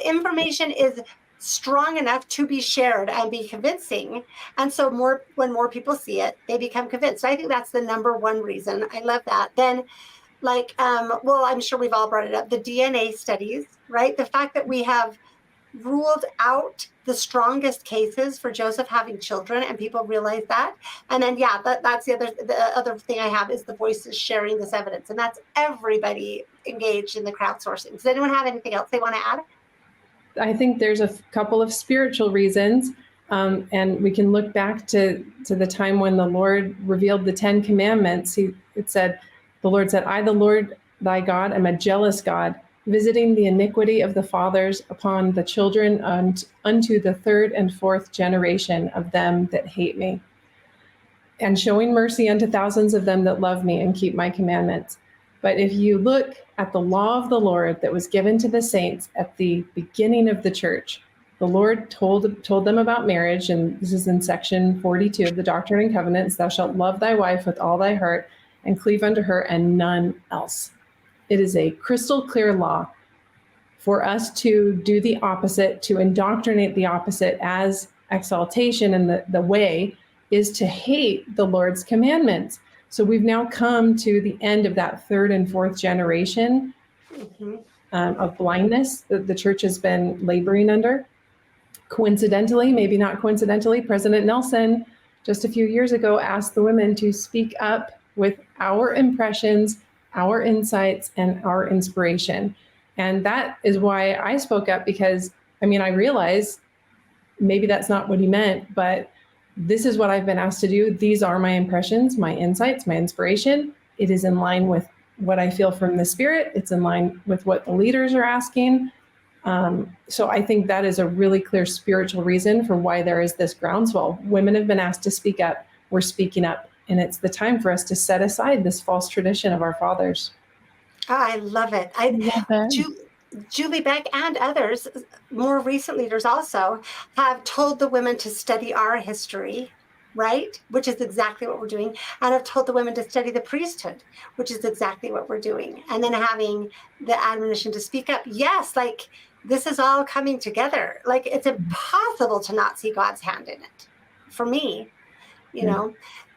information is strong enough to be shared and be convincing. And so when more people see it, they become convinced. So I think that's the number one reason. I love that. Then I'm sure we've all brought it up, the DNA studies, right? The fact that we have ruled out the strongest cases for Joseph having children, and people realize that. And then, that's the other thing I have is the voices sharing this evidence, and that's everybody engaged in the crowdsourcing. Does anyone have anything else they want to add? I think there's a couple of spiritual reasons. And we can look back to the time when the Lord revealed the 10 Commandments. The Lord said, I, the Lord thy God, am a jealous God, visiting the iniquity of the fathers upon the children unto the third and fourth generation of them that hate me, and showing mercy unto thousands of them that love me and keep my commandments. But if you look at the law of the Lord that was given to the saints at the beginning of the church, the Lord told them about marriage, and this is in section 42 of the Doctrine and Covenants, thou shalt love thy wife with all thy heart and cleave unto her and none else. It is a crystal clear law for us to do the opposite, to indoctrinate the opposite as exaltation, and the way is to hate the Lord's commandments. So we've now come to the end of that third and fourth generation of blindness that the church has been laboring under. Coincidentally, maybe not coincidentally, President Nelson just a few years ago asked the women to speak up with our impressions, our insights, and our inspiration. And that is why I spoke up, because I realize maybe that's not what he meant, but this is what I've been asked to do. These are my impressions, my insights, my inspiration. It is in line with what I feel from the Spirit. It's in line with what the leaders are asking. So I think that is a really clear spiritual reason for why there is this groundswell. Women have been asked to speak up. We're speaking up. And it's the time for us to set aside this false tradition of our fathers. Oh, I love it. Julie Beck and others, more recent leaders also, have told the women to study our history, right? Which is exactly what we're doing. And have told the women to study the priesthood, which is exactly what we're doing. And then having the admonition to speak up. Yes, like this is all coming together. Like it's impossible to not see God's hand in it, for me, you know.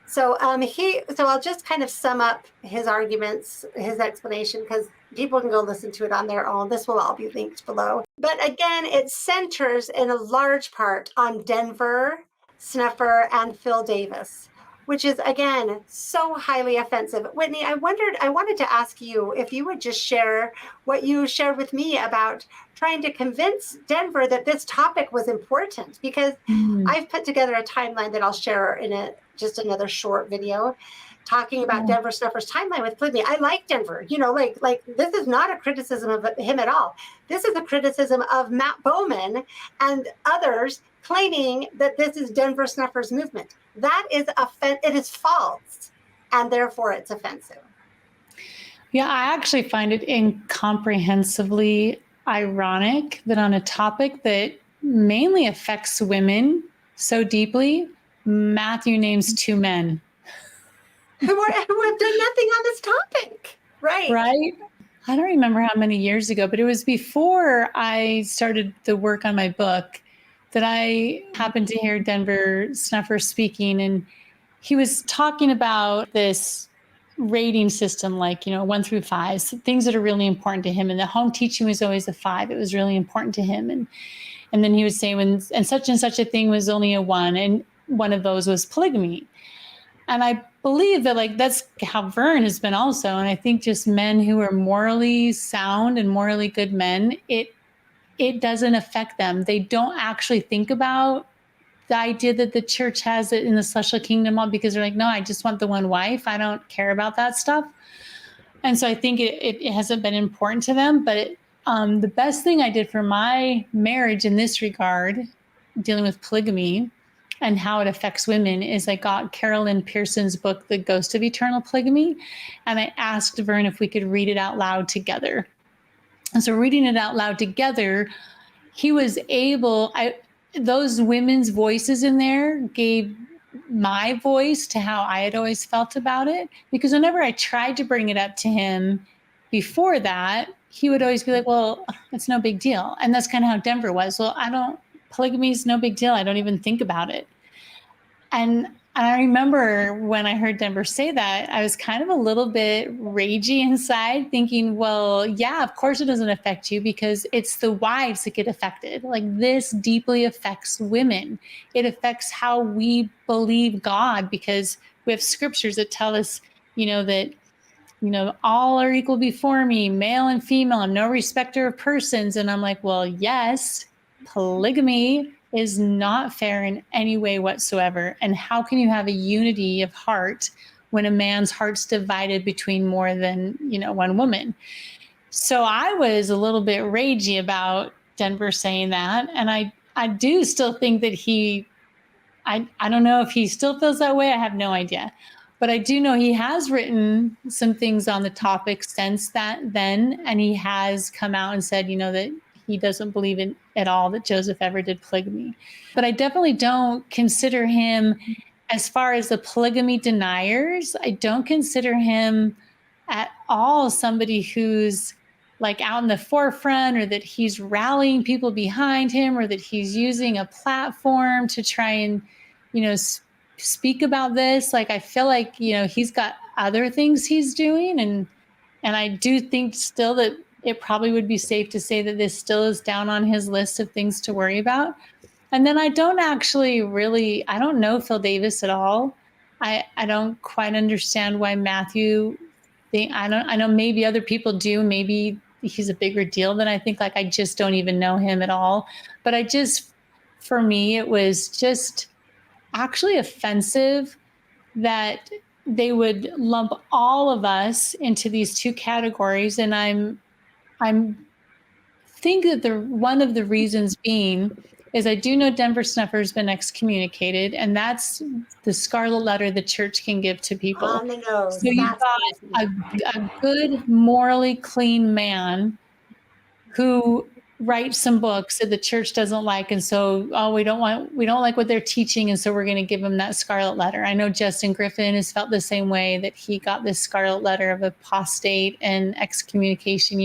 So so I'll just kind of sum up his arguments, his explanation, because people can go listen to it on their own. This will all be linked below. But again, it centers in a large part on Denver Snuffer and Phil Davis, which is, again, so highly offensive. Whitney, I wanted to ask you if you would just share what you shared with me about trying to convince Denver that this topic was important, because I've put together a timeline that I'll share in just another short video talking about Denver Snuffer's timeline with polygamy. I like Denver, like this is not a criticism of him at all. This is a criticism of Matt Bowman and others claiming that this is Denver Snuffer's movement. That is it is false, and therefore it's offensive. Yeah, I actually find it incomprehensibly ironic that on a topic that mainly affects women so deeply, Matthew names two men who have done nothing on this topic. Right. I don't remember how many years ago, but it was before I started the work on my book that I happened to hear Denver Snuffer speaking, and he was talking about this rating system, like, 1 through 5, so things that are really important to him. And the home teaching was always a 5. It was really important to him. And then he would say and such a thing was only a 1. And one of those was polygamy. And I believe that that's how Vern has been also. And I think just men who are morally sound and morally good men, it doesn't affect them. They don't actually think about the idea that the church has it in the celestial kingdom, all because they're like, no, I just want the one wife. I don't care about that stuff. And so I think it hasn't been important to them. But the best thing I did for my marriage in this regard, dealing with polygamy and how it affects women, is I got Carolyn Pearson's book, The Ghost of Eternal Polygamy. And I asked Vern if we could read it out loud together. And so reading it out loud together, he was able, those women's voices in there gave my voice to how I had always felt about it. Because whenever I tried to bring it up to him before that, he would always be like, well, it's no big deal. And that's kind of how Denver was. Well, polygamy is no big deal. I don't even think about it. And I remember when I heard Denver say that, I was kind of a little bit ragey inside, thinking, well, yeah, of course it doesn't affect you, because it's the wives that get affected. Like, this deeply affects women. It affects how we believe God, because we have scriptures that tell us, that, all are equal before me, male and female. I'm no respecter of persons. And I'm like, well, yes, polygamy is not fair in any way whatsoever. And how can you have a unity of heart when a man's heart's divided between more than, one woman? So I was a little bit ragey about Denver saying that. And I do still think that I don't know if he still feels that way. I have no idea. But I do know he has written some things on the topic since then. And he has come out and said, that he doesn't believe in at all that Joseph ever did polygamy. But I definitely don't consider him, as far as the polygamy deniers, I don't consider him at all somebody who's like out in the forefront, or that he's rallying people behind him, or that he's using a platform to try and, speak about this. Like, I feel like, he's got other things he's doing. And I do think still that it probably would be safe to say that this still is down on his list of things to worry about. And then I don't know Phil Davis at all. I don't quite understand why Matthew, I know maybe other people do. Maybe he's a bigger deal than I think. Like, I just don't even know him at all. But for me, it was just actually offensive that they would lump all of us into these two categories. And I'm think that one of the reasons being is I do know Denver Snuffer has been excommunicated, and that's the scarlet letter the church can give to people. On the nose. So you've got a good, morally clean man who writes some books that the church doesn't like, and so we don't like what they're teaching, and so we're going to give him that scarlet letter. I know Justin Griffin has felt the same way, that he got this scarlet letter of apostate and excommunication,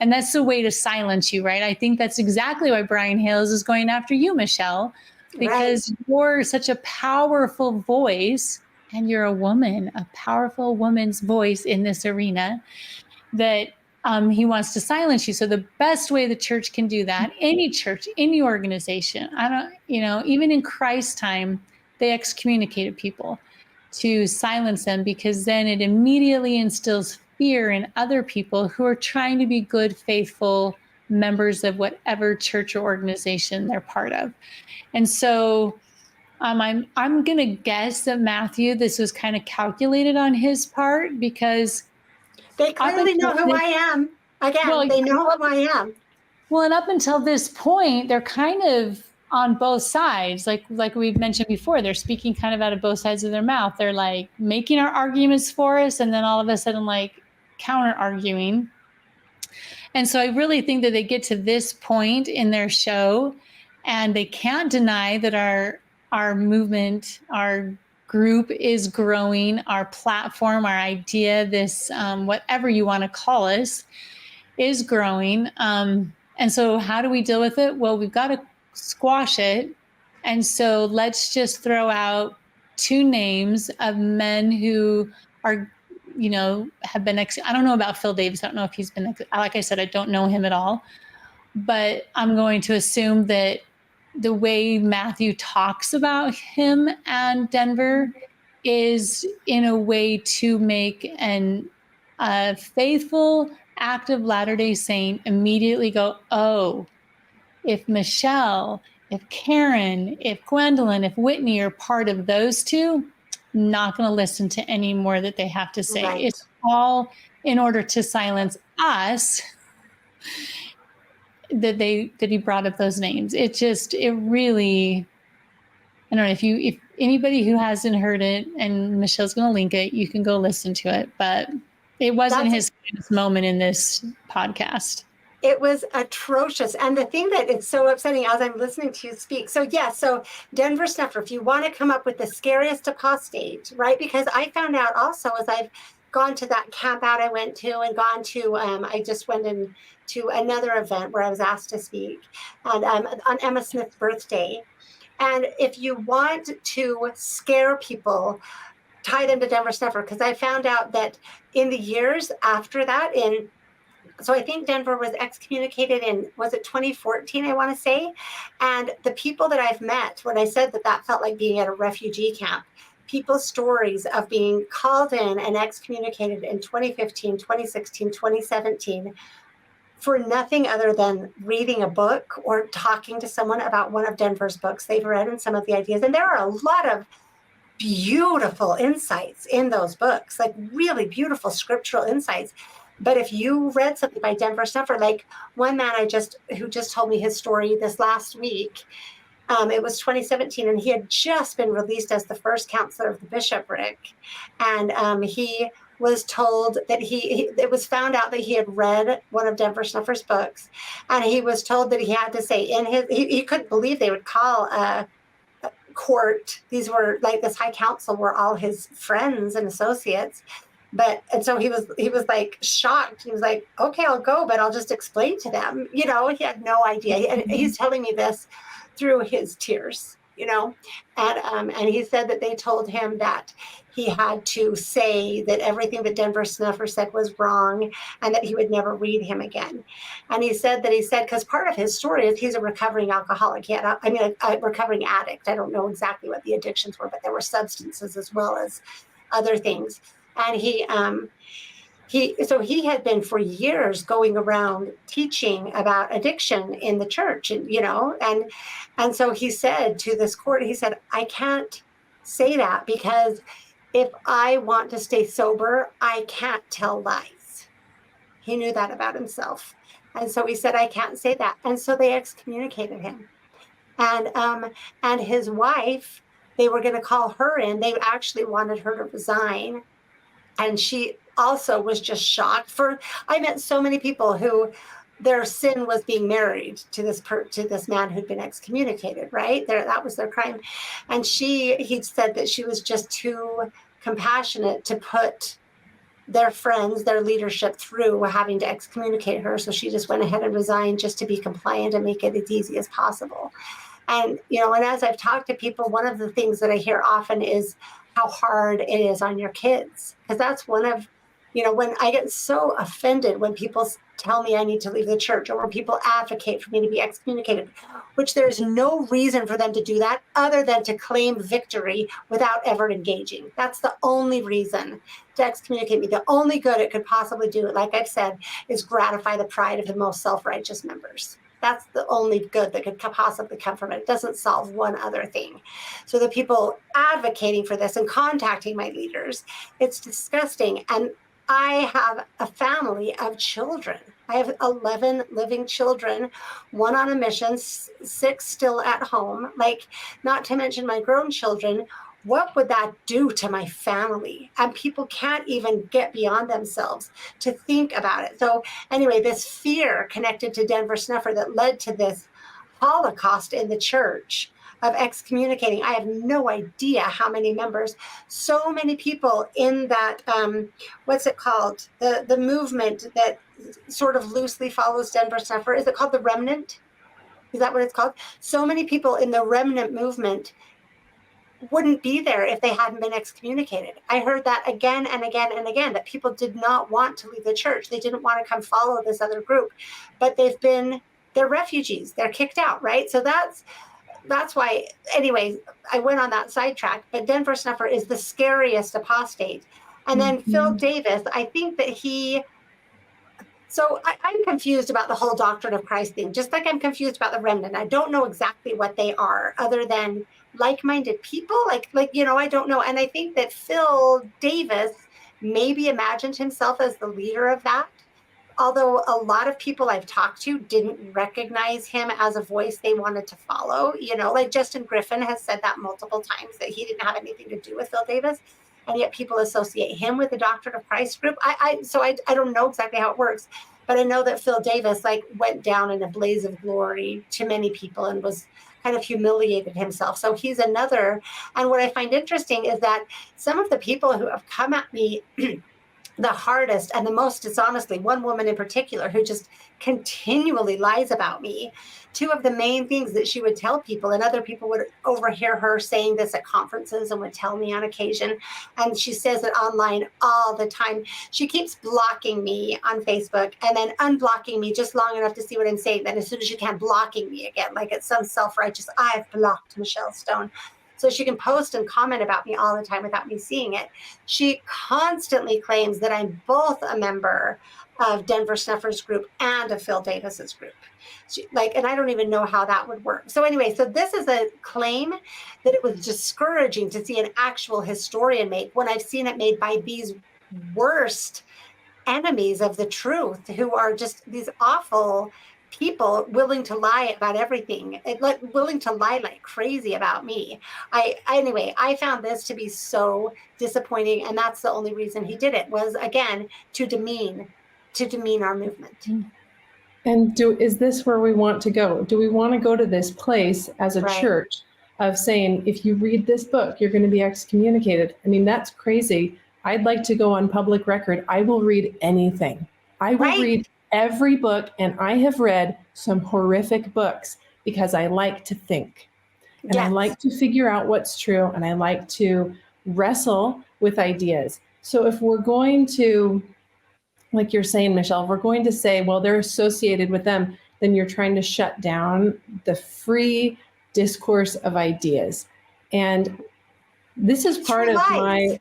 and that's the way to silence you, right? I think that's exactly why Brian Hales is going after you, Michelle, because you're such a powerful voice, and you're a woman, a powerful woman's voice in this arena, that he wants to silence you. So the best way the church can do that, any church, any organization, even in Christ's time, they excommunicated people to silence them, because then it immediately instills fear in other people who are trying to be good, faithful members of whatever church or organization they're part of. And so I'm going to guess that Matthew, this was kind of calculated on his part, because they clearly know who I am. Again, they know who I am. Well, and up until this point, they're kind of on both sides. Like we've mentioned before, they're speaking kind of out of both sides of their mouth. They're like making our arguments for us, and then all of a sudden like counter arguing. And so I really think that they get to this point in their show, and they can't deny that our movement, our group is growing, our platform, our idea, this whatever you want to call us, is growing. And so how do we deal with it? Well, we've got to squash it. And so let's just throw out two names of men who are, have been, I don't know about Phil Davis. I don't know if he's been, like I said, I don't know him at all, but I'm going to assume that the way Matthew talks about him and Denver is in a way to make a faithful, active Latter-day Saint immediately go, oh, if Michelle, if Karen, if Gwendolyn, if Whitney are part of those two, not going to listen to any more that they have to say. Right. It's all in order to silence us that he brought up those names. It really, I don't know, if anybody who hasn't heard it, and Michelle's going to link it, you can go listen to it, but it wasn't his finest moment in this podcast. It was atrocious. And the thing that is so upsetting as I'm listening to you speak. So so Denver Snuffer, if you want to come up with the scariest apostate, right? Because I found out also as I've gone to that camp out I went to, and gone to, I just went to another event where I was asked to speak, and on Emma Smith's birthday. And if you want to scare people, tie them to Denver Snuffer, because I found out that in the years after that, so I think Denver was excommunicated in, was it 2014, I want to say? And the people that I've met, when I said that felt like being at a refugee camp, people's stories of being called in and excommunicated in 2015, 2016, 2017, for nothing other than reading a book or talking to someone about one of Denver's books they've read and some of the ideas. And there are a lot of beautiful insights in those books, like really beautiful scriptural insights. But if you read something by Denver Snuffer, like one man who just told me his story this last week, it was 2017, and he had just been released as the first counselor of the bishopric. And he was told that it was found out that he had read one of Denver Snuffer's books, and he was told that he had to say he couldn't believe they would call a court. These were like this high council were all his friends and associates. And so he was like shocked. He was like, okay, I'll go, but I'll just explain to them. He had no idea. And he's telling me this through his tears, and he said that they told him that he had to say that everything that Denver Snuffer said was wrong and that he would never read him again. And he said, because part of his story is he's a recovering alcoholic. A recovering addict. I don't know exactly what the addictions were, but there were substances as well as other things. And he had been for years going around teaching about addiction in the church, and so he said to this court, he said, I can't say that because if I want to stay sober, I can't tell lies. He knew that about himself. And so he said, I can't say that. And so they excommunicated him. And his wife, they were going to call her in. They actually wanted her to resign. And she also was just shocked. I met so many people who their sin was being married to this man who'd been excommunicated, right? That was their crime. And he said that she was just too compassionate to put their friends, their leadership through having to excommunicate her. So she just went ahead and resigned just to be compliant and make it as easy as possible. And, and as I've talked to people, one of the things that I hear often is how hard it is on your kids. Because that's one of, when I get so offended when people tell me I need to leave the church or when people advocate for me to be excommunicated, which there's no reason for them to do that other than to claim victory without ever engaging. That's the only reason to excommunicate me. The only good it could possibly do, like I've said, is gratify the pride of the most self-righteous members. That's the only good that could possibly come from it. It doesn't solve one other thing. So the people advocating for this and contacting my leaders, it's disgusting. And I have a family of children. I have 11 living children, 1 on a mission, 6 still at home, not to mention my grown children. What would that do to my family? And people can't even get beyond themselves to think about it. So anyway, this fear connected to Denver Snuffer that led to this Holocaust in the church of excommunicating. I have no idea how many members, so many people in that, what's it called? The movement that sort of loosely follows Denver Snuffer. Is it called the Remnant? Is that what it's called? So many people in the Remnant movement wouldn't be there if they hadn't been excommunicated. I heard that again and again and again, that people did not want to leave the church. They didn't want to come follow this other group, but they're refugees. They're kicked out, right? So that's why, anyway, I went on that sidetrack, but Denver Snuffer is the scariest apostate. And then Phil Davis, I think that I'm confused about the whole doctrine of Christ thing, just like I'm confused about the remnant. I don't know exactly what they are other than like-minded people, I don't know. And I think that Phil Davis maybe imagined himself as the leader of that. Although a lot of people I've talked to didn't recognize him as a voice they wanted to follow, Justin Griffin has said that multiple times, that he didn't have anything to do with Phil Davis. And yet people associate him with the Doctrine of Christ group. I don't know exactly how it works, but I know that Phil Davis went down in a blaze of glory to many people and was kind of humiliated himself. So he's another. And what I find interesting is that some of the people who have come at me the hardest and the most dishonestly, one woman in particular who just continually lies about me, 2 of the main things that she would tell people, and other people would overhear her saying this at conferences and would tell me on occasion, and she says it online all the time. She keeps blocking me on Facebook and then unblocking me just long enough to see what I'm saying. Then as soon as she can, blocking me again, like it's some self-righteous, I've blocked Michelle Stone. So she can post and comment about me all the time without me seeing it. She constantly claims that I'm both a member of Denver Snuffer's group and of Phil Davis's group. And I don't even know how that would work. So anyway, so this is a claim that it was discouraging to see an actual historian make when I've seen it made by these worst enemies of the truth, who are just these awful people willing to lie about everything, willing to lie like crazy about me. Anyway, I found this to be so disappointing, and that's the only reason he did it, was again to demean our movement. And is this where we want to go? Do we want to go to this place as a church of saying, if you read this book, you're going to be excommunicated? I mean, that's crazy. I'd like to go on public record. I will read anything. I will read every book, and I have read some horrific books because I like to think. And I like to figure out what's true, and I like to wrestle with ideas. So if we're going to, like you're saying, Michelle, if we're going to say, well, they're associated with them, then you're trying to shut down the free discourse of ideas. And this is part of my...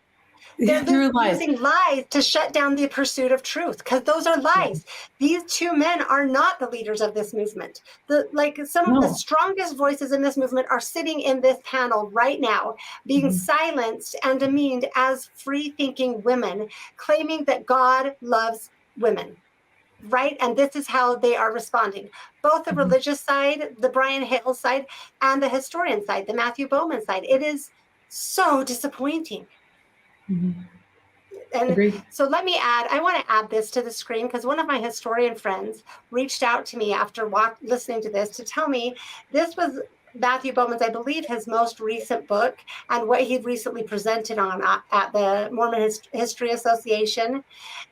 They're using lies to shut down the pursuit of truth, because those are lies. These two men are not the leaders of this movement. Some of the strongest voices in this movement are sitting in this panel right now, being silenced and demeaned as free-thinking women, claiming that God loves women. Right? And this is how they are responding. Both the religious side, the Brian Hale side, and the historian side, the Matthew Bowman side. It is so disappointing. And Agreed. so let me I want to add this to the screen, because one of my historian friends reached out to me after listening to this to tell me this was Matthew Bowman's, I believe, his most recent book, and what he recently presented on at the Mormon History Association.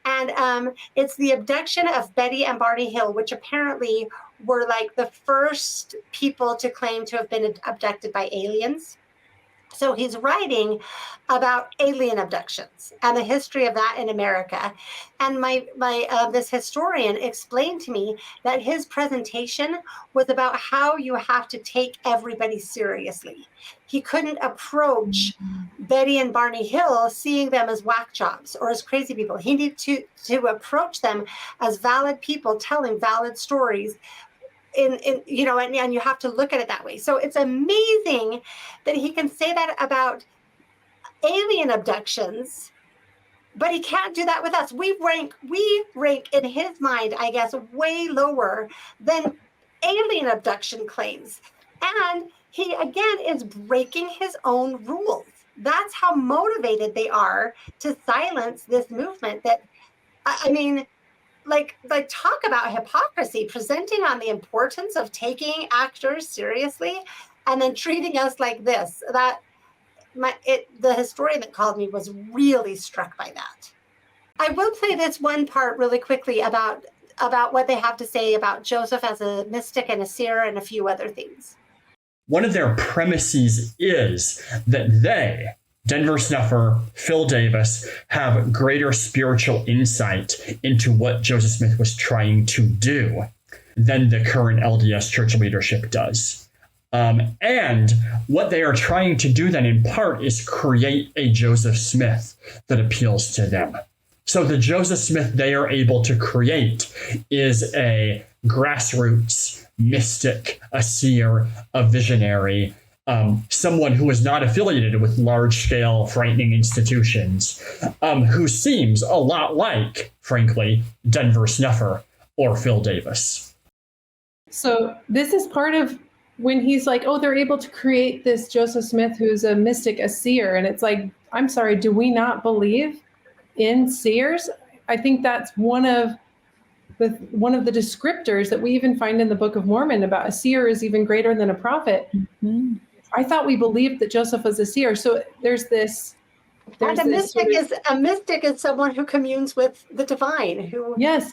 And it's the abduction of Betty and Barney Hill, which apparently were like the first people to claim to have been abducted by aliens. So he's writing about alien abductions and the history of that in America. And this historian explained to me that his presentation was about how you have to take everybody seriously. He couldn't approach Betty and Barney Hill seeing them as whack jobs or as crazy people. He needed to approach them as valid people telling valid stories. And you have to look at it that way. So it's amazing that he can say that about alien abductions, but he can't do that with us. We rank in his mind, I guess, way lower than alien abduction claims. And he, again, is breaking his own rules. That's how motivated they are to silence this movement. That, I mean, like talk about hypocrisy, presenting on the importance of taking actors seriously and then treating us like this. The historian that called me was really struck by that. I will play this one part really quickly about what they have to say about Joseph as a mystic and a seer and a few other things. One of their premises is that they, Denver Snuffer, Phil Davis, have greater spiritual insight into what Joseph Smith was trying to do than the current LDS church leadership does. And what they are trying to do then in part is create a Joseph Smith that appeals to them. So the Joseph Smith they are able to create is a grassroots mystic, a seer, a visionary, someone who is not affiliated with large-scale, frightening institutions, who seems a lot like, frankly, Denver Snuffer or Phil Davis. So this is part of when he's like, oh, they're able to create this Joseph Smith who's a mystic, a seer. And it's like, I'm sorry, do we not believe in seers? I think that's one of the descriptors that we even find in the Book of Mormon about a seer is even greater than a prophet. Mm-hmm. I thought we believed that Joseph was a seer. So there's this. And a mystic is someone who communes with the divine. Yes,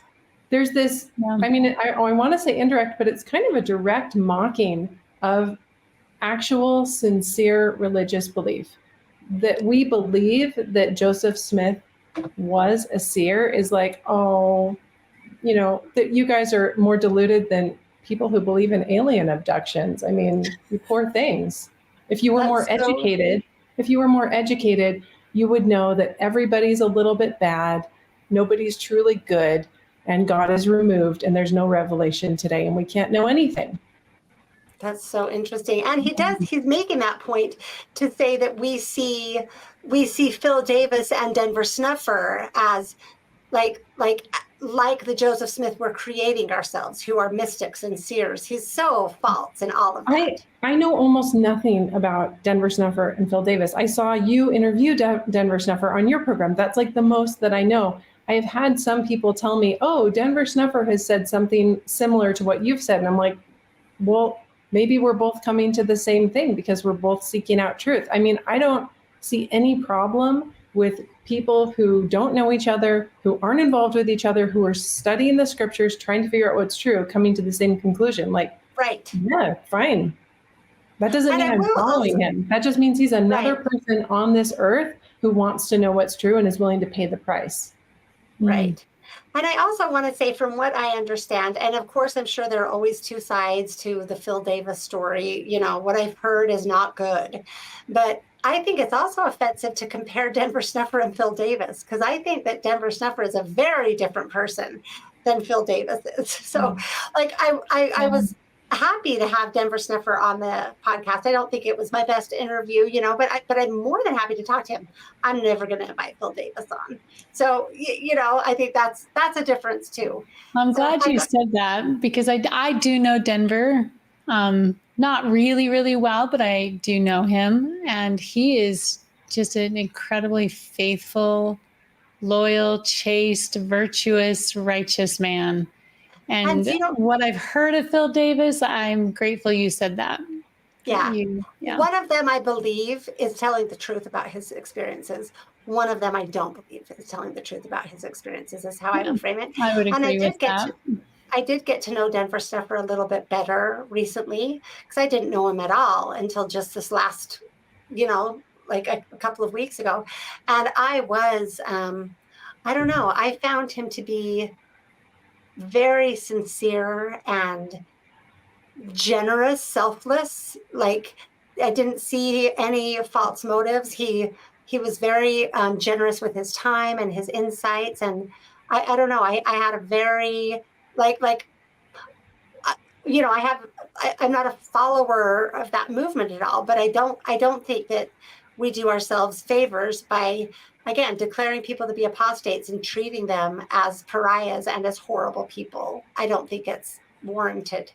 there's this. Yeah. I mean, I want to say indirect, but it's kind of a direct mocking of actual, sincere religious belief. That we believe that Joseph Smith was a seer is like, oh, that you guys are more deluded than people who believe in alien abductions. I mean, you poor things. If you were more educated, you would know that everybody's a little bit bad. Nobody's truly good. and God is removed and there's no revelation today and we can't know anything. That's so interesting. And he's making that point to say that we see Phil Davis and Denver Snuffer as like the Joseph Smith we're creating ourselves, who are mystics and seers. He's so false in all of that. I know almost nothing about Denver Snuffer and Phil Davis. I saw you interview Denver Snuffer on your program. That's like the most that I know. I have had some people tell me, oh, Denver Snuffer has said something similar to what you've said. And I'm like, well, maybe we're both coming to the same thing because we're both seeking out truth. I mean, I don't see any problem with people who don't know each other, who aren't involved with each other, who are studying the scriptures, trying to figure out what's true, coming to the same conclusion. Like, right. Yeah, fine. That doesn't mean I'm following him. That just means he's another person on this earth who wants to know what's true and is willing to pay the price. Right. And I also want to say, from what I understand, and of course, I'm sure there are always two sides to the Phil Davis story. You know, what I've heard is not good. But I think it's also offensive to compare Denver Snuffer and Phil Davis, because I think that Denver Snuffer is a very different person than Phil Davis is. So, like, I was happy to have Denver Snuffer on the podcast. I don't think it was my best interview, you know, but I'm more than happy to talk to him. I'm never going to invite Phil Davis on. So, you know, I think that's a difference too. I'm glad you said that, because I do know Denver, not really, really well, but I do know him, and he is just an incredibly faithful, loyal, chaste, virtuous, righteous man. And you know, what I've heard of Phil Davis, I'm grateful you said that. Yeah. One of them, I believe, is telling the truth about his experiences. One of them, I don't believe, is telling the truth about his experiences, is how I would frame it. I would agree with that. I did get to know Denver Snuffer a little bit better recently, because I didn't know him at all until just this last, you know, like a couple of weeks ago. And I was, I don't know, I found him to be very sincere and generous, selfless. Like, I didn't see any false motives. He was very generous with his time and his insights. And I don't know, I had a very, you know, I'm not a follower of that movement at all, but I don't think that we do ourselves favors by, again, declaring people to be apostates and treating them as pariahs and as horrible people. I don't think it's warranted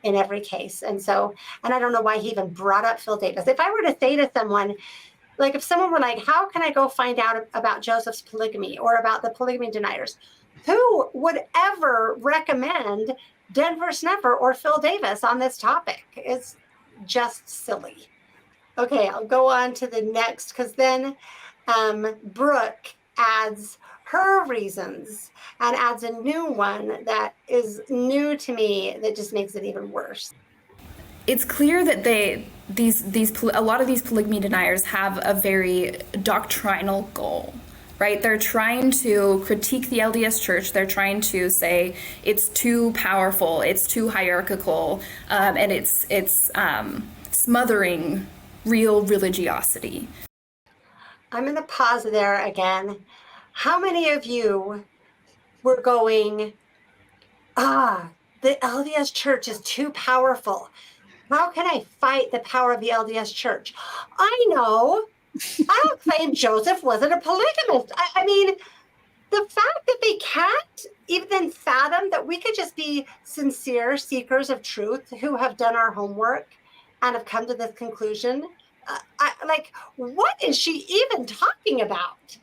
in every case. And I don't know why he even brought up Phil Davis. If I were to say to someone, like, if someone were like, how can I go find out about Joseph's polygamy or about the polygamy deniers? Who would ever recommend Denver Snuffer or Phil Davis on this topic? It's just silly. Okay, I'll go on to the next, because then Brooke adds her reasons and adds a new one that is new to me that just makes it even worse. It's clear that a lot of these polygamy deniers have a very doctrinal goal, right? They're trying to critique the LDS Church. They're trying to say it's too powerful, it's too hierarchical, and it's smothering real religiosity. I'm going to pause there again. How many of you were going, the LDS Church is too powerful? How can I fight the power of the LDS Church? I know. I don't claim Joseph wasn't a polygamist. I mean, the fact that they can't even fathom that we could just be sincere seekers of truth who have done our homework and have come to this conclusion, what is she even talking about?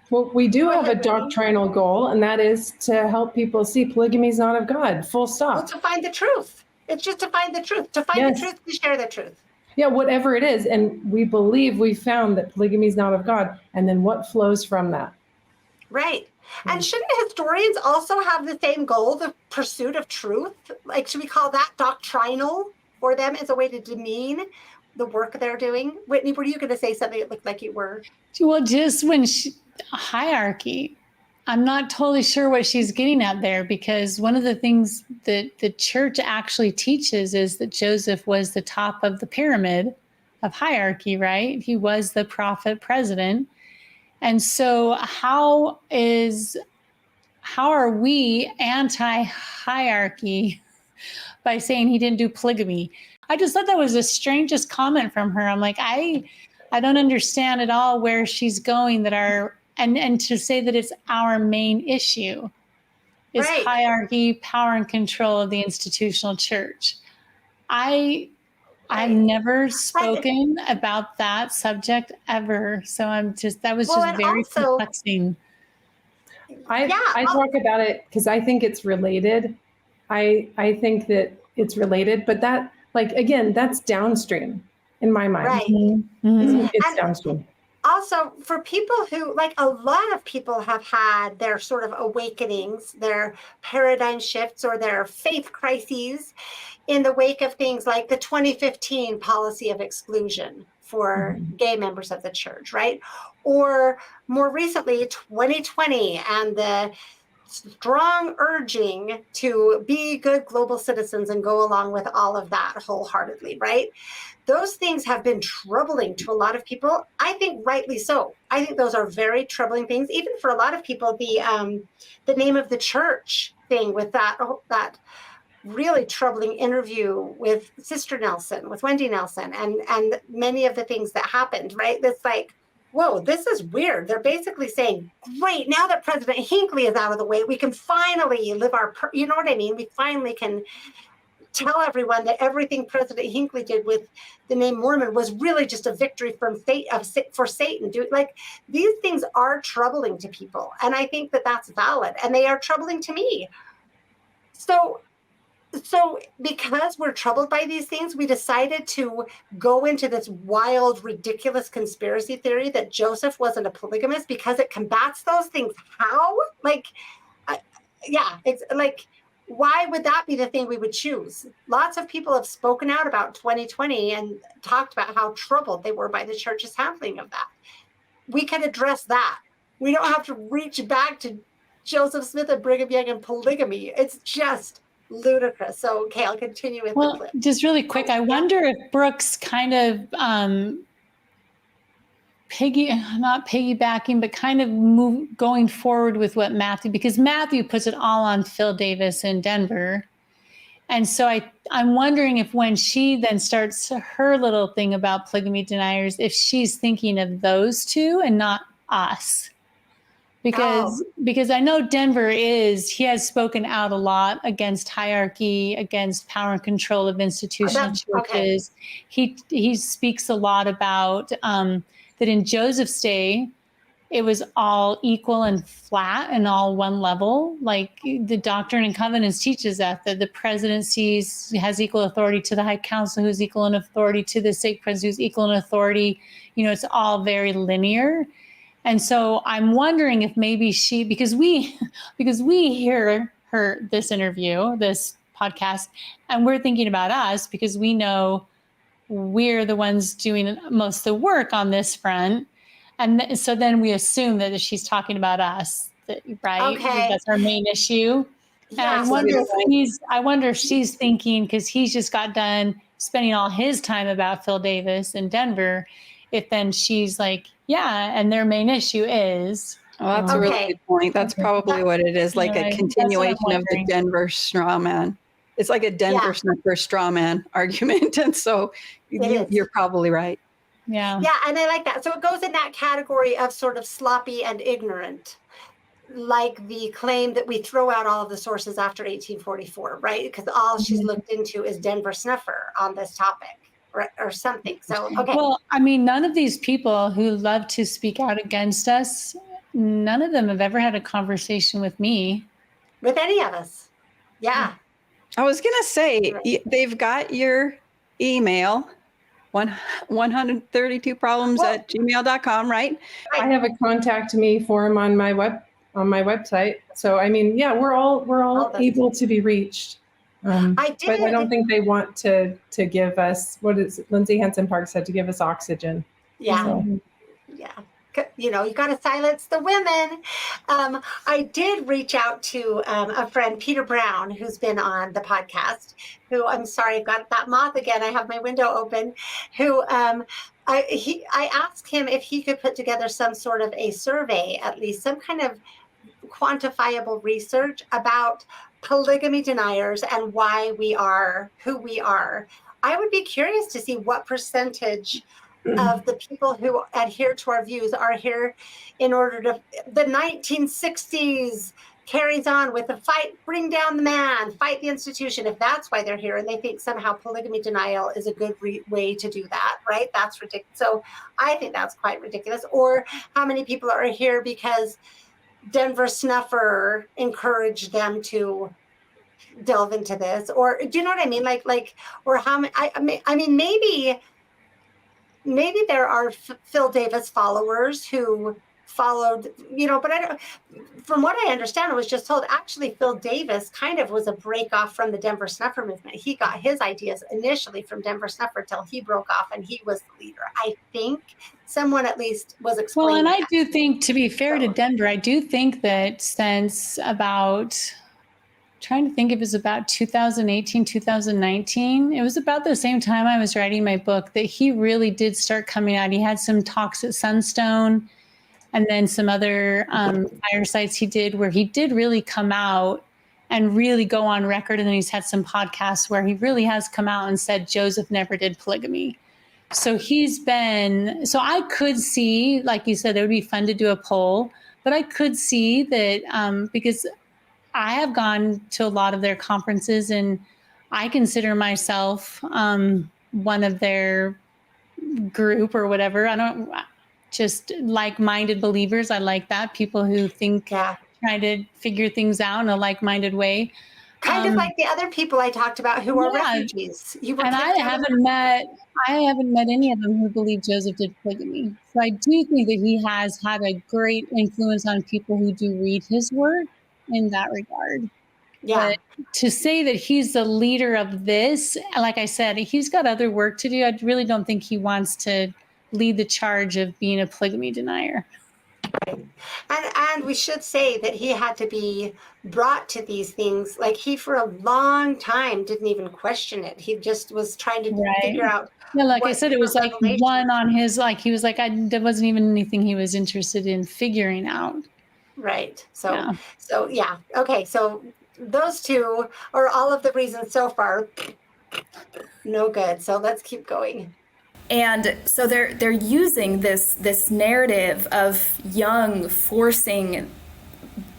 Well, we do have a doctrinal goal, and that is to help people see polygamy is not of God, full stop. Well, to find the truth. It's just to find the truth. To find the truth, to share the truth. Yeah, whatever it is. And we believe we found that polygamy is not of God. And then what flows from that? Right. And shouldn't historians also have the same goal, the pursuit of truth? Like, should we call that doctrinal for them as a way to demean the work they're doing? Whitney, were you going to say something that looked like you were? Well, just when hierarchy, I'm not totally sure what she's getting at there, because one of the things that the church actually teaches is that Joseph was the top of the pyramid of hierarchy, right? He was the prophet president. And so how how are we anti-hierarchy by saying he didn't do polygamy? I just thought that was the strangest comment from her. I'm like, I don't understand at all where she's going, and to say that it's our main issue is Right. hierarchy, power, and control of the institutional church. I've never spoken about that subject ever. So that was just very perplexing. I talk about it because I think it's related. I think that it's related, but that, like, again, that's downstream in my mind. Right. Mm-hmm. It's downstream. Also, for people who, like, a lot of people have had their sort of awakenings, their paradigm shifts, or their faith crises in the wake of things like the 2015 policy of exclusion for gay members of the church, right? Or more recently, 2020 and the strong urging to be good global citizens and go along with all of that wholeheartedly, right? Those things have been troubling to a lot of people. I think rightly so. I think those are very troubling things, even for a lot of people. The name of the church thing with that really troubling interview with Sister Nelson, with Wendy Nelson, and many of the things that happened, right? It's like, whoa, this is weird. They're basically saying, great, now that President Hinckley is out of the way, we can finally live you know what I mean? We finally can tell everyone that everything President Hinckley did with the name Mormon was really just a victory for Satan. Like, these things are troubling to people, and I think that that's valid, and they are troubling to me. So because we're troubled by these things, we decided to go into this wild, ridiculous conspiracy theory that Joseph wasn't a polygamist because it combats those things. How? It's like, why would that be the thing we would choose? Lots of people have spoken out about 2020 and talked about how troubled they were by the church's handling of that. We can address that. We don't have to reach back to Joseph Smith and Brigham Young and polygamy. It's just ludicrous. So, okay, I'll continue with the clip. Just really quick, I wonder if Brooks kind of not piggybacking, but kind of going forward with what Matthew, because Matthew puts it all on Phil Davis in Denver. And so I'm wondering if when she then starts her little thing about polygamy deniers, if she's thinking of those two and not us. Because I know Denver he has spoken out a lot against hierarchy, against power and control of institutional churches. Okay. He speaks a lot about that in Joseph's day, it was all equal and flat and all one level. Like the Doctrine and Covenants teaches that the presidency has equal authority to the High Council, who's equal in authority to the stake president, who's equal in authority. It's all very linear. And so I'm wondering if maybe because we hear this interview, this podcast, and we're thinking about us because we know we're the ones doing most of the work on this front. And so then we assume that she's talking about us, right? Okay. That's our main issue. Yeah, and I wonder if she's thinking, because he's just got done spending all his time about Phil Davis in Denver, if then she's like, yeah, and their main issue is. Well, that's a really good point. That's probably what it is, like a continuation of the Denver straw man. It's like a Denver sniffer straw man argument. And so you're probably right. Yeah. Yeah, and I like that. So it goes in that category of sort of sloppy and ignorant, like the claim that we throw out all of the sources after 1844, right? Because all she's looked into is Denver sniffer on this topic. Or something. So, okay. Well, I mean, none of these people who love to speak out against us, none of them have ever had a conversation with me. With any of us. Yeah. I was going to say, they've got your email, 132problems at gmail.com, right? I have a contact me form on my website. So, I mean, yeah, we're all able to be reached. But I don't think they want to give us, what is it? Lindsay Henson Park said, to give us oxygen. Yeah. So. Yeah. You got to silence the women. I did reach out to a friend, Peter Brown, who's been on the podcast, who, I'm sorry, I've got that moth again. I have my window open, who I asked him if he could put together some sort of a survey, at least some kind of quantifiable research about polygamy deniers and why we are who we are. I would be curious to see what percentage of the people who adhere to our views are here in order to, the 1960s carries on with the fight, bring down the man, fight the institution. If that's why they're here and they think somehow polygamy denial is a good way to do that, right? That's ridiculous. So I think that's quite ridiculous. Or how many people are here because Denver Snuffer encouraged them to delve into this? Or do you know what I mean? Like, or how many, I mean, maybe there are Phil Davis followers who followed, but I don't, from what I understand, I was just told actually Phil Davis kind of was a break off from the Denver Snuffer movement. He got his ideas initially from Denver Snuffer till he broke off and he was the leader. I think someone at least was explaining. Well, and I do think, to be fair to Denver, I do think that since about, trying to think if it was about 2018, 2019, it was about the same time I was writing my book that he really did start coming out. He had some talks at Sunstone and then some other firesides he did where he did really come out and really go on record. And then he's had some podcasts where he really has come out and said Joseph never did polygamy. So so I could see, like you said, it would be fun to do a poll, but I could see that because I have gone to a lot of their conferences and I consider myself one of their group or whatever. I don't just like-minded believers. I like that. People who think, try to figure things out in a like-minded way. Kind of like the other people I talked about who are refugees. I haven't met any of them who believe Joseph did polygamy. So I do think that he has had a great influence on people who do read his work in that regard. Yeah. But to say that he's the leader of this, like I said, he's got other work to do. I really don't think he wants to lead the charge of being a polygamy denier. Right. And we should say that he had to be brought to these things. Like he, for a long time, didn't even question it. He just was trying to figure out. Yeah, like I said, it was like one on his, like he was like, there wasn't even anything he was interested in figuring out. Right. So yeah. Okay. So those two are all of the reasons so far. No good. So let's keep going. And so they're using this narrative of Young forcing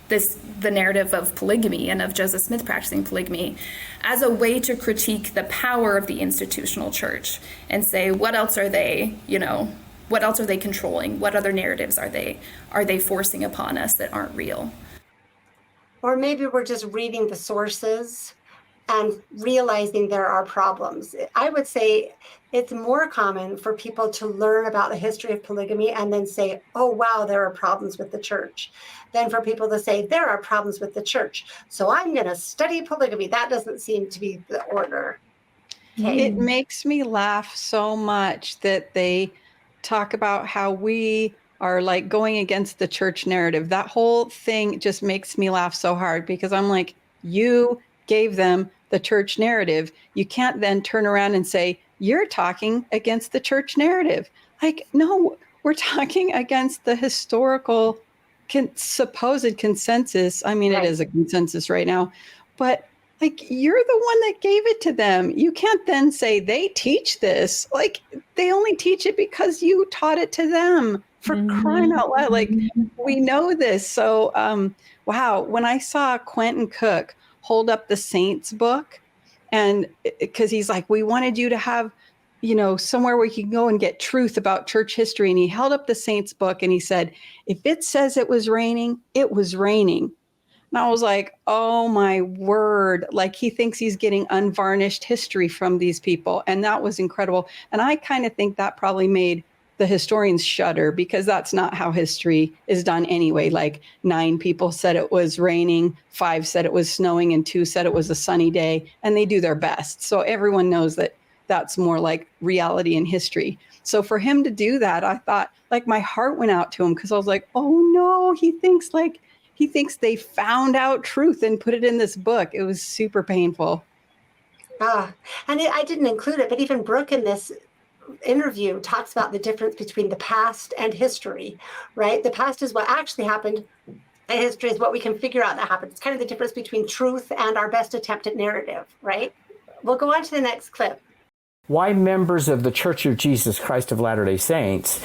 the narrative of polygamy and of Joseph Smith practicing polygamy as a way to critique the power of the institutional church and say, what else are they, what else are they controlling? What other narratives are they forcing upon us that aren't real? Or maybe we're just reading the sources and realizing there are problems. I would say it's more common for people to learn about the history of polygamy and then say, oh, wow, there are problems with the church, than for people to say, there are problems with the church, so I'm going to study polygamy. That doesn't seem to be the order. Okay. It makes me laugh so much that they talk about how we are like going against the church narrative. That whole thing just makes me laugh so hard because I'm like, you gave them the church narrative. You can't then turn around and say, you're talking against the church narrative. Like, no, we're talking against the historical supposed consensus. I mean, It is a consensus right now, but like, you're the one that gave it to them. You can't then say they teach this. Like, they only teach it because you taught it to them, for crying out loud. Like, we know this. So, wow. When I saw Quentin Cook hold up the Saints book, and because he's like, we wanted you to have, somewhere where you can go and get truth about church history. And he held up the Saints book and he said, if it says it was raining, it was raining. And I was like, oh my word. Like, he thinks he's getting unvarnished history from these people. And that was incredible. And I kind of think that probably made the historians shudder, because that's not how history is done anyway. Like, 9 people said it was raining, 5 said it was snowing, and 2 said it was a sunny day. And they do their best. So everyone knows that that's more like reality in history. So for him to do that, I thought, like, my heart went out to him, because I was like, oh no, he thinks they found out truth and put it in this book. It was super painful. And I didn't include it, but even Brooke in this interview talks about the difference between the past and history, right? The past is what actually happened. history is what we can figure out that happened. It's kind of the difference between truth and our best attempt at narrative, right? We'll go on to the next clip. Why members of the Church of Jesus Christ of Latter-day Saints,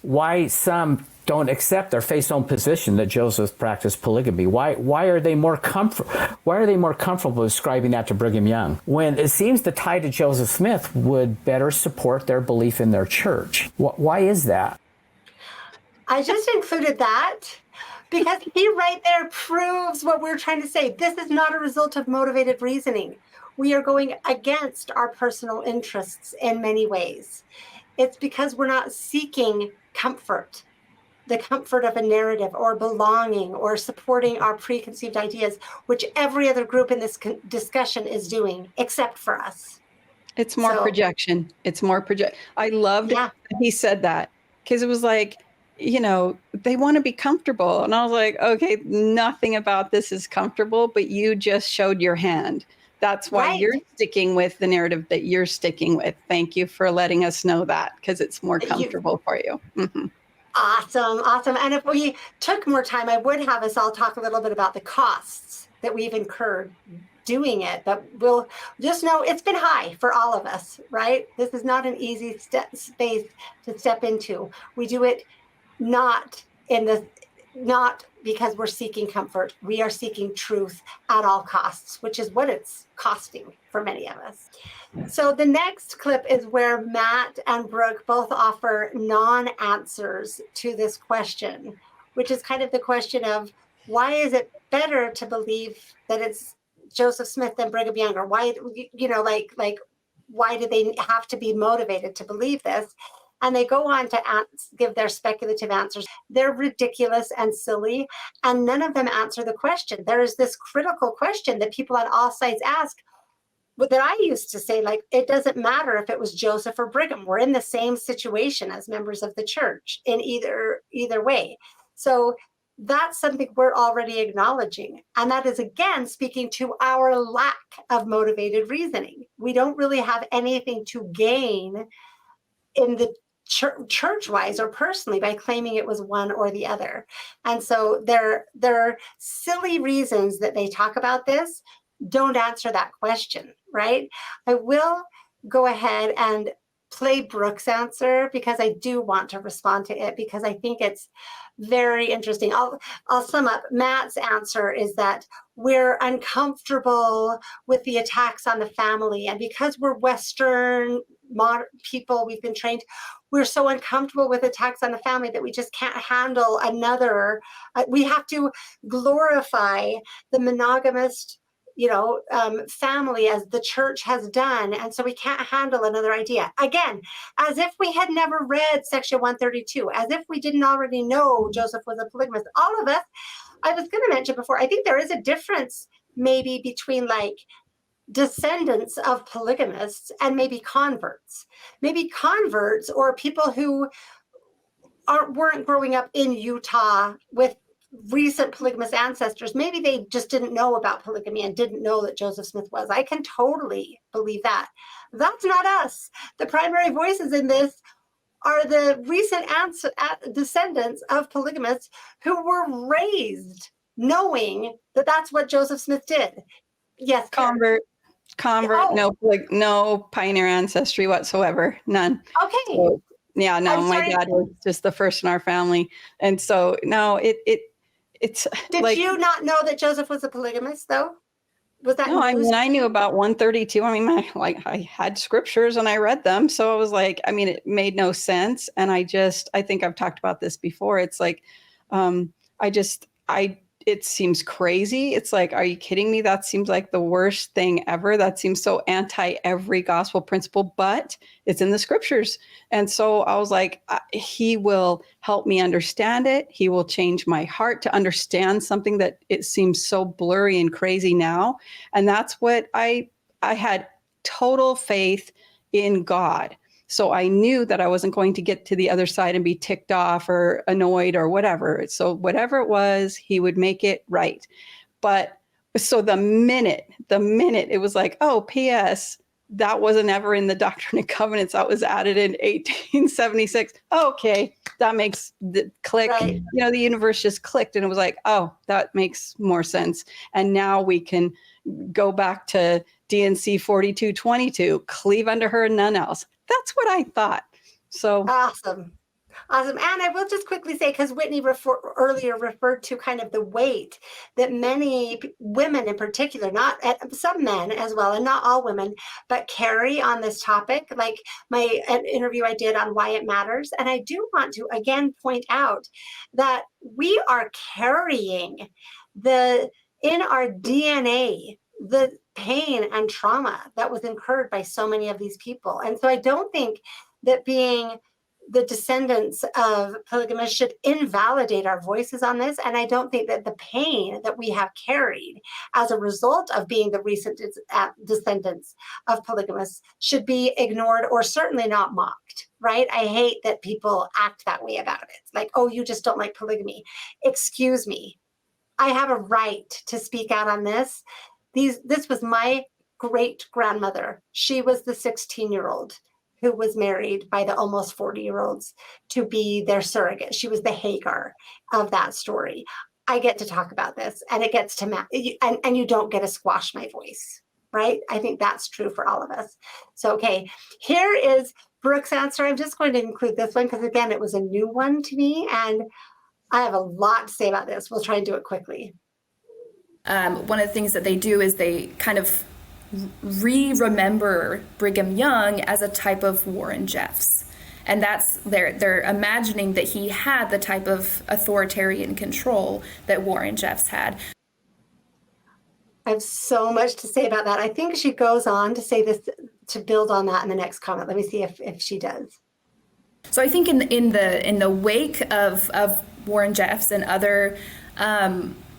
why some don't accept their faith's own position that Joseph practiced polygamy? Why are they more comfortable ascribing that to Brigham Young when it seems the tie to Joseph Smith would better support their belief in their church? Why is that? I just included that because he right there proves what we're trying to say. This is not a result of motivated reasoning. We are going against our personal interests in many ways. It's because we're not seeking comfort, the comfort of a narrative or belonging or supporting our preconceived ideas, which every other group in this discussion is doing, except for us. It's more projection. It's more I loved that he said that, because it was like, they want to be comfortable. And I was like, okay, nothing about this is comfortable, but you just showed your hand. That's why you're sticking with the narrative that you're sticking with. Thank you for letting us know that, because it's more comfortable for you. Mm-hmm. Awesome. And if we took more time, I would have us all talk a little bit about the costs that we've incurred doing it. But we'll just know it's been high for all of us, right? This is not an easy space to step into. We do it not because we're seeking comfort. We are seeking truth at all costs, which is what it's costing for many of us. So the next clip is where Matt and Brooke both offer non-answers to this question, which is kind of the question of why is it better to believe that it's Joseph Smith than Brigham Young, or why, why do they have to be motivated to believe this? And they go on to give their speculative answers. They're ridiculous and silly, and none of them answer the question. There is this critical question that people on all sides ask, but that I used to say, like, it doesn't matter if it was Joseph or Brigham. We're in the same situation as members of the church in either way. So that's something we're already acknowledging. And that is, again, speaking to our lack of motivated reasoning. We don't really have anything to gain in the church-wise or personally by claiming it was one or the other. And so their silly reasons that they talk about this don't answer that question, right? I will go ahead and play Brooke's answer because I do want to respond to it because I think it's very interesting. I'll sum up. Matt's answer is that we're uncomfortable with the attacks on the family, and because we're Western modern people, we've been trained, we're so uncomfortable with attacks on the family that we just can't handle another. We have to glorify the monogamous family as the church has done. And so we can't handle another idea. Again, as if we had never read section 132, as if we didn't already know Joseph was a polygamist. All of us, I was going to mention before, I think there is a difference maybe between like descendants of polygamists and maybe converts. Maybe converts or people who weren't growing up in Utah with recent polygamous ancestors, maybe they just didn't know about polygamy and didn't know that Joseph Smith was. I can totally believe that. That's not us. The primary voices in this are the recent descendants of polygamists who were raised knowing that that's what Joseph Smith did. Yes, convert, no pioneer ancestry whatsoever, none. Okay. So, yeah, no, my dad was just the first in our family, and so no, it's. Did like, you not know that Joseph was a polygamist, though? Was that no? I mean, I knew about 132. I mean, I had scriptures and I read them, so I was like, I mean, it made no sense, and I think I've talked about this before. It's like, it seems crazy. It's like, are you kidding me? That seems like the worst thing ever. That seems so anti every gospel principle, but it's in the scriptures. And so I was like, he will help me understand it. He will change my heart to understand something that it seems so blurry and crazy now. And that's what I had total faith in God. So I knew that I wasn't going to get to the other side and be ticked off or annoyed or whatever. So whatever it was, he would make it right. But so the minute it was like, oh, P.S., that wasn't ever in the Doctrine and Covenants. That was added in 1876. Okay, that makes the click. Right. You know, the universe just clicked and it was like, oh, that makes more sense. And now we can go back to DNC 4222, cleave unto her and none else. That's what I thought. So Awesome. Awesome. And I will just quickly say, because Whitney earlier referred to kind of the weight that many women in particular, not some men as well, and not all women, but carry on this topic, like an interview I did on why it matters. And I do want to again point out that we are carrying in our DNA, the pain and trauma that was incurred by so many of these people. And so I don't think that being the descendants of polygamists should invalidate our voices on this. And I don't think that the pain that we have carried as a result of being the recent descendants of polygamists should be ignored or certainly not mocked, right? I hate that people act that way about it. Like, oh, you just don't like polygamy. Excuse me. I have a right to speak out on this. This was my great grandmother. She was the 16-year-old who was married by the almost 40-year-olds to be their surrogate. She was the Hagar of that story. I get to talk about this, and it gets to and you don't get to squash my voice, right? I think that's true for all of us. So, okay, here is Brooke's answer. I'm just going to include this one because, again, it was a new one to me, and I have a lot to say about this. We'll try and do it quickly. One of the things that they do is they kind of remember Brigham Young as a type of Warren Jeffs. And that's they're imagining that he had the type of authoritarian control that Warren Jeffs had. I have so much to say about that. I think she goes on to say this, to build on that in the next comment. Let me see if she does. So I think in the wake of Warren Jeffs and other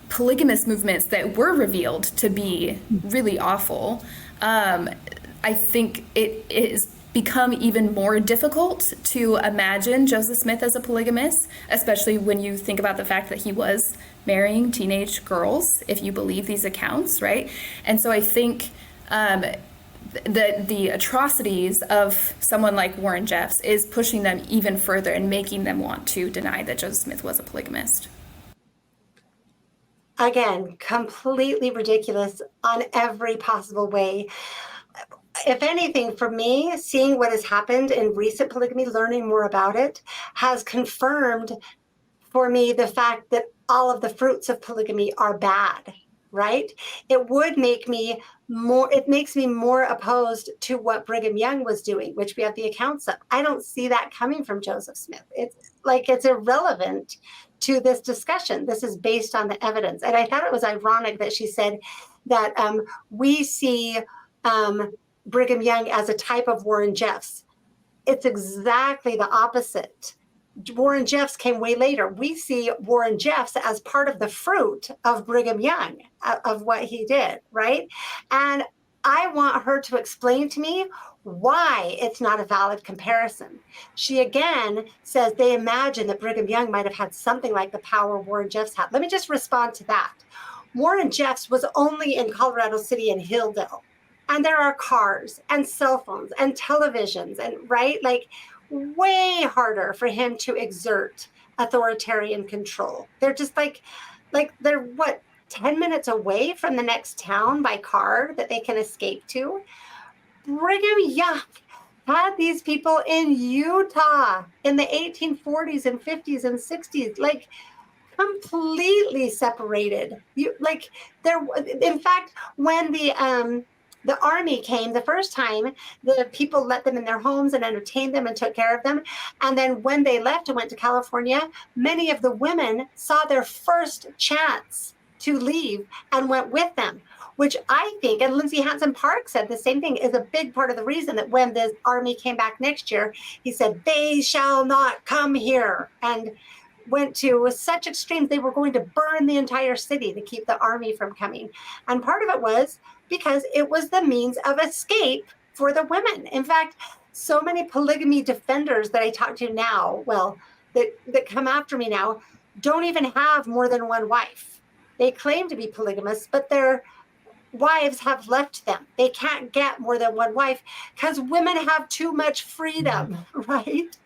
polygamous movements that were revealed to be really awful, I think it is become even more difficult to imagine Joseph Smith as a polygamist, especially when you think about the fact that he was marrying teenage girls, if you believe these accounts, right? And so I think the atrocities of someone like Warren Jeffs is pushing them even further and making them want to deny that Joseph Smith was a polygamist. Again, completely ridiculous on every possible way. If anything, for me, seeing what has happened in recent polygamy, learning more about it, has confirmed for me the fact that all of the fruits of polygamy are bad, right? It makes me more opposed to what Brigham Young was doing, which we have the accounts of. I don't see that coming from Joseph Smith. It's irrelevant to this discussion. This is based on the evidence. And I thought it was ironic that she said that we see Brigham Young as a type of Warren Jeffs. It's exactly the opposite. Warren Jeffs came way later. We see Warren Jeffs as part of the fruit of Brigham Young, of what he did, right? And I want her to explain to me why it's not a valid comparison. She again says they imagine that Brigham Young might have had something like the power Warren Jeffs had. Let me just respond to that. Warren Jeffs was only in Colorado City and Hilldale, and there are cars and cell phones and televisions, and right, like way harder for him to exert authoritarian control. They're just like they're 10 minutes away from the next town by car that they can escape to. Brigham Young had these people in Utah in the 1840s and 50s and 60s, like completely separated. In fact, when the army came the first time, the people let them in their homes and entertained them and took care of them. And then when they left and went to California, many of the women saw their first chance to leave and went with them, which I think, and Lindsay Hansen Park said the same thing, is a big part of the reason that when the army came back next year, he said, they shall not come here, and went to such extremes, they were going to burn the entire city to keep the army from coming. And part of it was because it was the means of escape for the women. In fact, so many polygamy defenders that I talk to now, that come after me now, don't even have more than one wife. They claim to be polygamous, but they're wives have left them. They can't get more than one wife because women have too much freedom, right?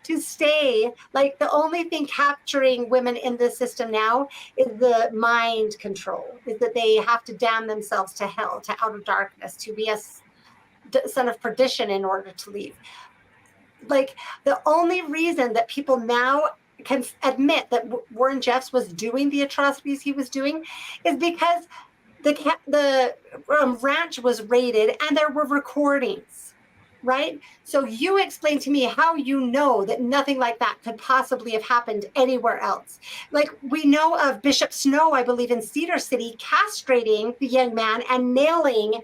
To stay. Like, the only thing capturing women in this system now is the mind control, is that they have to damn themselves to hell, to outer darkness, to be a son of perdition in order to leave. Like, the only reason that people now can admit that Warren Jeffs was doing the atrocities he was doing is because the ranch was raided and there were recordings, right? So you explain to me how you know that nothing like that could possibly have happened anywhere else. Like, we know of Bishop Snow, I believe, in Cedar City, castrating the young man and nailing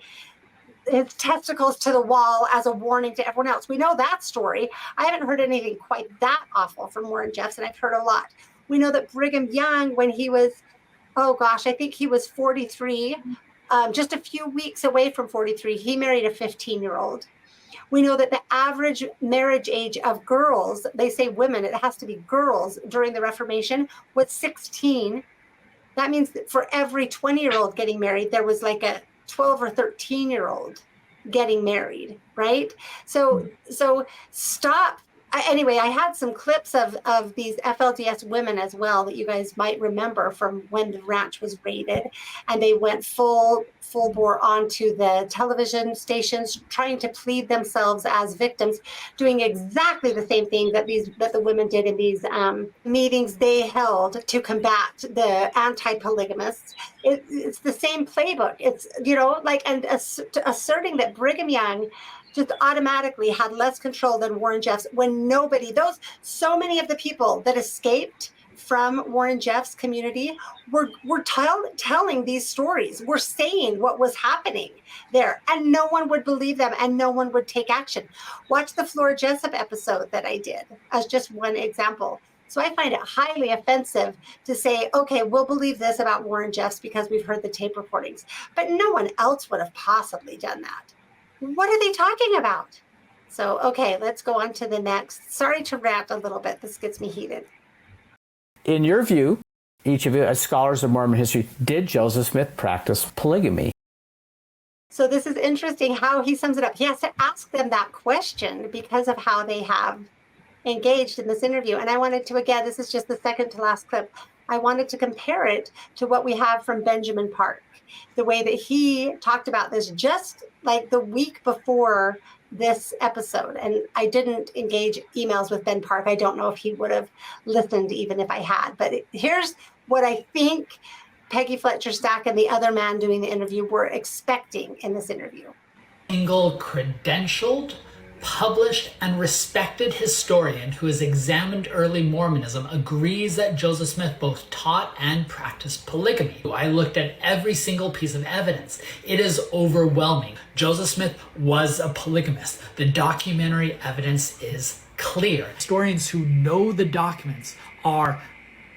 his testicles to the wall as a warning to everyone else. We know that story. I haven't heard anything quite that awful from Warren Jeffs, and I've heard a lot. We know that Brigham Young, when he was, oh gosh, I think he was 43, just a few weeks away from 43, he married a 15-year-old. We know that the average marriage age of girls, they say women, it has to be girls, during the Reformation was 16. That means that for every 20-year-old getting married, there was like a 12 or 13-year-old getting married, right? So stop. Anyway, I had some clips of these FLDS women as well that you guys might remember from when the ranch was raided, and they went full bore onto the television stations trying to plead themselves as victims, doing exactly the same thing that the women did in these meetings they held to combat the anti-polygamists. It's the same playbook. It's, and asserting that Brigham Young just automatically had less control than Warren Jeffs, when so many of the people that escaped from Warren Jeffs' community were telling these stories, were saying what was happening there, and no one would believe them and no one would take action. Watch the Flora Jessup episode that I did as just one example. So I find it highly offensive to say, okay, we'll believe this about Warren Jeffs because we've heard the tape recordings, but no one else would have possibly done that. What are they talking about? So, okay, let's go on to the next. Sorry to rant a little bit. This gets me heated. In your view, each of you as scholars of Mormon history, did Joseph Smith practice polygamy? So this is interesting how he sums it up. He has to ask them that question because of how they have engaged in this interview. And I wanted to, again, this is just the second to last clip. I wanted to compare it to what we have from Benjamin Park, the way that he talked about this just like the week before this episode. And I didn't engage emails with Ben Park. I don't know if he would have listened even if I had. But here's what I think Peggy Fletcher Stack and the other man doing the interview were expecting in this interview. Single credentialed, published, and respected historian who has examined early Mormonism agrees that Joseph Smith both taught and practiced polygamy. I looked at every single piece of evidence. It is overwhelming. Joseph Smith was a polygamist. The documentary evidence is clear. Historians who know the documents are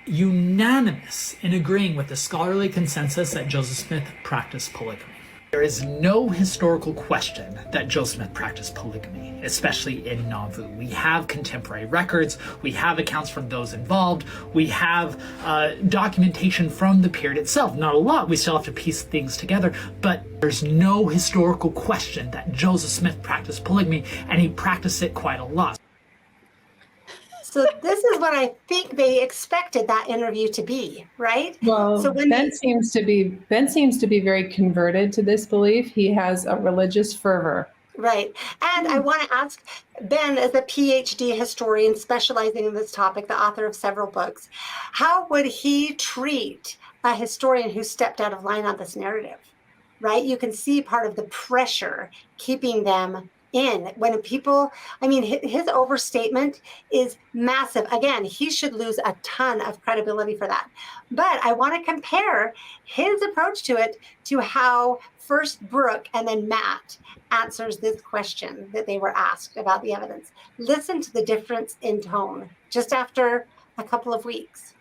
unanimous in agreeing with the scholarly consensus that Joseph Smith practiced polygamy. There is no historical question that Joseph Smith practiced polygamy, especially in Nauvoo. We have contemporary records, we have accounts from those involved, we have documentation from the period itself. Not a lot, we still have to piece things together, but there's no historical question that Joseph Smith practiced polygamy, and he practiced it quite a lot. So this is what I think they expected that interview to be, right? Well, so when Ben seems to be very converted to this belief. He has a religious fervor. Right. And I want to ask Ben, as a PhD historian specializing in this topic, the author of several books, how would he treat a historian who stepped out of line on this narrative, right? You can see part of the pressure keeping them in when people, his overstatement is massive. Again, he should lose a ton of credibility for that. But I want to compare his approach to it to how first Brooke and then Matt answers this question that they were asked about the evidence. Listen to the difference in tone just after a couple of weeks.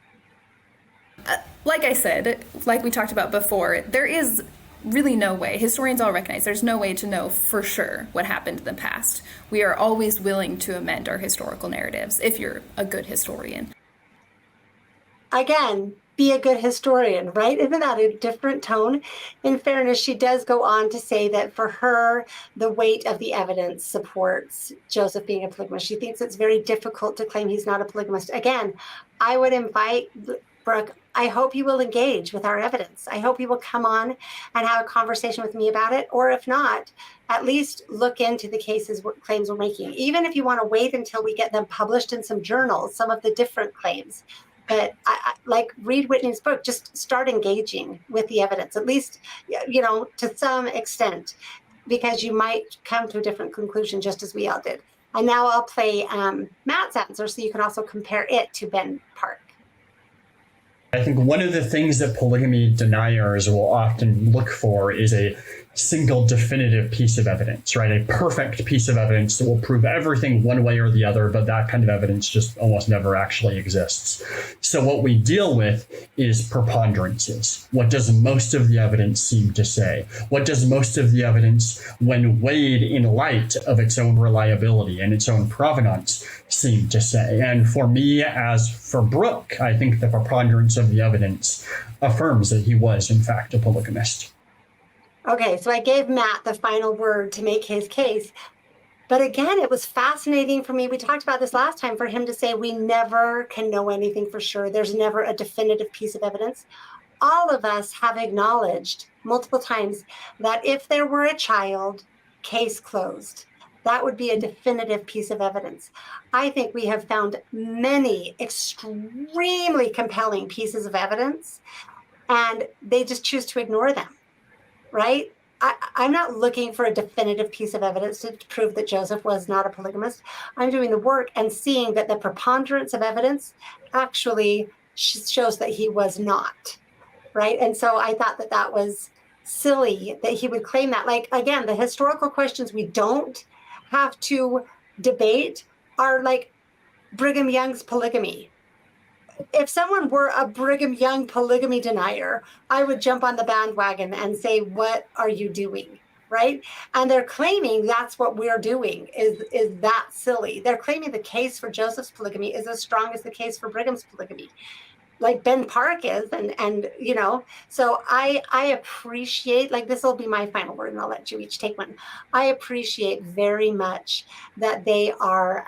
Like I said, like we talked about before, there is really no way. Historians all recognize there's no way to know for sure what happened in the past. We are always willing to amend our historical narratives if you're a good historian. Again, be a good historian, right? Isn't that a different tone? In fairness, she does go on to say that for her, the weight of the evidence supports Joseph being a polygamist. She thinks it's very difficult to claim he's not a polygamist. Again, I would invite Brooke, I hope you will engage with our evidence. I hope you will come on and have a conversation with me about it. Or if not, at least look into the claims we're making. Even if you want to wait until we get them published in some journals, some of the different claims. But like read Whitney's book, just start engaging with the evidence, at least, to some extent, because you might come to a different conclusion just as we all did. And now I'll play Matt's answer so you can also compare it to Ben Park. I think one of the things that polygamy deniers will often look for is a single definitive piece of evidence, right? A perfect piece of evidence that will prove everything one way or the other, but that kind of evidence just almost never actually exists. So what we deal with is preponderances. What does most of the evidence seem to say? What does most of the evidence, when weighed in light of its own reliability and its own provenance, seem to say? And for me, as for Brooke, I think the preponderance of the evidence affirms that he was, in fact, a polygamist. Okay, so I gave Matt the final word to make his case. But again, it was fascinating for me. We talked about this last time, for him to say we never can know anything for sure. There's never a definitive piece of evidence. All of us have acknowledged multiple times that if there were a child, case closed. That would be a definitive piece of evidence. I think we have found many extremely compelling pieces of evidence, and they just choose to ignore them. Right? I'm not looking for a definitive piece of evidence to prove that Joseph was not a polygamist. I'm doing the work and seeing that the preponderance of evidence actually shows that he was not. Right? And so I thought that that was silly that he would claim that. Like, again, the historical questions we don't have to debate are like Brigham Young's polygamy. If someone were a Brigham Young polygamy denier, I would jump on the bandwagon and say, what are you doing? Right? And they're claiming that's what we're doing is that silly. They're claiming the case for Joseph's polygamy is as strong as the case for Brigham's polygamy, like Ben Park is. And so I appreciate, like, this will be my final word and I'll let you each take one. I appreciate very much that they are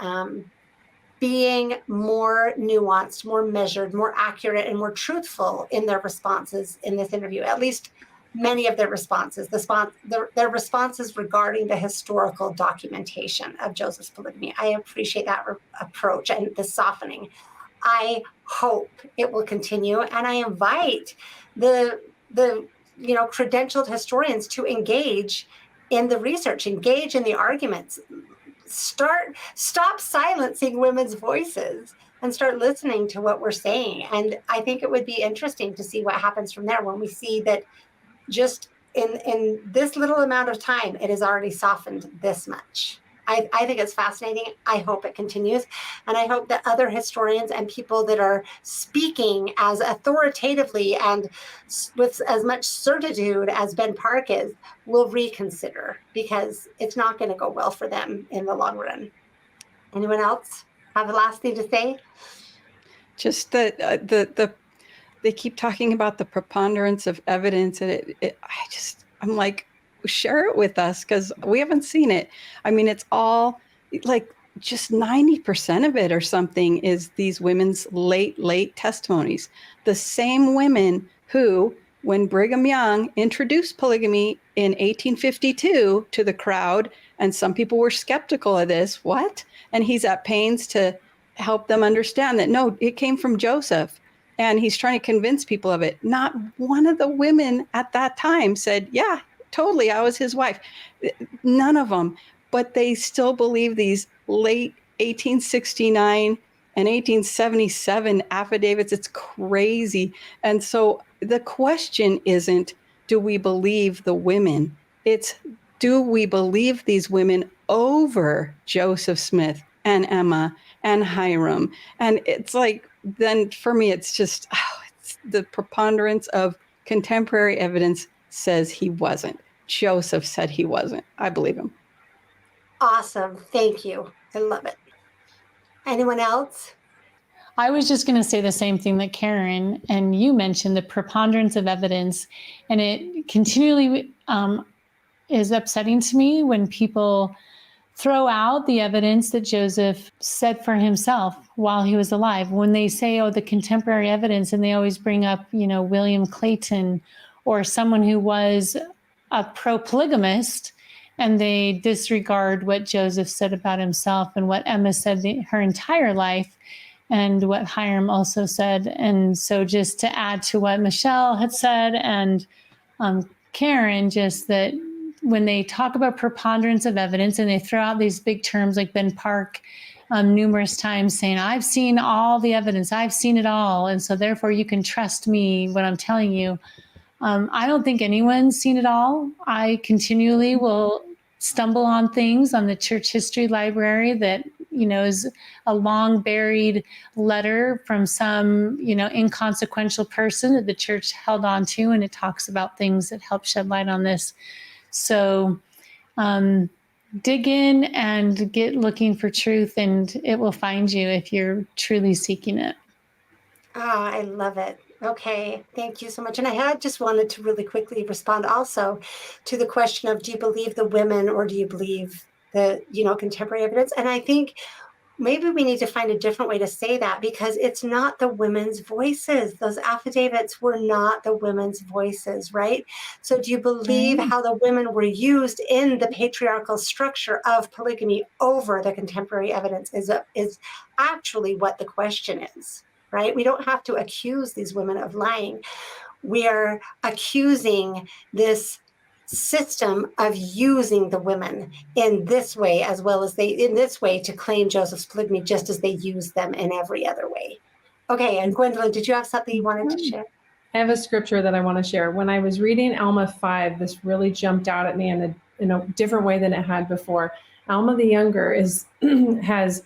being more nuanced, more measured, more accurate, and more truthful in their responses in this interview. At least many of their responses, their responses regarding the historical documentation of Joseph's polygamy. I appreciate that approach and the softening. I hope it will continue, and I invite the credentialed historians to engage in the research, engage in the arguments. Stop silencing women's voices and start listening to what we're saying. And I think it would be interesting to see what happens from there when we see that just in this little amount of time, it has already softened this much. I think it's fascinating. I hope it continues. And I hope that other historians and people that are speaking as authoritatively and with as much certitude as Ben Park is will reconsider, because it's not going to go well for them in the long run. Anyone else have the last thing to say? Just that they keep talking about the preponderance of evidence, and I'm like, share it with us, because we haven't seen it. I mean, it's all like just 90% of it or something is these women's late testimonies. The same women who, when Brigham Young introduced polygamy in 1852 to the crowd, and some people were skeptical of this, what? And he's at pains to help them understand that, no, it came from Joseph. And he's trying to convince people of it. Not one of the women at that time said, yeah, totally, I was his wife. None of them. But they still believe these late 1869 and 1877 affidavits. It's crazy. And so the question isn't, do we believe the women? It's, do we believe these women over Joseph Smith and Emma and Hiram? And it's like, then for me, it's just, it's the preponderance of contemporary evidence says he wasn't. Joseph said he wasn't. I believe him. Awesome. Thank you. I love it. Anyone else? I was just going to say the same thing that Karen and you mentioned, the preponderance of evidence. And it continually is upsetting to me when people throw out the evidence that Joseph said for himself while he was alive. When they say, oh, the contemporary evidence, and they always bring up, William Clayton or someone who was a pro-polygamist, and they disregard what Joseph said about himself and what Emma said her entire life, and what Hiram also said. And so just to add to what Michelle had said and Karen, just that when they talk about preponderance of evidence and they throw out these big terms like Ben Park numerous times saying, I've seen all the evidence, I've seen it all, and so therefore you can trust me when I'm telling you. I don't think anyone's seen it all. I continually will stumble on things on the church history library that, is a long buried letter from some, inconsequential person that the church held on to. And it talks about things that help shed light on this. So dig in and get looking for truth, and it will find you if you're truly seeking it. Oh, I love it. Okay, thank you so much. And I had just wanted to really quickly respond also to the question of, do you believe the women or do you believe the, contemporary evidence? And I think maybe we need to find a different way to say that, because it's not the women's voices. Those affidavits were not the women's voices, right? So do you believe how the women were used in the patriarchal structure of polygamy over the contemporary evidence is actually what the question is, right? We don't have to accuse these women of lying. We are accusing this system of using the women in this way, as well as in this way to claim Joseph's polygamy, just as they use them in every other way. Okay, and Gwendolyn, did you have something you wanted to share? I have a scripture that I want to share. When I was reading Alma 5, this really jumped out at me in a different way than it had before. Alma the Younger has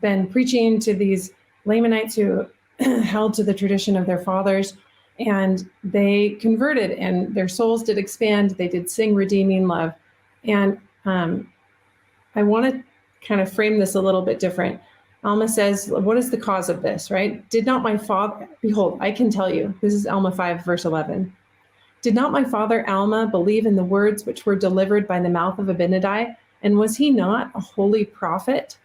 been preaching to these Lamanites who held to the tradition of their fathers, and they converted and their souls did expand. They did sing redeeming love. And I want to kind of frame this a little bit different. Alma says, what is the cause of this, right? Did not my father, behold, I can tell you, this is Alma 5, verse 11. Did not my father Alma believe in the words which were delivered by the mouth of Abinadi? And was he not a holy prophet?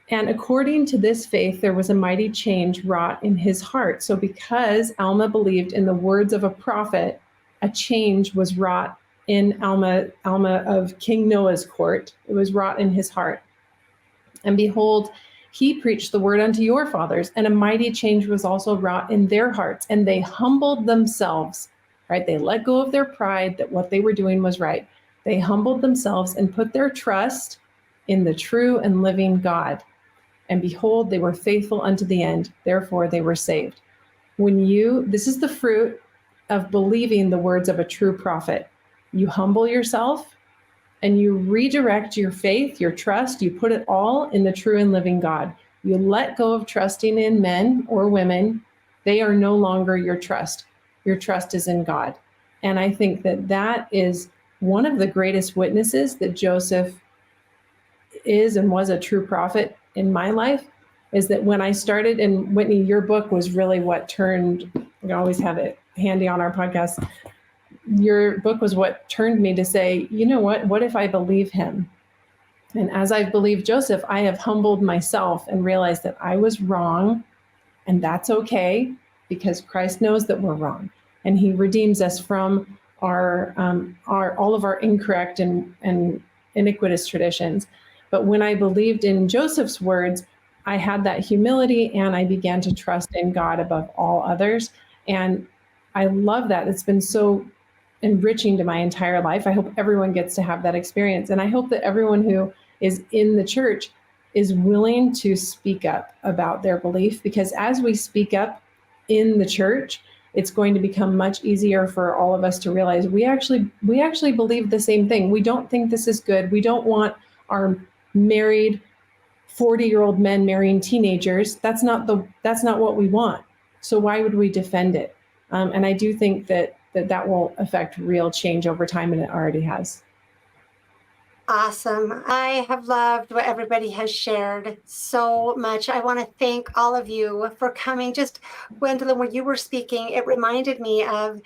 And according to this faith, there was a mighty change wrought in his heart. So because Alma believed in the words of a prophet, a change was wrought in Alma of King Noah's court. It was wrought in his heart. And behold, he preached the word unto your fathers, and a mighty change was also wrought in their hearts. And they humbled themselves, right? They let go of their pride that what they were doing was right. They humbled themselves and put their trust in the true and living God. And behold, they were faithful unto the end. Therefore, they were saved. This is the fruit of believing the words of a true prophet. You humble yourself and you redirect your faith, your trust. You put it all in the true and living God. You let go of trusting in men or women. They are no longer your trust. Your trust is in God. And I think that is one of the greatest witnesses that Joseph is and was a true prophet in my life, is that when I started, and Whitney, your book was really what turned, we always have it handy on our podcast. Your book was what turned me to say, you know what if I believe him? And as I've believed Joseph, I have humbled myself and realized that I was wrong, and that's okay, because Christ knows that we're wrong. And he redeems us from our all of our incorrect and iniquitous traditions. But when I believed in Joseph's words, I had that humility and I began to trust in God above all others. And I love that. It's been so enriching to my entire life. I hope everyone gets to have that experience. And I hope that everyone who is in the church is willing to speak up about their belief, because as we speak up in the church, it's going to become much easier for all of us to realize we actually believe the same thing. We don't think this is good. We don't want our married 40-year-old men marrying teenagers. That's not what we want. So why would we defend it? And I do think that will affect real change over time, and it already has. Awesome. I have loved what everybody has shared so much. I want to thank all of you for coming. Just, Gwendolyn, when you were speaking, it reminded me of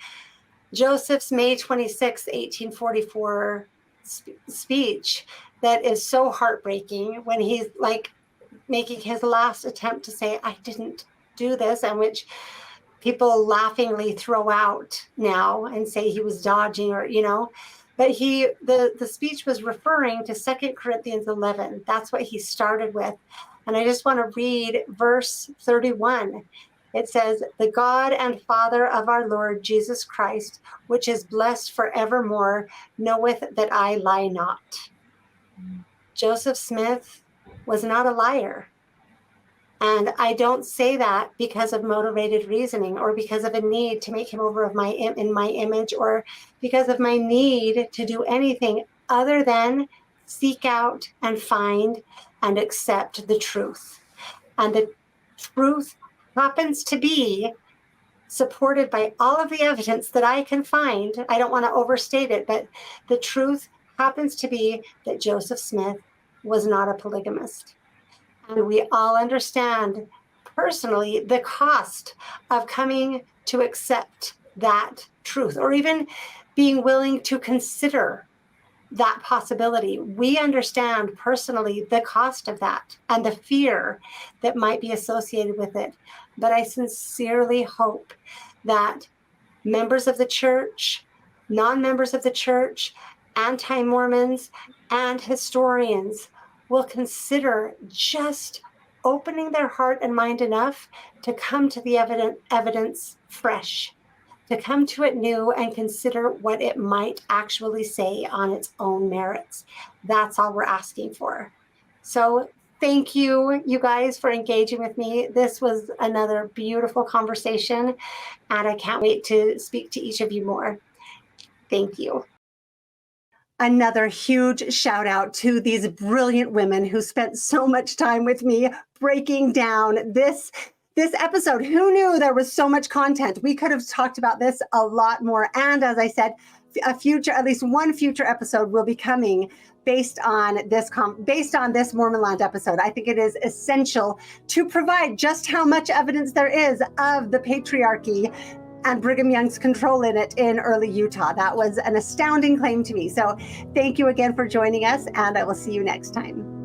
Joseph's May 26, 1844 speech that is so heartbreaking when he's like making his last attempt to say, I didn't do this, and which people laughingly throw out now and say he was dodging, or, you know, but the speech was referring to 2 Corinthians 11. That's what he started with. And I just want to read verse 31. It says, the God and Father of our Lord Jesus Christ, which is blessed forevermore, knoweth that I lie not. Joseph Smith was not a liar. And I don't say that because of motivated reasoning or because of a need to make him over in my image, or because of my need to do anything other than seek out and find and accept the truth. And the truth happens to be supported by all of the evidence that I can find. I don't want to overstate it, but the truth happens to be that Joseph Smith was not a polygamist. And we all understand personally the cost of coming to accept that truth, or even being willing to consider that possibility. We understand personally the cost of that and the fear that might be associated with it. But I sincerely hope that members of the church, non-members of the church, anti-Mormons, and historians will consider just opening their heart and mind enough to come to the evidence fresh, to come to it new and consider what it might actually say on its own merits. That's all we're asking for. So thank you, you guys, for engaging with me. This was another beautiful conversation, and I can't wait to speak to each of you more. Thank you. Another huge shout out to these brilliant women who spent so much time with me breaking down this episode. Who knew there was so much content? We could have talked about this a lot more. And as I said, at least one future episode will be coming based on this Mormon Land episode. I think it is essential to provide just how much evidence there is of the patriarchy and Brigham Young's control in it in early Utah. That was an astounding claim to me. So thank you again for joining us, and I will see you next time.